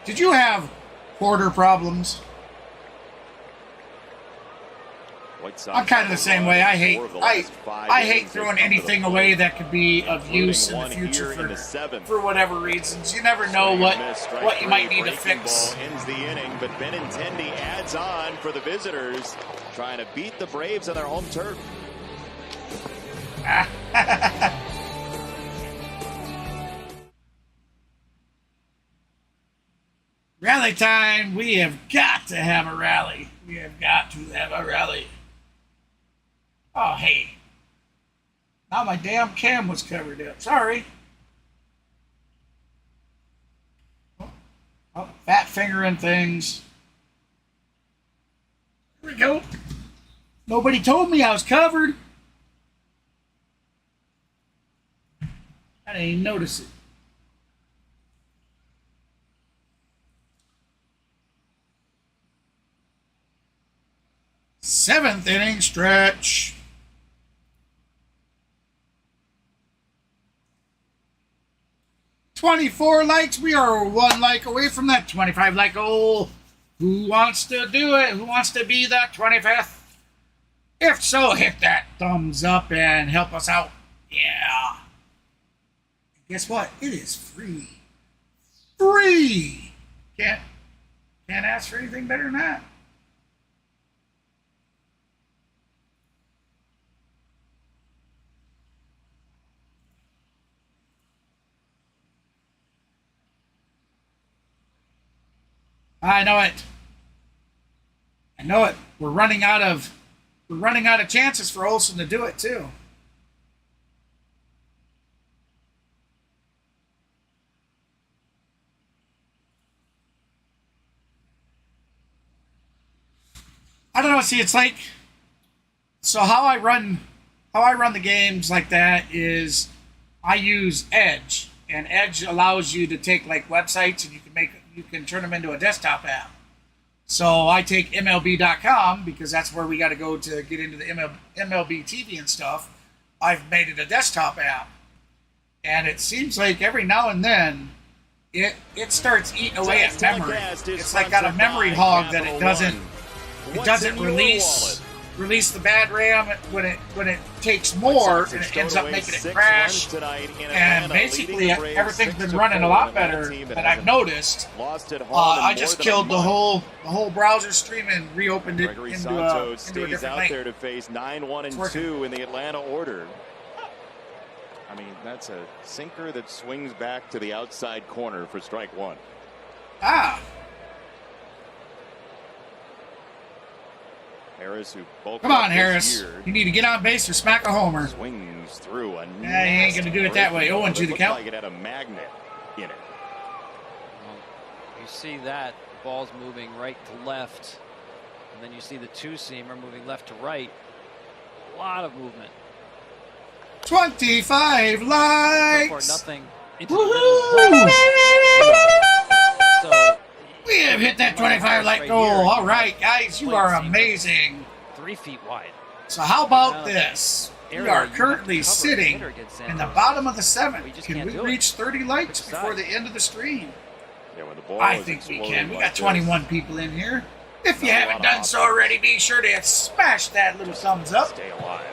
Did you have hoarder problems? I'm kind of the same way. I hate throwing anything away that could be of use in the future for whatever reasons. You never know what you might need to fix. Ends the inning, but Benintendi adds on for the visitors, trying to beat the Braves on their home turf. Rally time. We have got to have a rally. We have got to have a rally. Oh, hey. Now my damn cam was covered up. Sorry. Oh, fat fingering things. Here we go. Nobody told me I was covered. I didn't even notice it. Seventh inning stretch. 24 likes. We are 1 like away from that 25 like goal. Who wants to do it? Who wants to be that 25th? If so, hit that thumbs up and help us out. Yeah. Guess what? It is free. Free. Can't ask for anything better than that. I know it. I know it. We're running out of chances for Olson to do it too. I don't know. See, it's like, so how I run the games like that is I use Edge, and Edge allows you to take like websites and you can turn them into a desktop app. So I take MLB.com because that's where we got to go to get into the MLB TV and stuff. I've made it a desktop app, and it seems like every now and then it starts eating away at memory. It's like got a memory hog that it doesn't release the bad RAM when it takes more, and it ends up making it crash. And basically everything's been running a lot better that I've noticed. I just killed the whole browser stream and reopened it into a different link. There to face 9-1-2 in the Atlanta order. I mean, that's a sinker that swings back to the outside corner for strike one. Harris, who come on, Harris. You need to get on base or smack a homer. Swings through a he ain't going to do it that way. 0-2 the count. Like it had a magnet in it. Well, you see that ball's moving right to left, and then you see the two-seamer moving left to right. A lot of movement. 25 likes. So far, nothing into the middle. So we have hit that 25 like goal. All right, guys, you are amazing. 3 feet wide. So how about this? We are currently sitting in the bottom of the 7th. Can we reach 30 likes before the end of the stream? I think we can. We got 21 people in here. If you haven't done so already, be sure to smash that little thumbs up. Stay alive.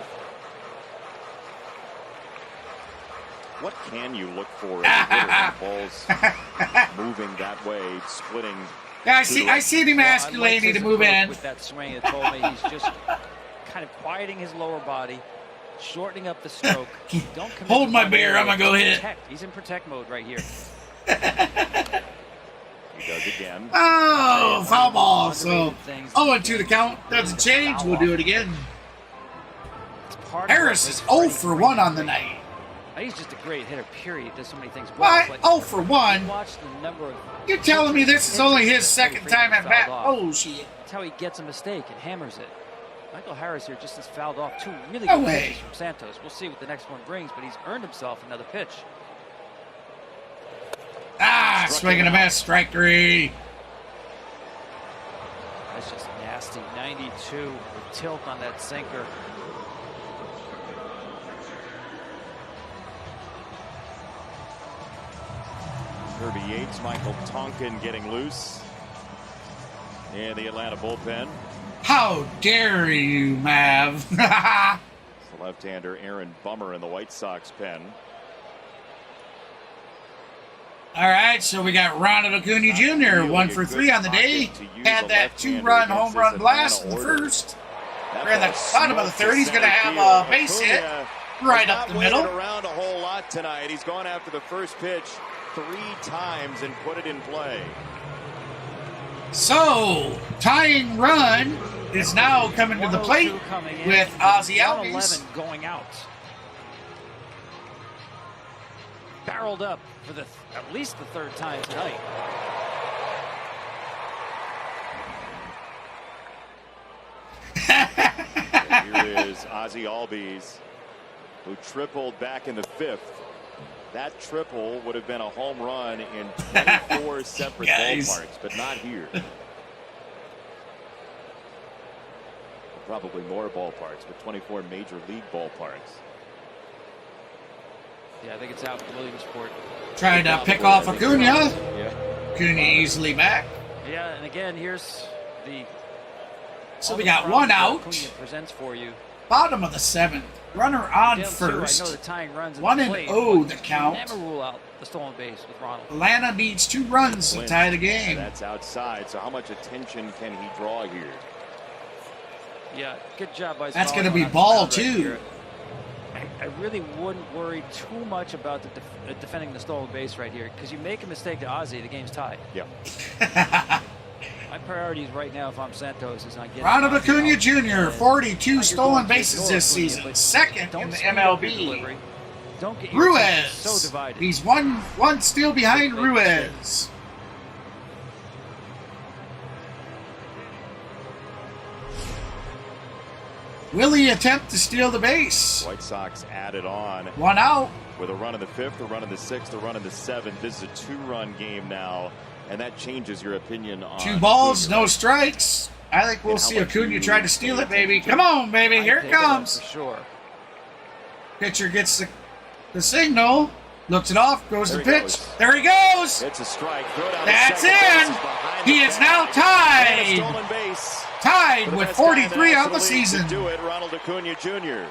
What can you look for as a ball's moving that way, splitting? Yeah, I see him asking Laney to move in. With that swing, it told me he's just kind of quieting his lower body, shortening up the stroke. Don't hold my beer. I'm gonna go hit it. He's in protect mode right here. He does again. Oh, foul ball. So 0-2 the count. Doesn't change. We'll do it again. Harris is 0 for 1 on the night. He's just a great hitter, period. Does so many things well. What? 0 for 1? You're telling me this is only his second time at bat? Oh, shit. That's how he gets a mistake and hammers it. Michael Harris here just has fouled off 2 really No good way. pitches from Santos. We'll see what the next one brings, but he's earned himself another pitch. Ah, swing and a miss. Strike 3. That's just nasty. 92 with tilt on that sinker. Kirby Yates, Michael Tonkin getting loose in the Atlanta bullpen. How dare you, Mav? The left-hander Aaron Bummer in the White Sox pen. All right, so we got Ronald Acuna Jr. 1 for 3 on the day. Had that 2-run home run blast in the first. We're in the bottom of the third. He's going to have a base hit right up the middle. Around a whole lot tonight. He's gone after the first pitch 3 times and put it in play. So, tying run is now coming to the plate with Ozzy Albies. Going out. Barreled up for at least the 3rd time tonight. Here is Ozzy Albies, who tripled back in the 5th. That triple would have been a home run in 24 separate ballparks, but not here. Probably more ballparks, but 24 major league ballparks. Yeah, I think it's out in Williamsport. Trying to pick off Acuna. Yeah. Acuna easily back. Yeah, and again, here's the... So we got 1 out. Acuna presents for you. Bottom of the 7th. Runner on Again, first. I know the tying runs 1-0 the count. Never rule out the stolen base with Ronald. Atlanta needs 2 runs to tie the game. That's outside, so how much attention can he draw here? Yeah, good job by That's going to Zavala be ball, right too. here. I really wouldn't worry too much about defending the stolen base right here, because you make a mistake to Ozzy, the game's tied. Yeah. My priorities right now, if I'm Santos, is not getting Ronald Ozzy Acuna out. Jr., 42 stolen Don't bases ignore this Acuna, season. but Second don't in the speed up your MLB. delivery. Don't get your attention so Ruiz. divided. He's one steal behind Ruiz. Will he attempt to steal the base? White Sox added on 1 out. with a run in the 5th, a run in the 6th, a run in the 7th. This is a 2-run game now, and that changes your opinion on 2 balls, Acuna. no strikes. I think we'll see Acuna try to steal it, baby. Come on, baby. Here it comes. For sure. Pitcher gets the signal. Looks it off. Goes There the he pitch. goes. There he goes. It's a strike. Throw down That's to second base. in. It's behind He the is fence. now And a tied. stolen base. Tied The with best guy in 43 on the National League season. to do it, Ronald Acuna Jr.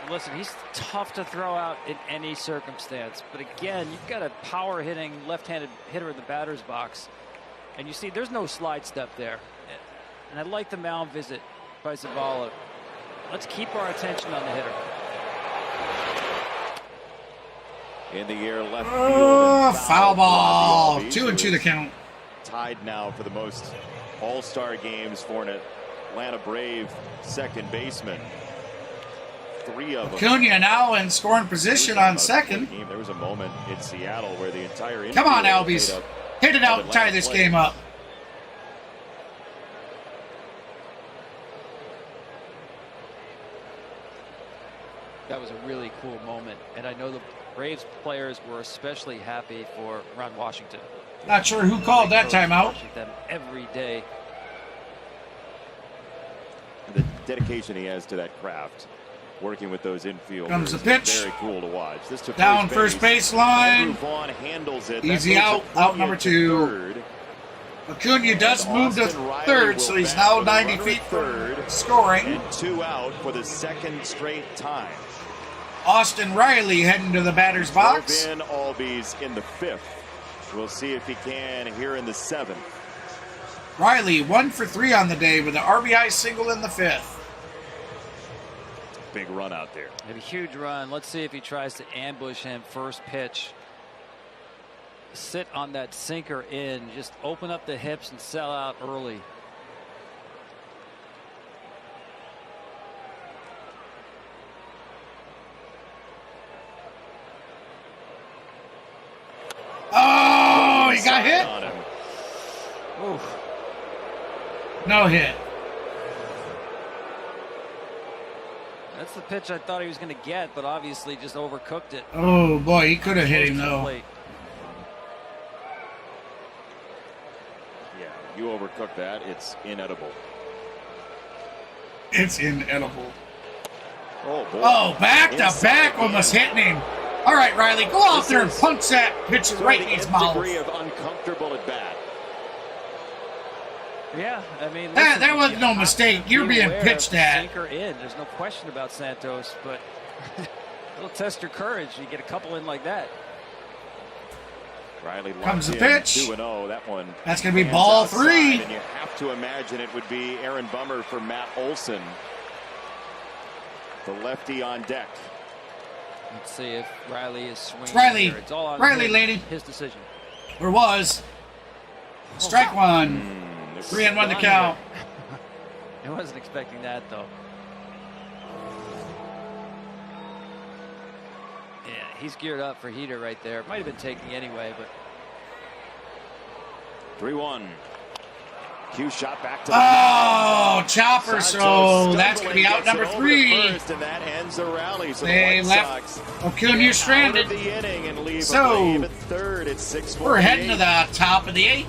Listen, he's tough to throw out in any circumstance. But again, you've got a power-hitting left-handed hitter in the batter's box. And you see there's no slide step there. And I like the mound visit by Zavala. Let's keep our attention on the hitter. In the air, left field. Oh, and foul ball. Ozzy 2-2 the count. Tied now for the most All-Star games for an Atlanta Brave second baseman. 3 of them. Acuna now in scoring position on second. There was a moment in Seattle where the entire Come on, infield Albies. made up Hit it out of and tie Atlanta this players. game up. That was a really cool moment. And I know the Braves players were especially happy for Ron Washington. Not sure who called that timeout. Them every day. The dedication he has to that craft, working with those infielders, Comes the is pitch. very cool to watch. This to Down first base line. Andrew Vaughn handles it. Easy That out. moves Acuna Out number to 2. third. Acuna does And move to Austin Riley third, will so he's bat now with a 90 runner feet at from third. scoring. And 2 out for the second straight time. Austin Riley heading to the batter's box. Drove in Albies in the 5th. We'll see if he can here in the 7th. Riley 1 for 3 on the day with an RBI single in the 5th. Big run out there. Maybe a huge run. Let's see if he tries to ambush him first pitch. sit on that sinker in. Just open up the hips and sell out early. Oh, he got hit? Oof. No hit. That's the pitch I thought he was going to get, but obviously just overcooked it. Oh, boy, he could have hit him, though. Yeah, you overcook that, it's inedible. It's inedible. Oh, boy. Oh, back to back, almost hitting him. All right, Riley, go out there and punch that pitcher right in his mouth. Degree of uncomfortable at bat. Yeah, I mean, that was no mistake. You're being pitched at. Sinker in. There's no question about Santos, but it'll test your courage. You get a couple in like that. Riley comes the pitch. 2-0. That one. That's going to be ball outside, 3. And you have to imagine it would be Aaron Bummer for Matt Olson. The lefty on deck. Let's see if Riley is swinging. Riley. It's all on Riley, lady. His decision. Or was. Strike one. 3-1 the count. I wasn't expecting that, though. Yeah, he's geared up for heater right there. Might have been taking anyway, but. 3-1. Cue shot back to the chopper. So that's going to be out number 3. And that ends the rally. So they the left Acuna stranded. The inning and leave so at third. It's 6-4. We're heading to the top of the 8th.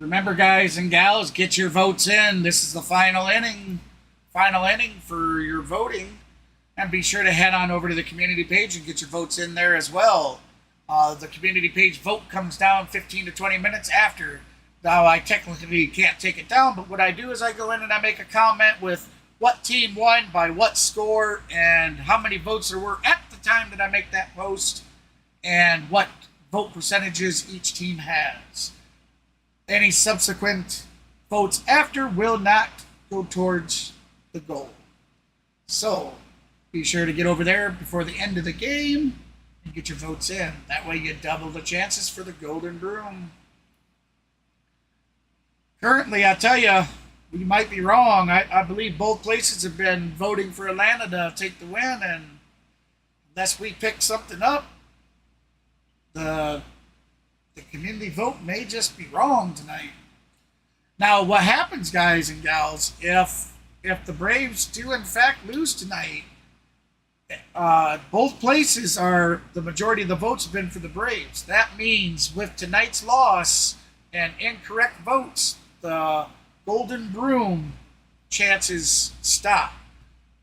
Remember, guys and gals, get your votes in. This is the final inning for your voting. And be sure to head on over to the community page and get your votes in there as well. The community page vote comes down 15 to 20 minutes after. Now, I technically can't take it down, but what I do is I go in and I make a comment with what team won, by what score, and how many votes there were at the time that I make that post, and what vote percentages each team has. Any subsequent votes after will not go towards the goal. So, be sure to get over there before the end of the game and get your votes in. That way you double the chances for the Golden Broom. Currently, I tell you, we might be wrong. I believe both places have been voting for Atlanta to take the win, and unless we pick something up, the community vote may just be wrong tonight. Now, what happens, guys and gals, if the Braves do in fact lose tonight, both places are, the majority of the votes have been for the Braves. That means with tonight's loss and incorrect votes, the Golden Broom chances stop.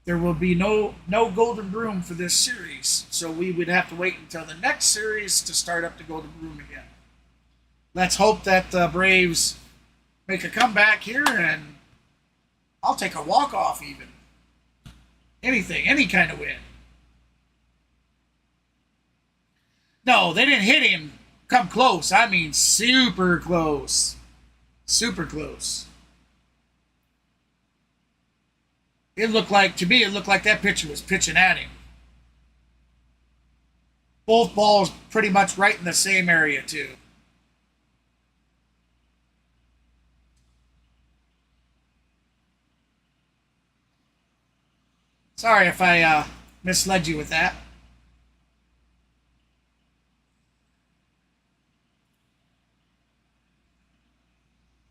There will be no Golden Broom for this series, so we would have to wait until the next series to start up the Golden Broom again. Let's hope that the Braves make a comeback here, and I'll take a walk-off even. Anything, any kind of win. No, they didn't hit him. Come close. I mean super close. Super close. To me, it looked like that pitcher was pitching at him. Both balls pretty much right in the same area, too. Sorry if I misled you with that.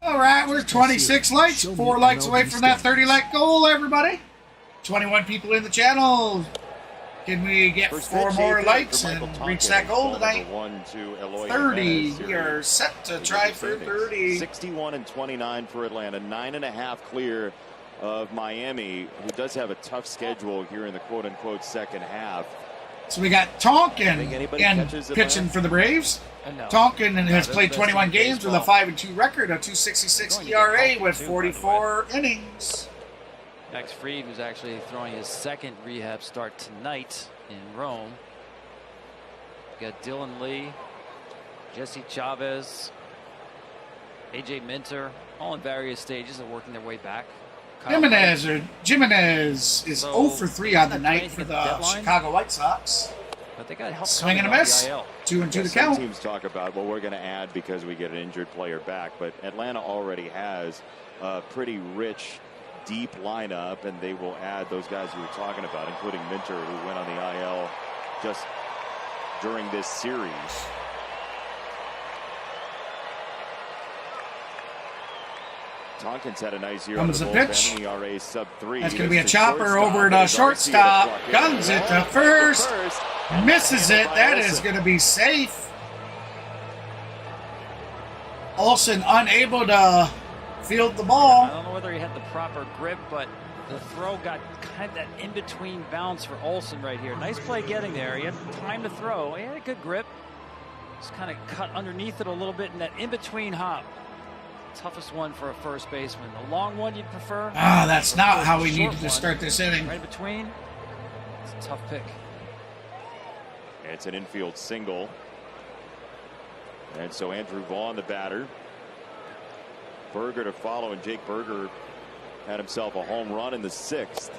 All right, we're 26 likes, 4 likes away from that 30-like goal, everybody. 21 people in the channel. Can we get 4 more likes and reach that goal tonight? 30. We are set to try for 30. 61-29 for Atlanta. 9.5 clear of Miami, who does have a tough schedule here in the quote-unquote second half. So we got Tonkin and pitching for the Braves. Tonkin has played 21 games with a 5-2 record, a 2.66 ERA with 44 innings. Max Fried was actually throwing his second rehab start tonight in Rome. We got Dylan Lee, Jesse Chavez, AJ Minter, all in various stages of working their way back. Jimenez is 0 for 3 on the night for the Chicago White Sox. But they got help. Swing and a miss. 2-2 the count. Some teams talk about, well, we're going to add because we get an injured player back. But Atlanta already has a pretty rich, deep lineup, and they will add those guys you were talking about, including Minter, who went on the IL just during this series. Tompkins had a nice year. Comes the pitch. ERA sub-3. That's going to be a chopper over to shortstop. Guns it to first. Misses it. That is going to be safe. Olson unable to field the ball. I don't know whether he had the proper grip, but the throw got kind of that in-between bounce for Olson right here. Nice play getting there. He had time to throw. He had a good grip. Just kind of cut underneath it a little bit in that in-between hop. Toughest one for a first baseman. The long one you'd prefer? Ah, that's not how we needed to start this inning. Right between. It's a tough pick. It's an infield single. And so Andrew Vaughn, the batter. Berger to follow, and Jake Berger had himself a home run in the 6th. It's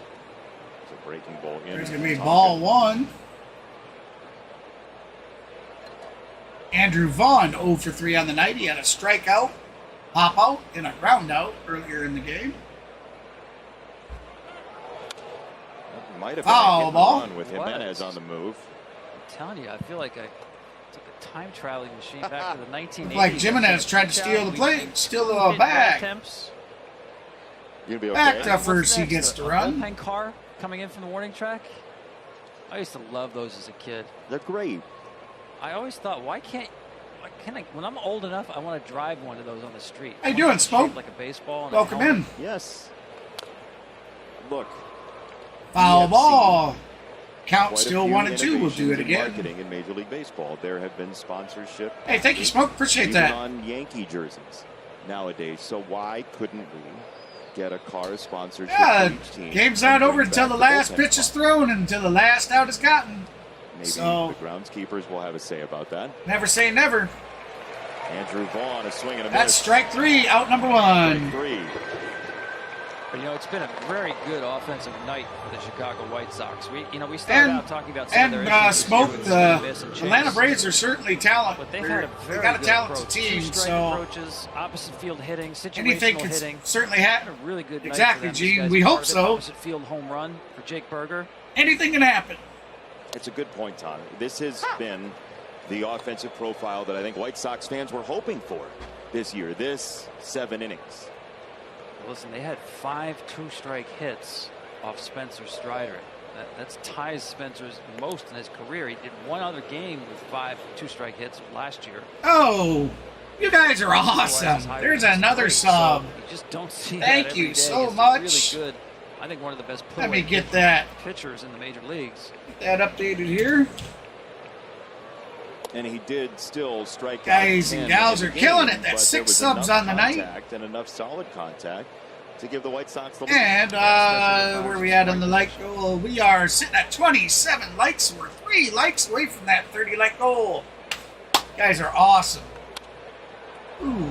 a breaking ball in. There's going to be ball 1. Andrew Vaughn 0 for 3 on the night. He had a strikeout, pop out, and a ground out earlier in the game. Might have foul ball with Jimenez on the move. I'm telling you, I feel like I took a time traveling machine back to the 1980s. Like Jimenez tried to steal the play, steal the bag. You'll be okay. Back to first, he gets to run. Bullpen car coming in from the warning track. I used to love those as a kid. They're great. I always thought, why can't I, when I'm old enough, I want to drive one of those on the street. How you doing, Spoke? Like a baseball. Welcome in. Yes. Look. Foul ball. Count still 1-2. We'll do it again. Marketing in Major League Baseball. There have been sponsorship. Hey, thank you, Smoke. Appreciate even that. On Yankee jerseys nowadays. So why couldn't we get a car sponsorship? Yeah, for each team game's not over until the last bullpen pitch is spot? thrown, until the last out is gotten. Maybe so, the groundskeepers will have a say about that. Never say never. Andrew Vaughn, a swing and a That's miss. strike 3, out number 1. Strike 3. But, it's been a very good offensive night for the Chicago White Sox. We started out talking about some of their issues Smoke, with the Atlanta Braves are certainly talented. But they've had a very got a good talented approach. team, Two-strike so approaches, opposite field hitting, situational anything can hitting. certainly Had happen. a really good night Exactly, for them. Gene. These guys We are hope part of it. so. Opposite field home run for Jake Berger. Anything can happen. It's a good point, Tom. This has been the offensive profile that I think White Sox fans were hoping for this year, this 7 innings. Listen, they had 5 two-strike hits off Spencer Strider. That's ties Spencer's most in his career. He did one other game with 5 two-strike hits last year. Oh, you guys are awesome. There's another sub. So you just don't see Thank that you every day. so It's much. Really good. I think one of the best Let me get that. pitchers in the major leagues. Get that updated here. And he did still strike out. Guys and gals are game, killing it. but That's there 6 was subs enough on the night. contact and enough solid contact to give the White Sox the lead. And where are we at on the like goal? We are sitting at 27 likes. We're 3 likes away from that 30-like goal. Guys are awesome. Ooh,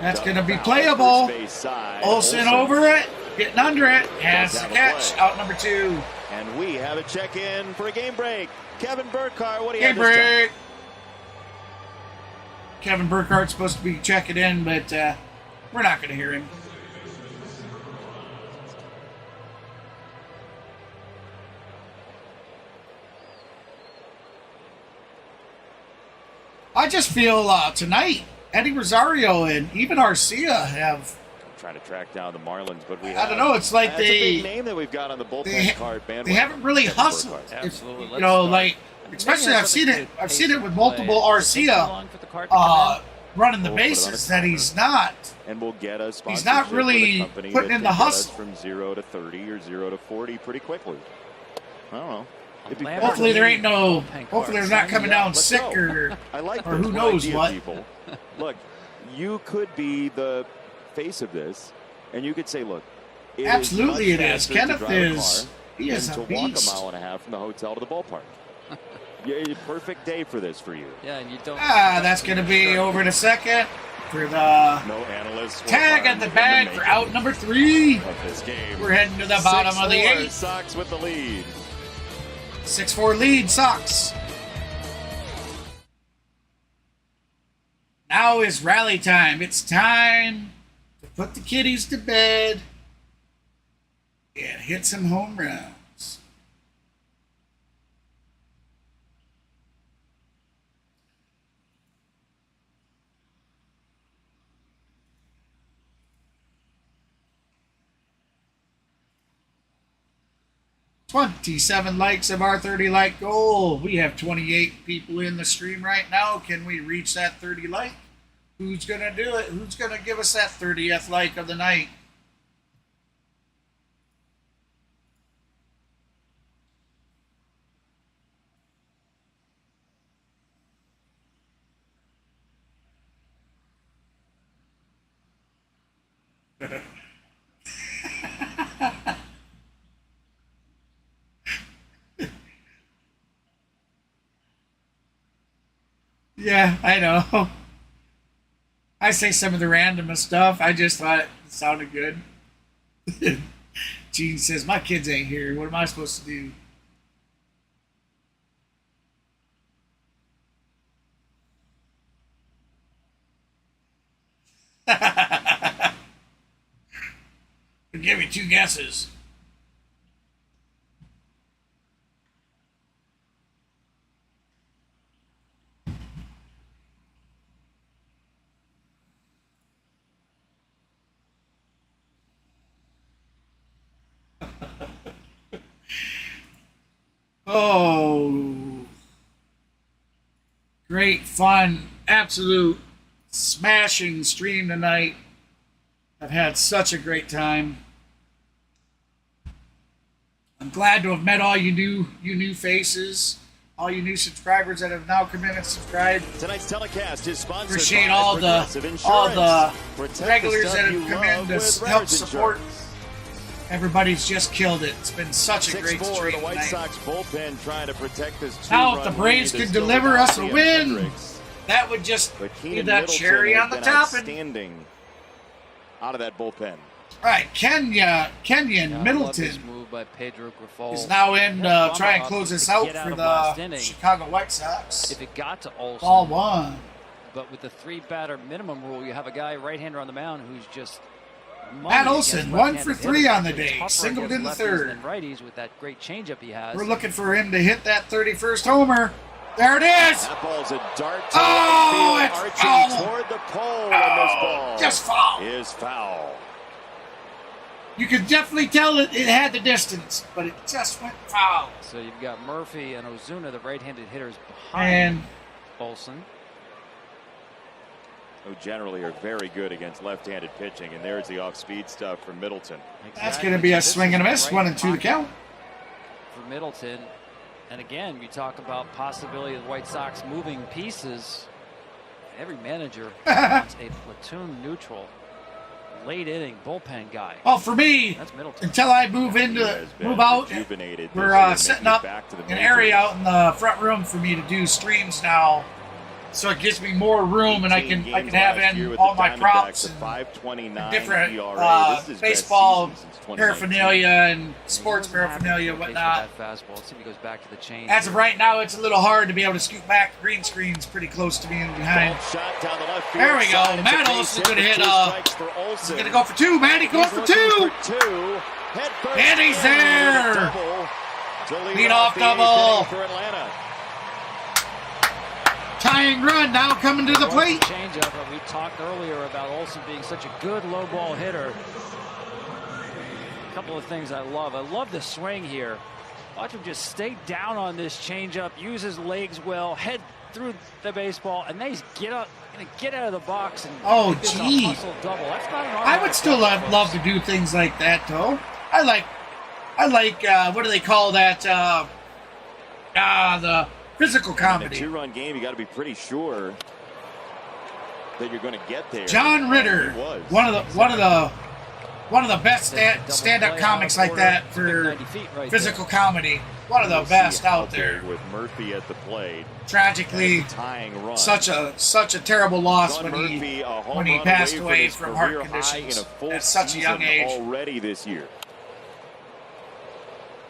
that's going to be playable. Olson over it, getting under it, has the catch, out number 2. And we have a check-in for a game break. Kevin Burkhardt, what do you Game have this time? break. Kevin Burkhardt's supposed to be checking in, but we're not going to hear him. I just feel tonight, Eddie Rosario and even Arcia have. I'm trying to track down the Marlins, but I don't know. It's like that's a big name that we've got on the bullpen card bandwagon. They haven't really Kevin hustled. Burkhardt. Absolutely. Like especially I've seen it with multiple Arcia running the bases that he's not. And we'll get a He's not really putting in the hustle from 0 to 30 or 0 to 40 pretty quickly. I don't know. Hopefully there ain't no. Hopefully they're not coming down sick or I like or who knows what. People. Look, you could be the face of this, and you could say, look, absolutely it is. faster to Kenneth drive a is. car He is than a to walk beast. a mile and a half from the hotel to the ballpark. Yeah, perfect day for this for you. Yeah, and you don't. That's going to be over in a second for the No analysts. tag at the bag for out number 3. Of this game. We're heading to the bottom of the 6-4, 8th. Sox with the lead. 6-4 lead, Sox. Now is rally time. It's time to put the kiddies to bed and hit some home runs. $27 likes of our 30 like goal. We have 28 people in the stream right now. Can we reach that 30 like? Who's going to do it? Who's going to give us that 30th like of the night? Yeah, I know. I say some of the randomest stuff. I just thought it sounded good. Gene says, my kids ain't here. What am I supposed to do? Give me 2 guesses. Oh, great fun, absolute smashing stream tonight. I've had such a great time. I'm glad to have met all you new faces, all you new subscribers that have now come in and subscribed. Tonight's telecast is sponsored Appreciate by all the Protect regulars that you have come love in to with help BRAVES support. Insurance. Everybody's just killed it. It's been such a great 6-4, stream the White tonight. Sox bullpen trying to protect this Now, if the two-run Braves lead. could There's deliver still us a Donnelly win, and Hendricks. that would just But be Keenan that Middleton cherry has on the been top. outstanding out of that bullpen. All right, Kenyon Middleton Move by Pedro Grifol. is now in to try and close this out Get out for of last the inning. Chicago White Sox. If it got to Olson, Ball 1. but with the 3-batter minimum rule, you have a guy right-hander on the mound who's just Matt Olson, 1 for 3 on the day, singled in the third. And righties with that great changeup he has. We're looking for him to hit that 31st homer. There it is. That ball's a dart to Oh, right it's field, foul. arching toward the pole, and this ball Just foul. is foul. You could definitely tell it had the distance, but it just went foul. So you've got Murphy and Ozuna, the right-handed hitters, behind And Olson. Who generally are very good against left-handed pitching, and there's the off-speed stuff for Middleton. that's going to be a This swing is and a the miss. right 1 and 2 to pocket count. for Middleton. And again, you talk about possibility of the White Sox moving pieces. Every manager wants a platoon neutral, late inning bullpen guy. Well, for me, That's Middleton. until I move He has been out, rejuvenated this we're year, setting making it up back to the an majors. area out in the front room for me to do streams now. So it gives me more room, and I can have in all my props and different baseball paraphernalia and sports paraphernalia, whatnot. Let's see if he goes back to the chain. As of right now, it's a little hard to be able to scoot back. The green screen's pretty close to being behind. There we go. Matt Olson's going to hit. He's going to go for 2. Matty going for 2. And he's there. Lead-off double. For Atlanta. Tying run now coming to the plate. Changeup, but we talked earlier about Olson being such a good low ball hitter. A couple of things I love. I love the swing here. Watch him just stay down on this changeup, use his legs well, head through the baseball, and then he's get out of the box and Oh, gets a gee. hustle double. That's not an I would still love to do things like that, though. I like what do they call that? The physical comedy. In a 2-run game, you got to be pretty sure that you're going to get there. John Ritter, one of the best stand-up comics like that for physical comedy. One of the best out there. With Murphy at the plate. Tragically, tying run. such a terrible loss John when Murphy, he passed away from heart conditions at such a young age. Already this year.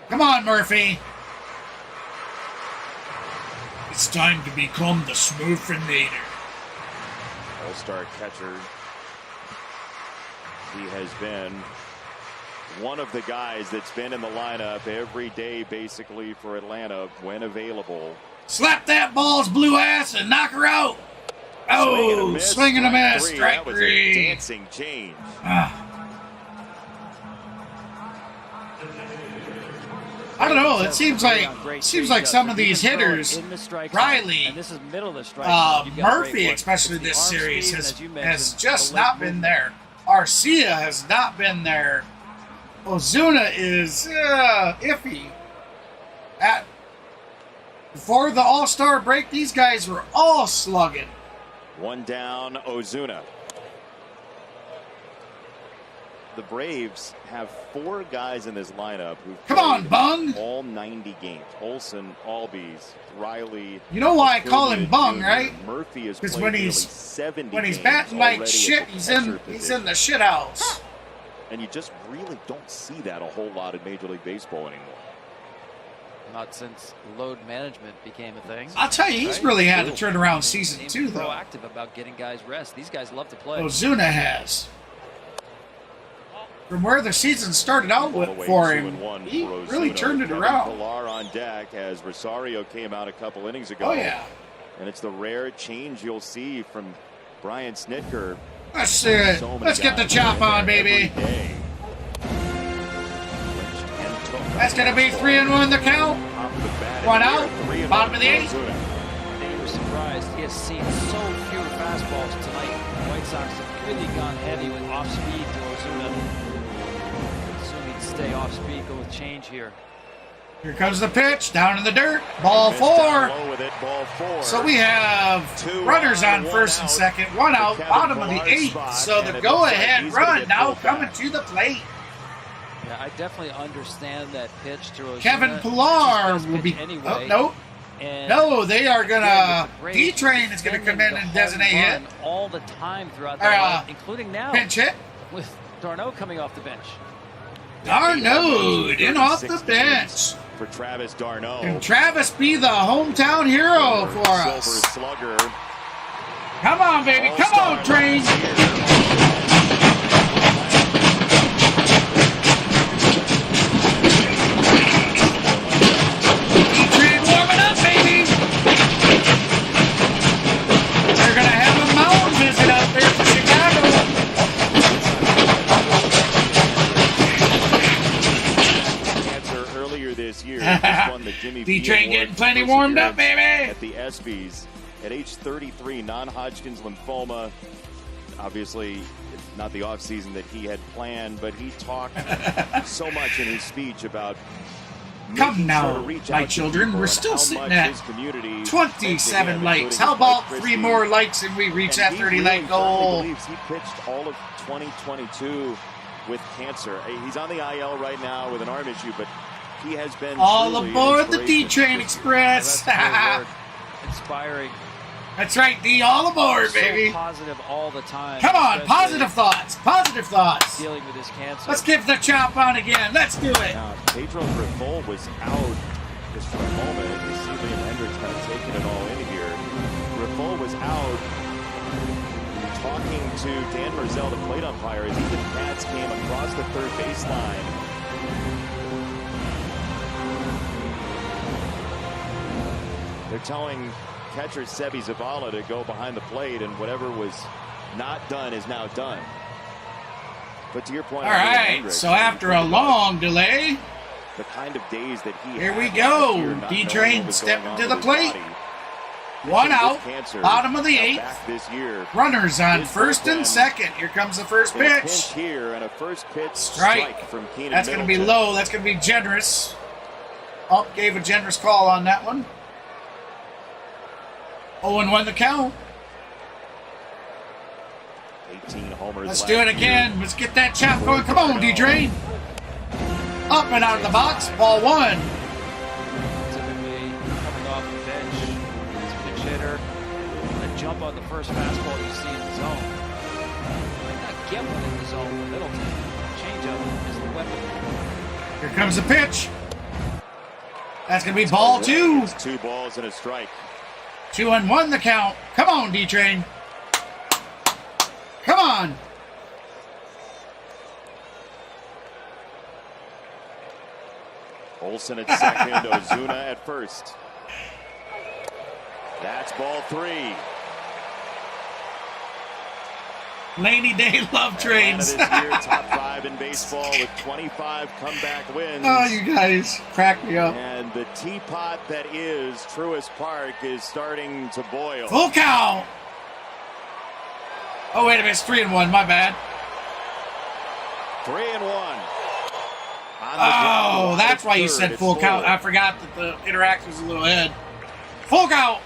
Come on, Murphy. It's time to become the Smurfinator. All-star catcher. He has been one of the guys that's been in the lineup every day, basically, for Atlanta when available. Slap that ball's blue ass and knock her out. Oh, swing and a miss. Strike three. That was three. a dancing change. I don't know. It seems like some of these hitters, Riley, Murphy, especially this series, has just not been there. Arcia has not been there. Ozuna is iffy. Before the All-Star break, these guys were all slugging. One down, Ozuna. The Braves have 4 guys in this lineup who've played all 90 games. Olson, Albies, Riley. You know why I call him Bung, right? Murphy is because when he's batting like shit, he's in the shit house. And you just really don't see that a whole lot in Major League Baseball anymore. Not since load management became a thing. I'll tell you, he's really had a turnaround season too, though. Proactive about getting guys rest. These guys love to play. Ozuna has. From where the season started out for him, he really turned it around. Pilar on deck as Rosario came out a couple innings ago. Oh, yeah. And it's the rare change you'll see from Brian Snitker. Let's see it. Let's get the chop on, baby. That's going to be 3-1 the count. 1 out. Bottom of the 8th. They were surprised. He has seen so few fastballs tonight. The White Sox have really gone heavy with off-speed to Ozuna. Stay off speed, go with change here. Here comes the pitch, down in the dirt, ball 4. So we have runners on first and second, 1 out, bottom of the 8th. So the go-ahead run now coming to the plate. Yeah, I definitely understand that pitch to Ozuna. Kevin Pilar will be. Anyway. No, they are gonna. D-Train is gonna come in and designate hit all the time throughout the night, including now. Pinch hit with d'Arnaud coming off the bench. d'Arnaud in off the bench. For Travis d'Arnaud. Can Travis be the hometown hero for us? Slugger. Come on, baby. Come on, Train. D-Train warming up, baby. They're going to have a mound visit out there for Chicago. This year, just won the Jimmy D-Train getting plenty warmed up, baby. At the ESPYs at age 33, non-Hodgkin's lymphoma. Obviously, not the offseason that he had planned, but he talked so much in his speech about. Come now, my children. We're still sitting at 27 likes. How about 3 more likes and we reach that 30-like goal? He pitched all of 2022 with cancer. He's on the IL right now with an arm issue, but he has been all aboard the D-Train Express. Inspiring. That's right, D. All aboard, baby. So positive all the time. Come on, positive thoughts. Positive thoughts. Dealing with his cancer. Let's give the chop on again. Let's do it. Now, Pedro Grifol was out just for a moment. You see Liam Hendricks kind of taking it all in here. Grifol was out. Talking to Dan Merzel, the plate umpire, as Ethan Katz came across the third baseline. They're telling catcher Sebi Zavala to go behind the plate, and whatever was not done is now done. But to your point, all right. So after a long delay, the kind of days that he here we go. D-Train stepping to the plate. 1 out, bottom of the 8th. This year, runners on first and second. Here comes the first pitch. Here and a first pitch strike from Keenan. That's going to be low. That's going to be generous. Oh, gave a generous call on that one. 0-1 the count. 18 homers. Let's do it again. Let's get that chop going. Come on, D-Train. Up and out of the box. Ball 1. Typically coming off the bench, this pitch hitter, a jump on the first fastball you see in the zone. Might not get one in the zone for Middleton. Changeup is the weapon. Here comes the pitch. That's going to be ball 2. 2 balls and a strike. 2-1 the count. Come on, D-Train. Come on. Olson at second, Ozuna at first. That's ball 3. Laney Day love trades. This year, top 5 in baseball with 25 comeback wins. Oh, you guys crack me up. And the teapot that is Truist Park is starting to boil. Full count. Oh, wait a minute. It's 3-1. My bad. 3-1. Oh, that's why you said full count. I forgot that the interaction was a little ahead. Full count.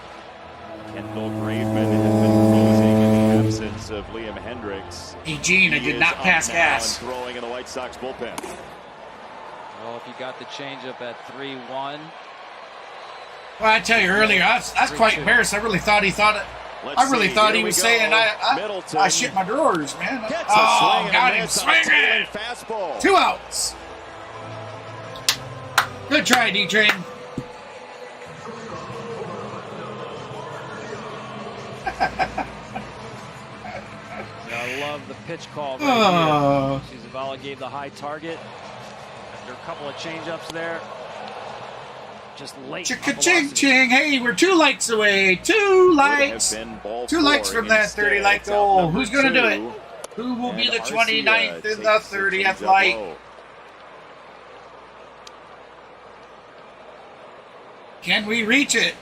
Kendall Graveman has been closing in the absence of Liam Hendricks. Eugene, I did not pass gas. Throwing in the White Sox bullpen. Well, if you got the changeup at 3-1. Well, I tell you earlier, I was quite embarrassed. I really thought he thought it. I really thought he was saying I shit my drawers, man. Oh, got him swinging. 2 outs. Good try, D-Train. I love the pitch call right here. Zavala gave the high target. After a couple of change-ups there. Just late. Ching-ching. Hey, we're 2 likes away. 2 likes. 2 likes from that 30-like goal. Who's going to do it? Who will be the 29th and the 30th like? Can we reach it?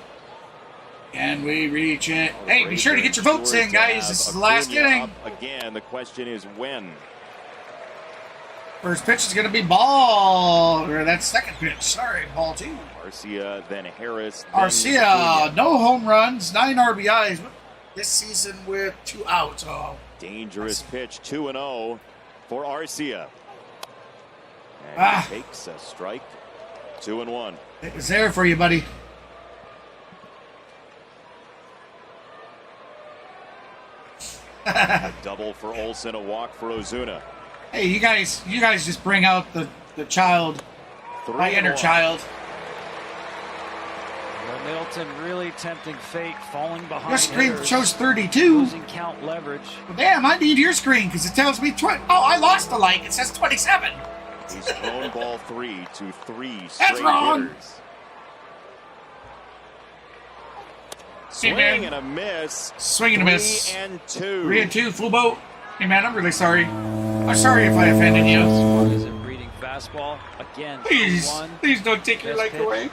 Can we reach it? Hey, be sure to get your votes in, guys. This is the last inning. Again, the question is when. First pitch is going to be ball. Or that's second pitch. Sorry, ball 2. Arcia, then Harris. Then Arcia, no home runs, 9 RBIs this season with 2 outs. Oh, dangerous pitch, 2-0 for Arcia. And he takes a strike, 2-1. It was there for you, buddy. A double for Olson, a walk for Ozuna. Hey, you guys just bring out the child, my inner child. Well, Middleton really tempting fate, falling behind. Your screen shows 32. Losing count leverage. Well, damn, I need your screen because it tells me 20. Oh, I lost a like. It says 27. He's thrown ball 3 to 3 straight That's wrong. hitters. Swing and a miss. Swing and a miss. 3-2. 3-2, full boat. Hey, man, I'm really sorry. I'm sorry if I offended you. Is it breeding fastball again? Please don't take your like away.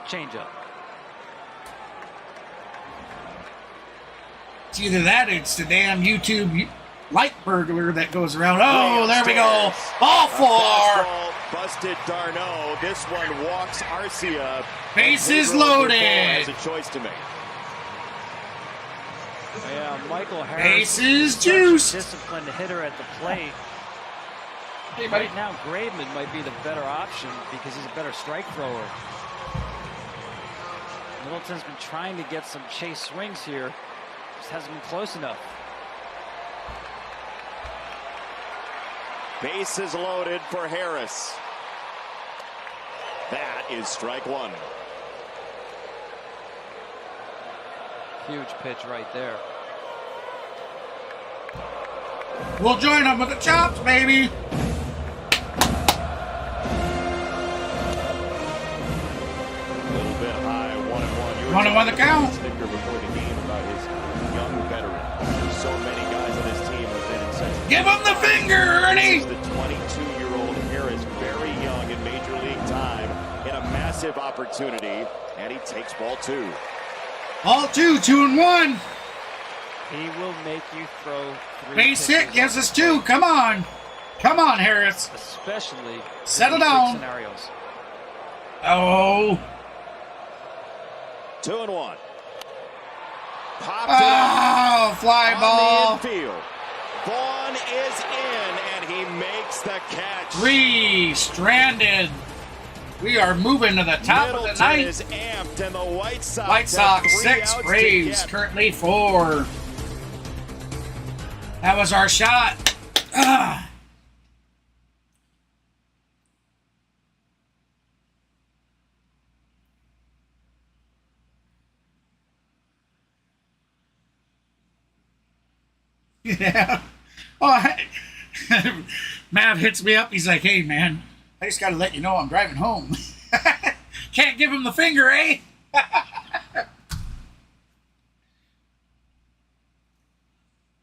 Change up. It's either that or it's the damn YouTube light burglar that goes around. Oh, there we go. Ball 4. Busted Darno. This one walks Arcia. Bases loaded. Has a choice to make. Yeah, Michael Harris. Bases juiced. Disciplined hitter at the plate. Hey, buddy. Right now, Graveman might be the better option because he's a better strike thrower. Middleton's been trying to get some chase swings here. Just hasn't been close enough. Bases loaded for Harris. That is strike 1. Huge pitch right there. We'll join them with the chops, baby. A little bit high, 1-1. 1-1 the count. Sticker before the game about his young veteran. So many guys on his team have been in such. Give him the finger, Ernie. This is the 22-year-old Harris, very young in Major League time, in a massive opportunity, and he takes ball 2. Ball 2, 2-1. He will make you throw 3 Base hit pitches gives us 2. Come on. Come on, Harris. especially Settle in big down. scenarios. Oh. 2-1. Popped Oh, fly on ball. the infield. Vaughn is in, and he makes the catch. 3 stranded. We are moving to the top Middleton of the ninth. is amped, and the White Sox, White Sox have 3 6, outs Braves to get. currently 4. That was our shot. Yeah. Oh, Mav hits me up. He's like, hey, man, I just got to let you know I'm driving home. Can't give him the finger, eh?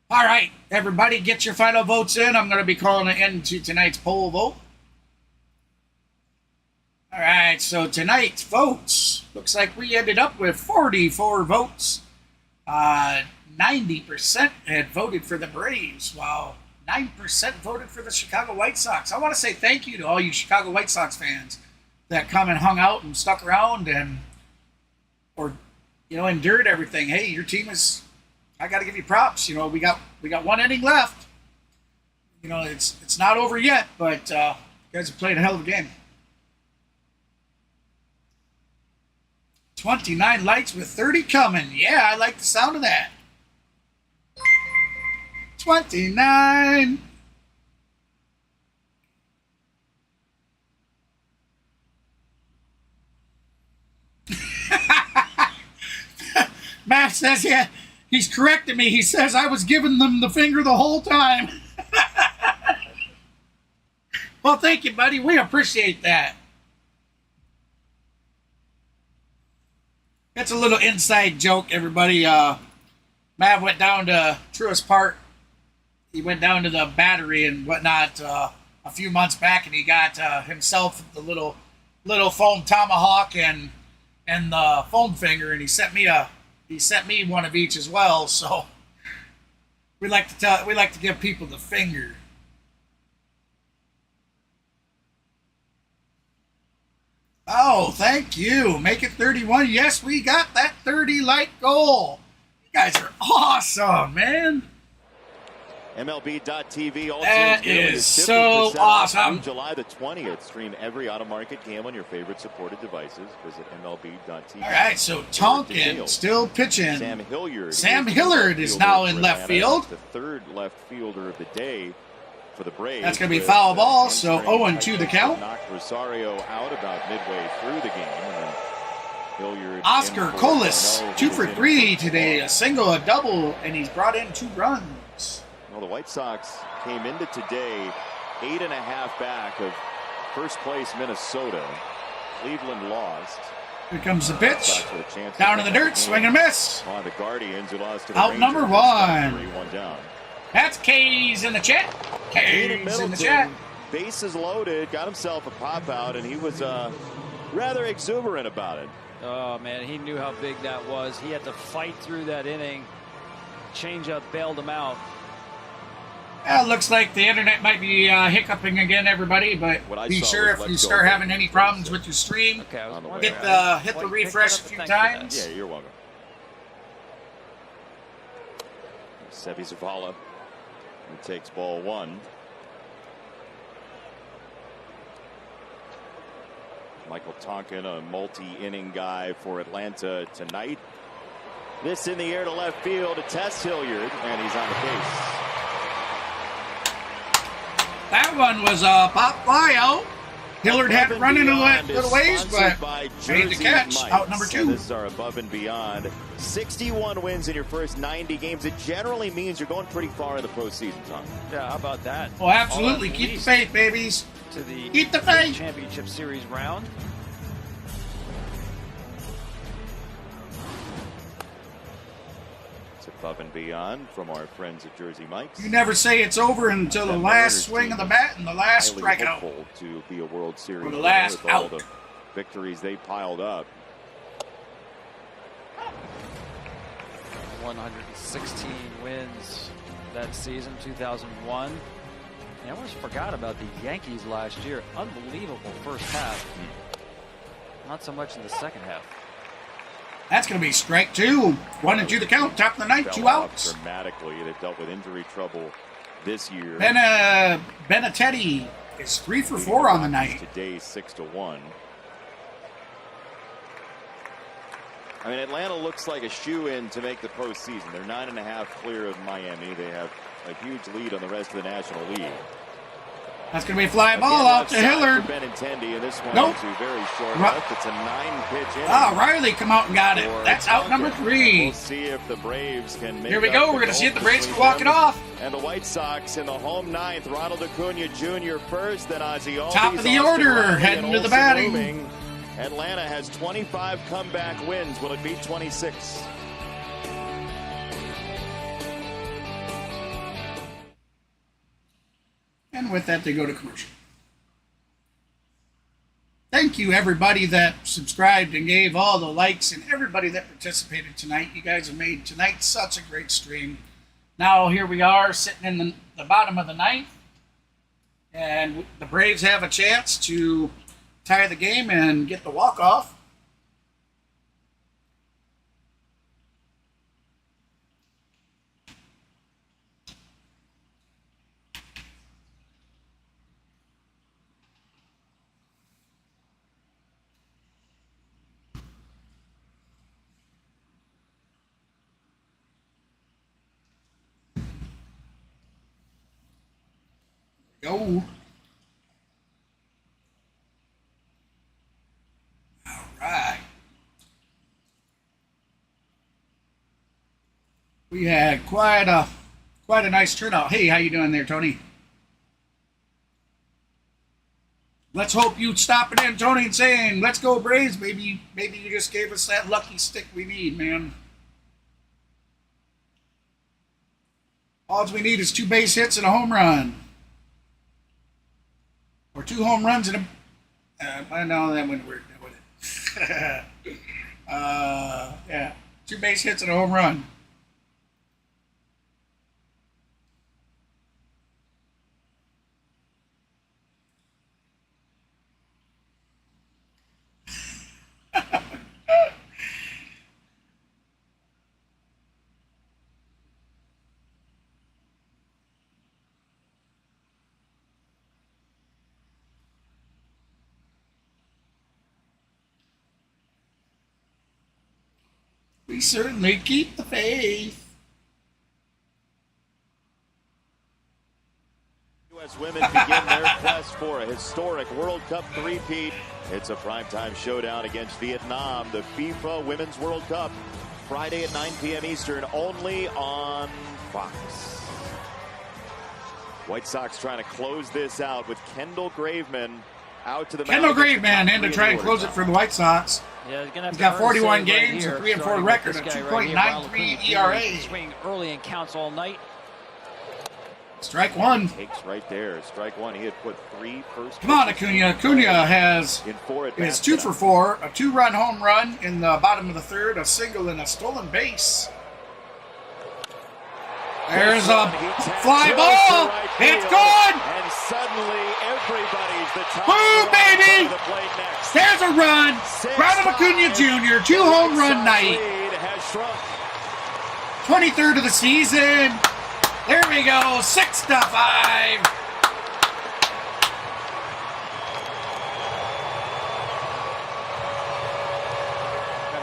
All right, everybody, get your final votes in. I'm going to be calling an end to tonight's poll vote. All right, so tonight's votes, looks like we ended up with 44 votes. 90% had voted for the Braves, while 9% voted for the Chicago White Sox. I want to say thank you to all you Chicago White Sox fans that come and hung out and stuck around and, endured everything. Hey, your team is, I got to give you props. We got one inning left. It's not over yet, but you guys have played a hell of a game. 29 lights with 30 coming. Yeah, I like the sound of that. 29. Matt says, yeah, he's correcting me. He says I was giving them the finger the whole time. Well, thank you, buddy. We appreciate that. It's a little inside joke, everybody. Mav went down to Truist Park. He went down to the Battery and whatnot a few months back, and he got himself the little foam tomahawk and the foam finger, and he sent me one of each as well. So we like to give people the finger. Oh, thank you. Make it 31. Yes, we got that 30 light goal. You guys are awesome, man. MLB.tv. That is so awesome. July the 20th. Stream every out-of-market game on your favorite supported devices. Visit MLB.tv. All right, so Tonkin still pitching. Sam Hilliard is now in left field. The third left fielder of the day for the Braves. That's going to be foul ball, so 0-2 the count. Knocked Rosario out about midway through the game. And then Hilliard Oscar Colas, 2 for 3 today. A single, a double, and he's brought in 2 runs. Well, the White Sox came into today 8.5 back of first place Minnesota. Cleveland lost. Here comes the pitch. Down in the dirt, swing and miss. On the Guardians, who lost to the Out Rangers, number 1. 3-1 down. That's K's in the chat. K's in the chat. Bases loaded, got himself a pop out, and he was rather exuberant about it. Oh, man, he knew how big that was. He had to fight through that inning. Changeup bailed him out. Well, looks like the internet might be hiccuping again, everybody, but be sure if you start having any problems with your stream, hit the refresh a few times. Yeah, you're welcome. Seby Zavala, who takes ball 1. Michael Tonkin, a multi-inning guy for Atlanta tonight. This in the air to left field to test Hilliard, and he's on the base. That one was a pop fly out. Hilliard had to run in a little ways, but made the catch. Out number 2. This is our above and beyond. 61 wins in your first 90 games. It generally means you're going pretty far in the postseason, Tom. Yeah, how about that? Oh, absolutely. Keep the faith, babies. To the Keep the faith. Championship Series round. Above and beyond from our friends at Jersey Mike's. You never say it's over until the last swing of the bat and the last strikeout. To be a World Series or the last with all out. the victories they piled up. 116 wins that season, 2001. I almost forgot about the Yankees last year. Unbelievable first half. Not so much in the second half. That's going to be strike 2. 1-2 the count. Top of the ninth, 2 outs. Dramatically, they've dealt with injury trouble this year. Benintendi is 3 for 4 on the night. Today, 6-1. I mean, Atlanta looks like a shoe-in to make the postseason. They're 9.5 clear of Miami. They have a huge lead on the rest of the National League. That's going to be a fly ball out to Hillard. Nope. It's a 9-pitch inning. Oh, Riley come out and got it. That's out number 3. We'll see if the Braves can make. Here we go. We're going to see if the Braves can walk it off. And the White Sox in the home 9th. Ronald Acuna Jr. first, then Ozzie Albies. Top of the order, heading to the batting. Moving. Atlanta has 25 comeback wins. Will it beat 26? And with that, they go to commercial. Thank you, everybody that subscribed and gave all the likes and everybody that participated tonight. You guys have made tonight such a great stream. Now, here we are sitting in the bottom of the 9th. And the Braves have a chance to tie the game and get the walk-off. Go. All right. We had quite a nice turnout. Hey, how you doing there, Tony? Let's hope you stopping in, Tony, and saying, "Let's go Braves." Maybe you just gave us that lucky stick we need, man. All we need is 2 base hits and a home run. Or 2 home runs and I know that wouldn't work, would it? Yeah. 2 base hits and a home run. We certainly keep the faith. U.S. women begin their quest for a historic World Cup three-peat. It's a primetime showdown against Vietnam, the FIFA Women's World Cup. Friday at 9 p.m. Eastern, only on Fox. White Sox trying to close this out with Kendall Graveman out to the mound. Kendall Graveman in to try and close it for the White Sox. Yeah, he's got 41 games, a 3-4 record, a 2.93 ERA. Swinging early and counts all night. Strike 1. Takes right there. Strike 1. He had put 3 first. Come on, Acuna. Acuna is 2 for 4, a 2-run home run in the bottom of the 3rd, a single and a stolen base. There's a fly ball. It's good. And suddenly everybody's the top. Boom, baby. There's a run. Ronald Acuna Jr., 2 home run night. 23rd of the season. There we go. 6-5. I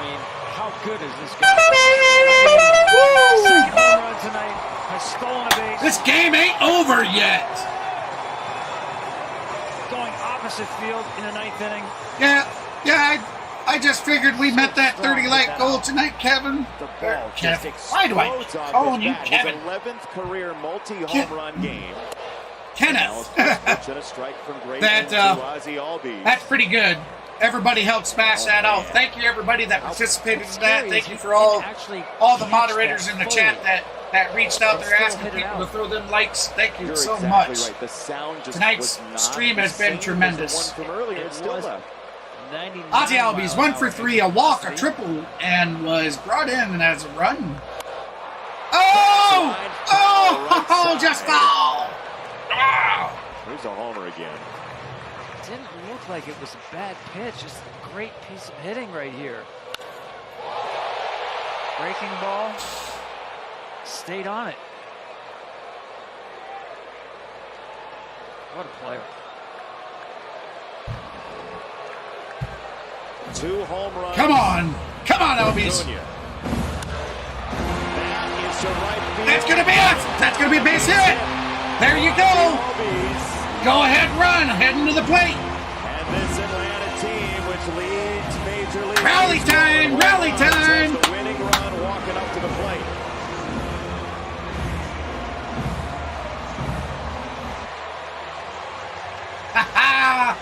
mean, how good is this guy? Second home run tonight. Has stolen a base. This game ain't over yet. Going opposite field in the 9th inning. Yeah, I just figured we met that 30-light goal tonight, Kevin. Kevin. Why do I call you Kevin? His 11th career multi-home run game. Kenneth. Strike from That's pretty good. Everybody helped smash that out. Thank you, everybody that participated in that. Thank you for all the moderators in the chat that reached out there asking people to throw them likes. Thank you so much. Tonight's stream has been tremendous. Ozzie Albies 1 for 3, a walk, a triple, and was brought in as a run. Oh, just foul. Wow. Here's a homer again. Didn't look like it was a bad pitch. Just a great piece of hitting right here. Breaking ball. Stayed on it. What a player. 2 home runs. Come on, Albies. That's gonna be it. That's gonna be a base hit. There you go. Go ahead, run, heading to the plate. And this Atlanta team, which leads Major League Rally time, rally time. The winning run walking up to the plate. Ha ha!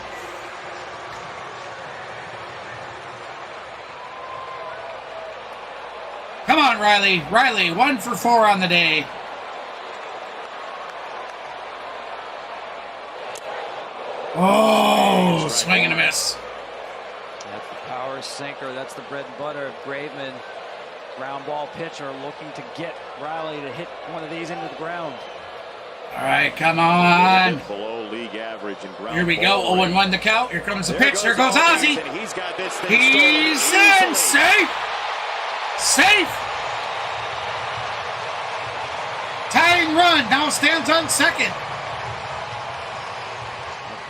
Come on, Riley. Riley, 1 for 4 on the day. Oh, swing and a miss. That's the power sinker. That's the bread and butter. Graveman, ground ball pitcher, looking to get Riley to hit one of these into the ground. All right, come on. Below league average in ground. Here we go. 0-1 the count. Here comes the pitch. Here goes Ozzie. He's got this thing. He's in. Safe. Safe. Tying run. Now stands on second.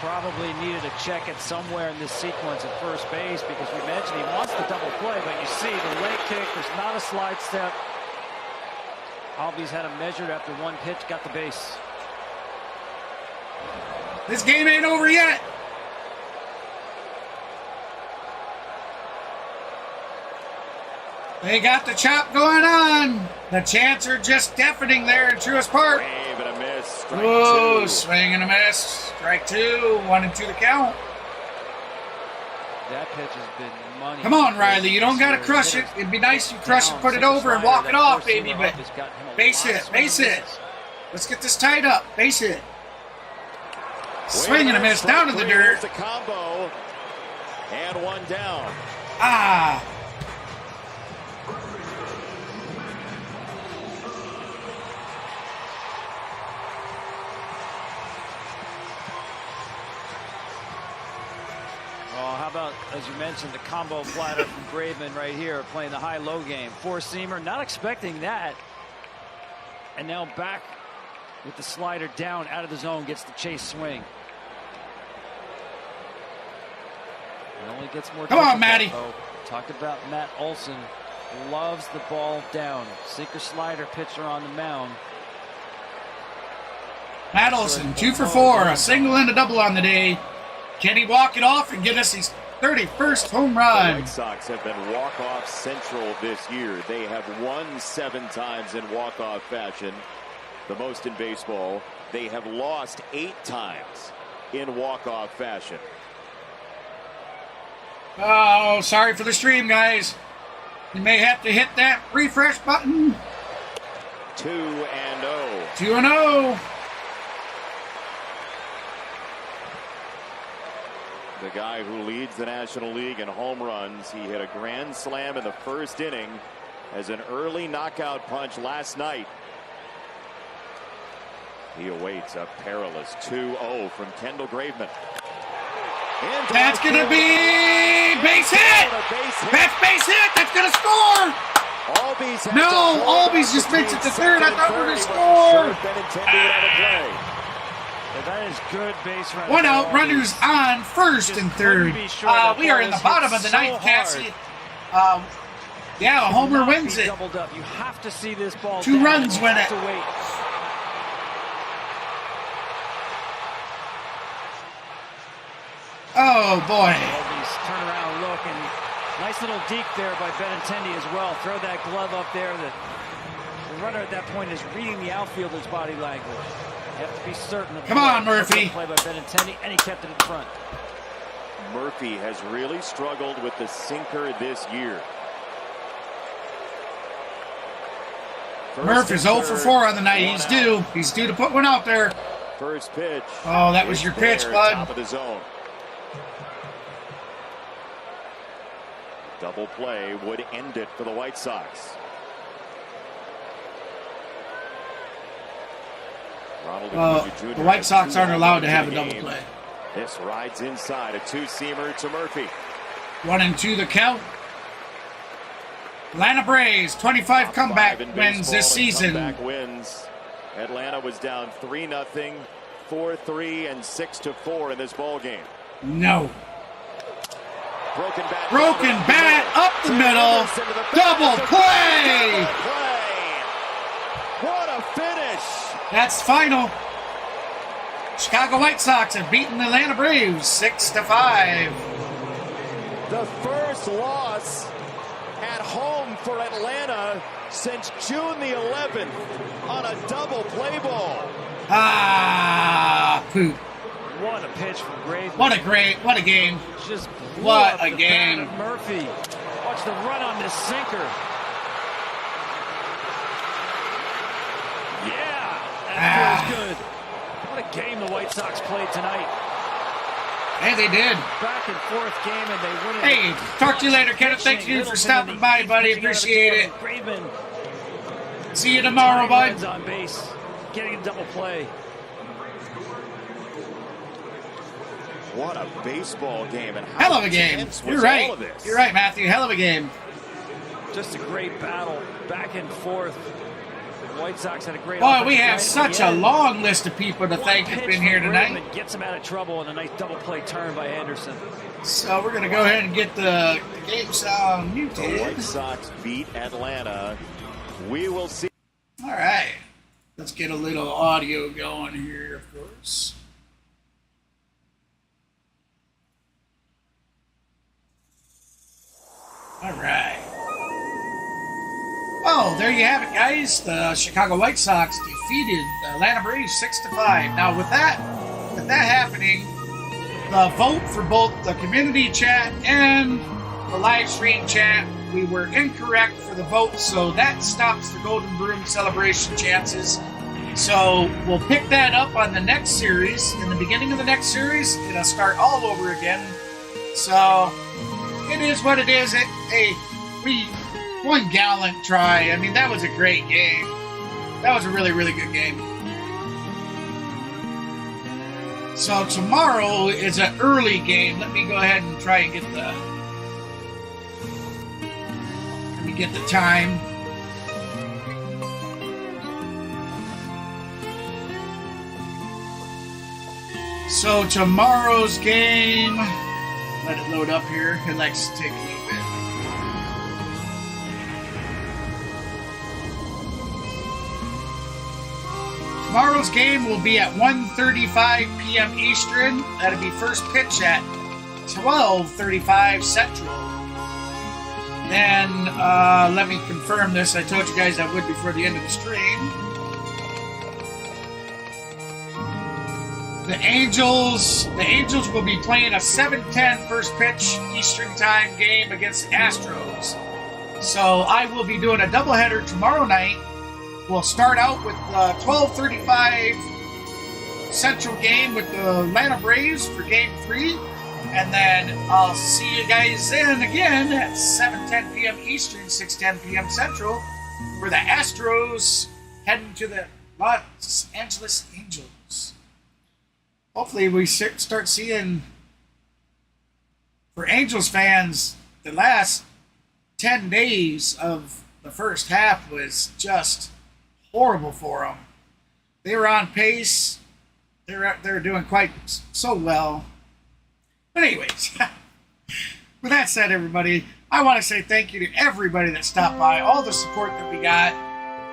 Probably needed a check it somewhere in this sequence at first base because we mentioned he wants the double play, but you see the leg kick, there's not a slide step. Albies had him measured after one pitch, got the base. This game ain't over yet. They got the chop going on. The chants are just deafening there in Truist Park. Wave and a miss. Strike Whoa, two. swing and a miss. Strike 2, 1 and 2 the count. That pitch has been money. Come on, Riley. You don't got to crush it. It'd be nice if you crush it, put it over, and walk it off, baby. But base hit, base hit. Let's get this tied up. Base hit. Swing and a miss down to the dirt. The combo. And one down. Ah. Well, how about, as you mentioned, the combo platter from Graveman right here, playing the high-low game. Four-seamer, not expecting that. And now back with the slider down out of the zone, gets the chase swing. It only gets more. Come on, Matty. Talked about Matt Olson. Loves the ball down. Sinker slider pitcher on the mound. Matt Olson, 2 for 4, a single and a double on the day. Can he walk it off and get us his 31st home The run? White Sox have been walk-off central this year. They have won 7 times in walk-off fashion, the most in baseball. They have lost 8 times in walk-off fashion. Oh, sorry for the stream, guys. You may have to hit that refresh button. 2-0. 2-0. The guy who leads the National League in home runs. He hit a grand slam in the first inning as an early knockout punch last night. He awaits a perilous 2-0 from Kendall Graveman. That's going to be base hit. That's base hit. That's going to score. No, Albies just makes it to third. I thought we were going to score. That is good base running. 1 out, runners on first and third. We are in the bottom of the ninth. Can't see it. Yeah, a homer wins it. Doubled up. You have to see this ball. 2 runs win it. Oh boy. Turn around look, and nice little deke there by Benintendi as well. Throw that glove up there. The runner at that point is reading the outfielder's body language. You have to be certain of. Come on, Murphy. Play by Benintendi, and he kept it in front. Murphy has really struggled with the sinker this year. Murphy's 0 for 4 on the night. He's due. He's due to put one out there. First pitch. Oh, that was your pitch, bud. Top of the zone. Double play would end it for the White Sox. The White Sox aren't allowed to have a double play. This rides inside, a 2-seamer to Murphy. 1 and 2 the count. Atlanta Braves, 25 comeback wins this season. Comeback wins. Atlanta was down 3-0, 4-3, and 6-4 in this ball game. No. Broken bat up the middle. Double play. What a finish. That's final. Chicago White Sox have beaten the Atlanta Braves 6-5. The first loss at home for Atlanta since June the 11th on a double play ball. Ah, poop. What a pitch from Graves. What a game. Just what a game. Murphy. Watch the run on this sinker. Yeah, that feels good. What a game the White Sox played tonight. Hey, they did. Back and forth game, and they win it. Hey, talk to you later, Kenneth. Thank you for stopping by, buddy. Appreciate it. See you tomorrow, bud. On base, getting a double play. What a baseball game. And hell of a game. You're right. You're right, Matthew. Hell of a game. Just a great battle, back and forth. The White Sox had a great. Boy, we have such a long list of people to thank have been here tonight. Gets him out of trouble, and a nice double play turn by Anderson. So we're going to go ahead and get the game sound muted. The White Sox beat Atlanta. We will see. All right. Let's get a little audio going here, of course. All right. Oh, there you have it, guys. The Chicago White Sox defeated the Atlanta Braves 6-5. Now, with that happening, the vote for both the community chat and the live stream chat, we were incorrect for the vote, so that stops the Golden Broom celebration chances. So we'll pick that up on the next series. In the beginning of the next series, it'll start all over again. So it is what it is. One gallant try. I mean, that was a great game. That was a really, really good game. So tomorrow is an early game. Let me go ahead and try and get the time. So tomorrow's game, let it load up here. It likes to take a little bit. Tomorrow's game will be at 1:35 p.m. Eastern. That'll be first pitch at 12:35 Central. Then, let me confirm this. I told you guys I would before the end of the stream. The Angels will be playing a 7:10 first pitch Eastern time game against the Astros. So I will be doing a doubleheader tomorrow night. We'll start out with the 12:35 Central game with the Atlanta Braves for Game 3. And then I'll see you guys then again at 7:10 p.m. Eastern, 6:10 p.m. Central, for the Astros heading to the Los Angeles Angels. Hopefully we start seeing, for Angels fans, the last 10 days of the first half was just horrible for them. They were on pace. They were doing quite so well. But anyways, with that said, everybody, I want to say thank you to everybody that stopped by, all the support that we got,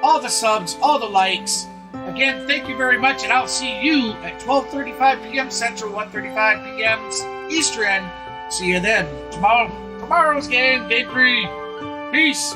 all the subs, all the likes. Again, thank you very much, and I'll see you at 12:35 p.m. Central, 1:35 p.m. Eastern. See you then. Tomorrow's game, Game 3. Peace.